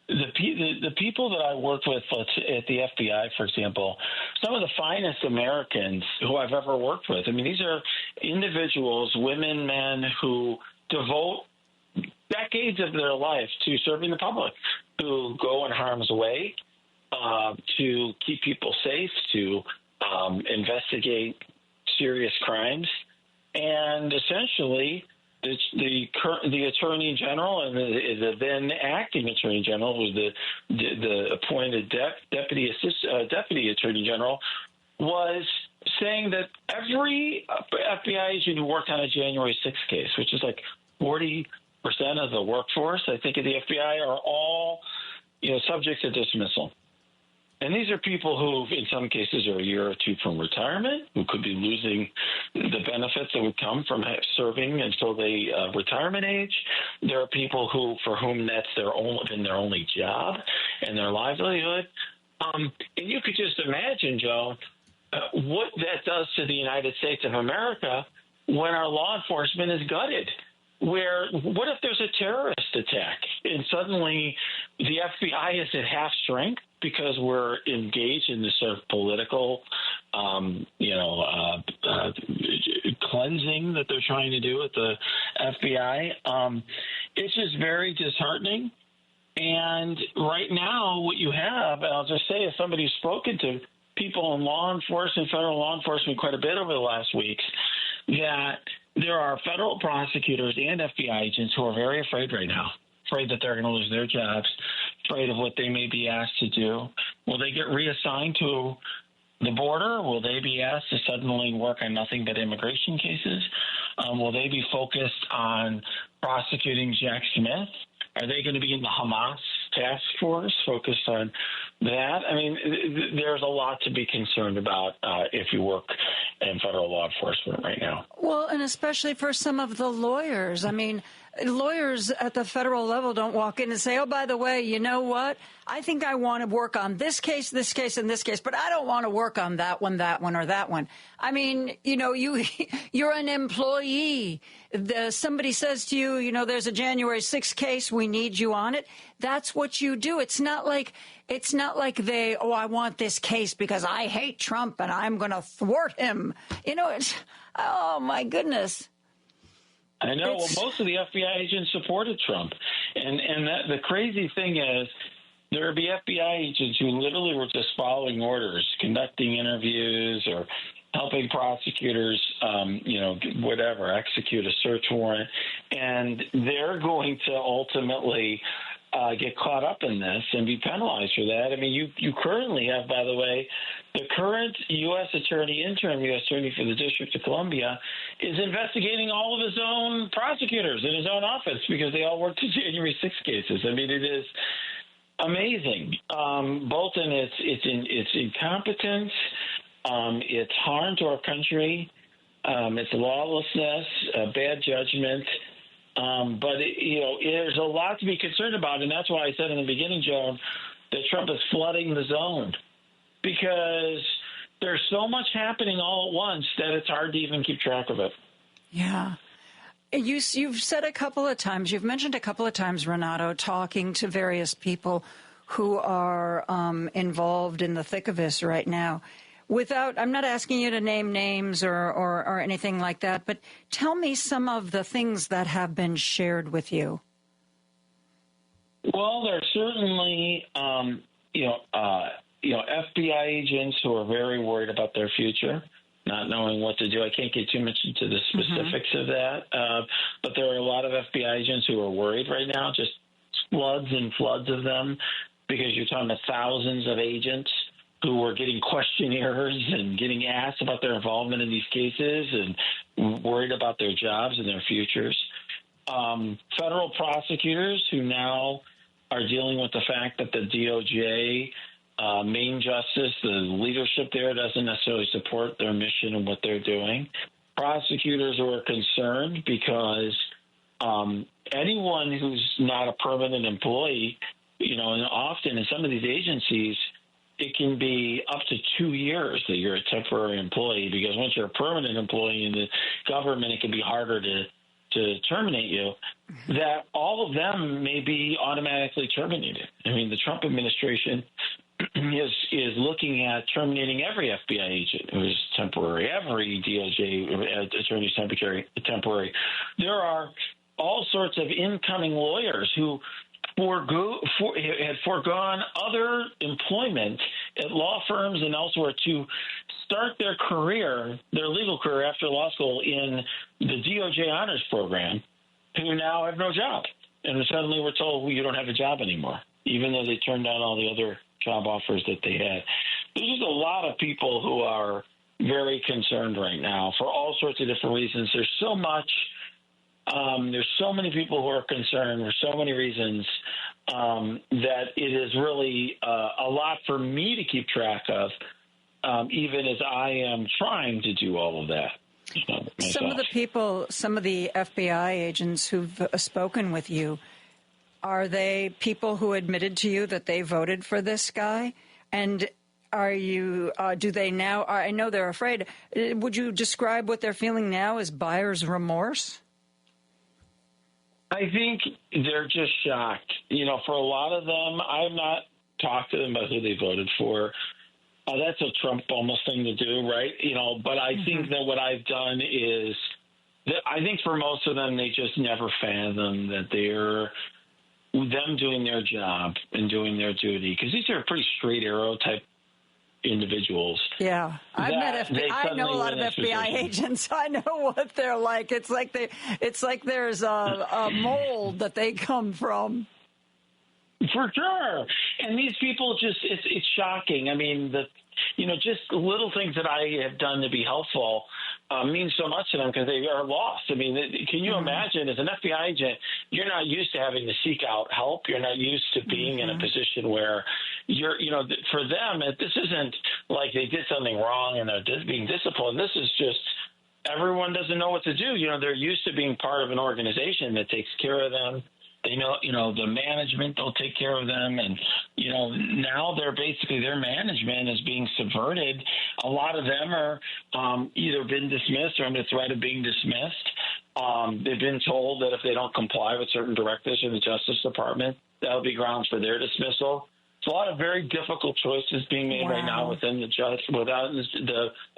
the people that I worked with at the FBI, for example, some of the finest Americans who I've ever worked with. I mean, these are individuals, women, men, who devote decades of their life to serving the public, who go in harm's way to keep people safe, to investigate serious crimes, and essentially the Attorney General and the then acting Attorney General, who was the appointed Deputy Attorney General, was saying that every FBI agent who worked on a January 6th case, which is like 40% of the workforce, I think, of the FBI, are all subject to dismissal. And these are people who, in some cases, are a year or two from retirement, who could be losing the benefits that would come from serving until they retirement age. There are people for whom that's been their only job and their livelihood. And you could just imagine, Joe, what that does to the United States of America when our law enforcement is gutted. What if there's a terrorist attack and suddenly the FBI is at half strength because we're engaged in this sort of political, cleansing that they're trying to do at the FBI? It's just very disheartening. And right now, what you have, and I'll just say, as somebody who's spoken to people in law enforcement, federal law enforcement, quite a bit over the last weeks, that there are federal prosecutors and FBI agents who are very afraid right now, afraid that they're going to lose their jobs, afraid of what they may be asked to do. Will they get reassigned to the border? Will they be asked to suddenly work on nothing but immigration cases? Will they be focused on prosecuting Jack Smith? Are they going to be in the Hamas task force focused on that? I mean, there's a lot to be concerned about if you work in federal law enforcement right now. Well, and especially for some of the lawyers. I mean, lawyers at the federal level don't walk in and say, oh, by the way, you know what? I think I want to work on this case, and this case, but I don't want to work on that one, or that one. I mean, you're an employee. Somebody says to you, there's a January 6th case. We need you on it. That's what you do. It's not like I want this case because I hate Trump and I'm going to thwart him. Oh, my goodness. I know. Well, most of the FBI agents supported Trump. And the crazy thing is, there would be FBI agents who literally were just following orders, conducting interviews or helping prosecutors, execute a search warrant. And they're going to ultimately get caught up in this and be penalized for that. I mean, you currently have, by the way, the current U.S. interim U.S. attorney for the District of Columbia is investigating all of his own prosecutors in his own office because they all worked in January 6th cases. I mean, it is amazing, both in its incompetence, its harm to our country, its lawlessness, bad judgment. But there's a lot to be concerned about, and that's why I said in the beginning, Joan, that Trump is flooding the zone, because there's so much happening all at once that it's hard to even keep track of it. Yeah. You've said a couple of times, you've mentioned a couple of times, Renato, talking to various people who are involved in the thick of this right now. I'm not asking you to name names or anything like that, but tell me some of the things that have been shared with you. Well, there are certainly, FBI agents who are very worried about their future, not knowing what to do. I can't get too much into the specifics of that, but there are a lot of FBI agents who are worried right now, just floods and floods of them, because you're talking about thousands of agents who are getting questionnaires and getting asked about their involvement in these cases and worried about their jobs and their futures. Federal prosecutors who now are dealing with the fact that the DOJ main justice, the leadership there doesn't necessarily support their mission and what they're doing. Prosecutors who are concerned because anyone who's not a permanent employee, and often in some of these agencies, it can be up to 2 years that you're a temporary employee, because once you're a permanent employee in the government, it can be harder to terminate you, that all of them may be automatically terminated. I mean, the Trump administration is looking at terminating every FBI agent who is temporary, every DOJ attorney temporary. There are all sorts of incoming lawyers who had foregone other employment at law firms and elsewhere to start their legal career after law school in the DOJ honors program, who now have no job. And suddenly we're told, well, you don't have a job anymore, even though they turned down all the other job offers that they had. There's just a lot of people who are very concerned right now for all sorts of different reasons. There's so much. There's so many people who are concerned. There's so many reasons that it is really a lot for me to keep track of, even as I am trying to do all of that. Some of the FBI agents who've spoken with you, are they people who admitted to you that they voted for this guy? And do they now, I know they're afraid, would you describe what they're feeling now as buyer's remorse? I think they're just shocked. For a lot of them, I have not talked to them about who they voted for. That's a Trump almost thing to do, right? But I think that what I've done is that I think for most of them, they just never fathom that they're them doing their job and doing their duty, because these are pretty straight arrow type individuals. Yeah, I know a lot of FBI agents. I know what they're like. It's like there's a mold that they come from. For sure. And these people it's shocking. I mean, just little things that I have done to be helpful mean so much to them, because they are lost. I mean, can you imagine, as an FBI agent, you're not used to having to seek out help. You're not used to being in a position where for them, this isn't like they did something wrong and they're being disciplined. This is just everyone doesn't know what to do. They're used to being part of an organization that takes care of them. They know, the management will take care of them. And, now they're basically, their management is being subverted. A lot of them are either been dismissed or under threat of being dismissed. They've been told that if they don't comply with certain directives in the Justice Department, that'll be grounds for their dismissal. It's a lot of very difficult choices being made right now within the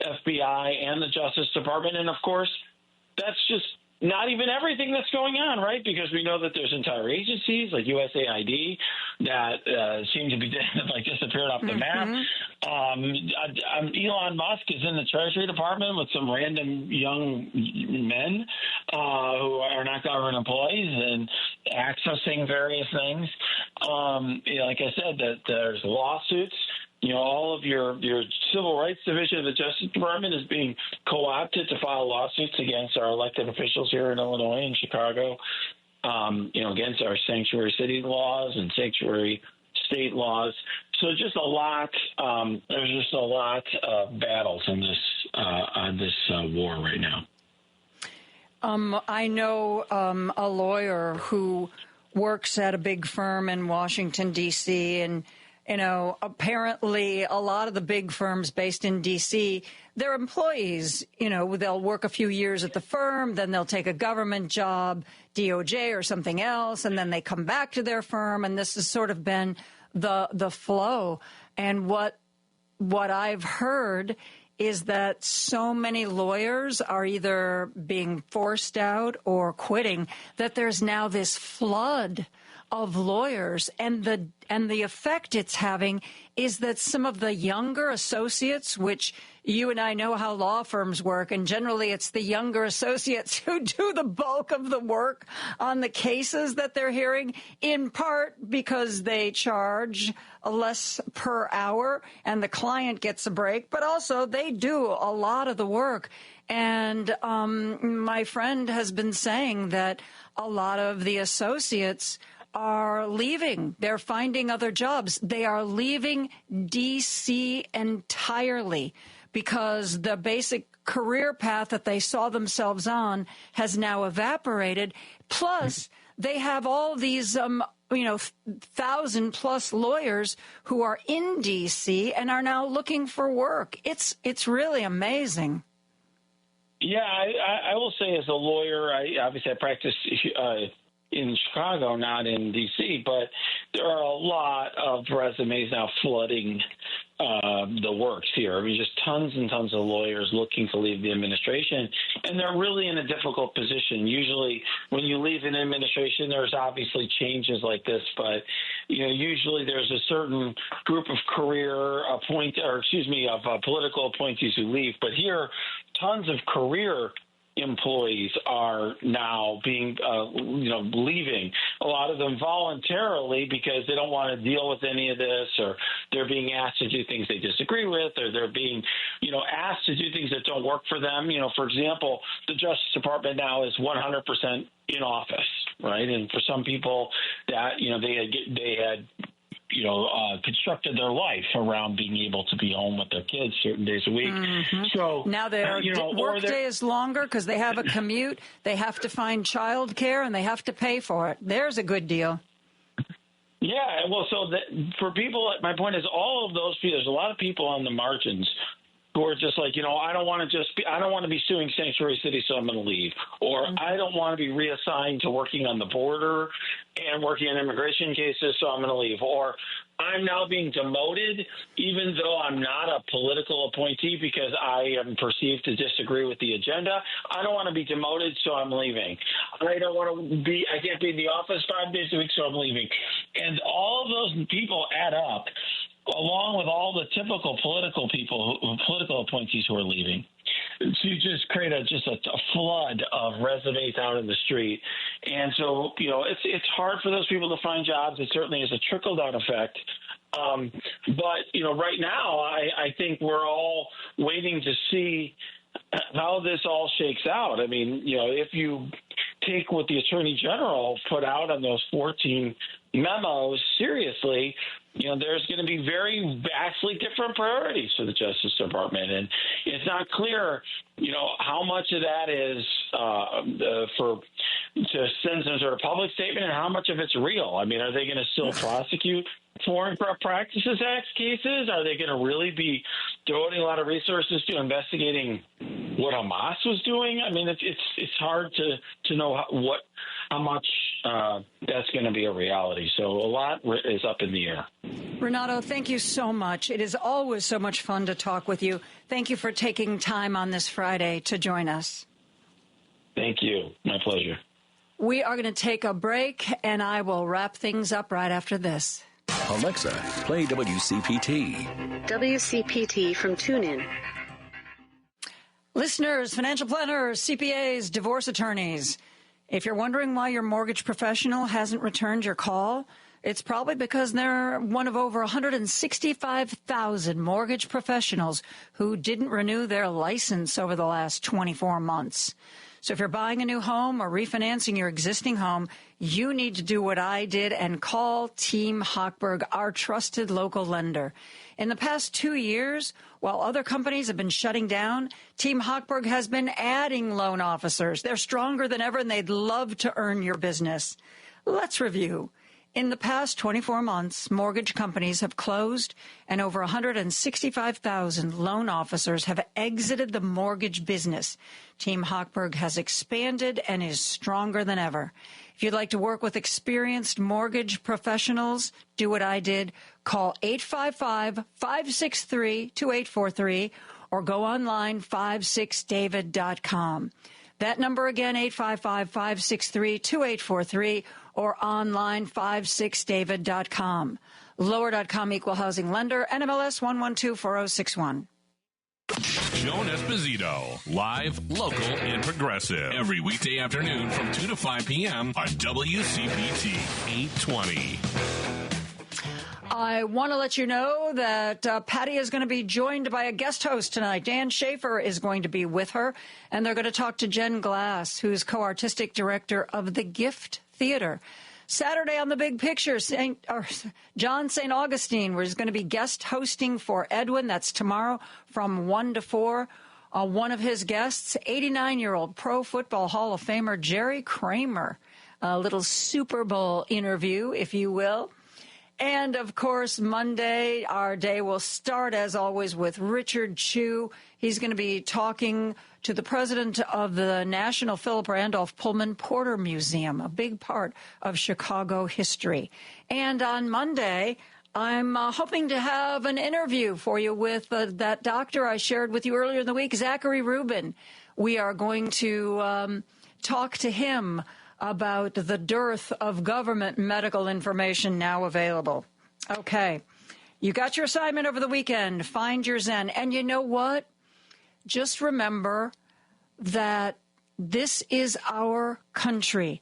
FBI and the Justice Department. And, of course, that's just not even everything that's going on, right? Because we know that there's entire agencies like USAID that seem to be disappeared off the map. Elon Musk is in the Treasury Department with some random young men who are not government employees and accessing various things. Like I said, that there's lawsuits. All of your Civil Rights Division of the Justice Department is being co-opted to file lawsuits against our elected officials here in Illinois and Chicago, against our sanctuary city laws and sanctuary state laws. So just a lot. There's just a lot of battles in this war right now. I know a lawyer who works at a big firm in Washington, D.C., and apparently a lot of the big firms based in D.C., their employees, they'll work a few years at the firm, then they'll take a government job, DOJ or something else, and then they come back to their firm, and this has sort of been the flow. And what I've heard is that so many lawyers are either being forced out or quitting that there's now this flood of lawyers, and the effect it's having is that some of the younger associates, which you and I know how law firms work, and generally it's the younger associates who do the bulk of the work on the cases that they're hearing, in part because they charge less per hour and the client gets a break, but also they do a lot of the work. And my friend has been saying that a lot of the associates are leaving. They're finding other jobs. They are leaving D.C. entirely because the basic career path that they saw themselves on has now evaporated. Plus, they have all these 1,000+ lawyers who are in D.C. and are now looking for work. It's really amazing. Yeah, I will say as a lawyer, I practice in Chicago, not in D.C., but there are a lot of resumes now flooding the works here. I mean, just tons and tons of lawyers looking to leave the administration, and they're really in a difficult position. Usually when you leave an administration, there's obviously changes like this, but usually there's a certain group of political appointees who leave. But here, tons of career employees are now being, leaving. A lot of them voluntarily because they don't want to deal with any of this, or they're being asked to do things they disagree with, or they're being, asked to do things that don't work for them. For example, the Justice Department now is 100% in office, right? And for some people that, they had constructed their life around being able to be home with their kids certain days a week. Mm-hmm. So now their workday is longer because they have a commute. They have to find child care and they have to pay for it. There's a good deal. Yeah, well, for people, my point is all of those people, there's a lot of people on the margins who are just like, I don't want to be suing sanctuary cities, so I'm going to leave. Or I don't want to be reassigned to working on the border and working on immigration cases, so I'm going to leave. Or I'm now being demoted, even though I'm not a political appointee because I am perceived to disagree with the agenda. I don't want to be demoted, so I'm leaving. I can't be in the office 5 days a week, so I'm leaving. And all of those people add up, along with all the typical political appointees who are leaving, to just create a flood of resumes out in the street. And so, it's hard for those people to find jobs. It certainly is a trickle-down effect. But right now, I think we're all waiting to see how this all shakes out. I mean, if you take what the Attorney General put out on those 14 memos seriously, there's going to be very vastly different priorities for the Justice Department. And it's not clear, how much of that is to send some sort of public statement and how much of it's real. I mean, are they going to still prosecute Foreign Corrupt Practices Act cases? Are they going to really be devoting a lot of resources to investigating what Hamas was doing? I mean, it's hard to know how much that's going to be a reality. So a lot is up in the air. Renato, thank you so much. It is always so much fun to talk with you. Thank you for taking time on this Friday to join us. Thank you. My pleasure. We are going to take a break, and I will wrap things up right after this. Alexa, play WCPT. WCPT from TuneIn. Listeners, financial planners, CPAs, divorce attorneys, if you're wondering why your mortgage professional hasn't returned your call, it's probably because they're one of over 165,000 mortgage professionals who didn't renew their license over the last 24 months. So if you're buying a new home or refinancing your existing home, you need to do what I did and call Team Hochberg, our trusted local lender. In the past 2 years, while other companies have been shutting down, Team Hochberg has been adding loan officers. They're stronger than ever, and they'd love to earn your business. Let's review. In the past 24 months, mortgage companies have closed and over 165,000 loan officers have exited the mortgage business. Team Hochberg has expanded and is stronger than ever. If you'd like to work with experienced mortgage professionals, do what I did. Call 855-563-2843 or go online 56david.com. That number again, 855-563-2843, or online, 56david.com. Lower.com, equal housing lender, NMLS 1124061. Joan Esposito, live, local, and progressive. Every weekday afternoon from 2 to 5 p.m. on WCPT 820. I want to let you know that Patty is going to be joined by a guest host tonight. Dan Schaefer is going to be with her, and they're going to talk to Jen Glass, who's co-artistic director of the Gift Theater. Saturday on The Big Picture, John St. Augustine is going to be guest hosting for Edwin. That's tomorrow from 1 to 4. One of his guests, 89-year-old Pro Football Hall of Famer Jerry Kramer. A little Super Bowl interview, if you will. And, of course, Monday, our day will start, as always, with Richard Chu. He's going to be talking to the president of the National Philip Randolph Pullman Porter Museum, a big part of Chicago history. And on Monday, I'm hoping to have an interview for you with that doctor I shared with you earlier in the week, Zachary Rubin. We are going to talk to him about the dearth of government medical information now available. Okay, you got your assignment over the weekend. Find your Zen. And you know what? Just remember that this is our country.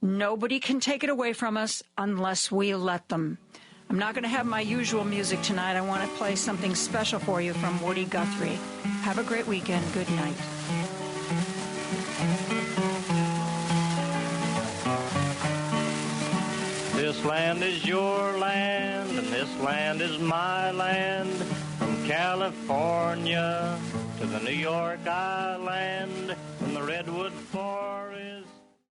Nobody can take it away from us unless we let them. I'm not going to have my usual music tonight. I want to play something special for you from Woody Guthrie. Have a great weekend. Good night. This land is your land, and this land is my land. From California to the New York Island, from the Redwood Forest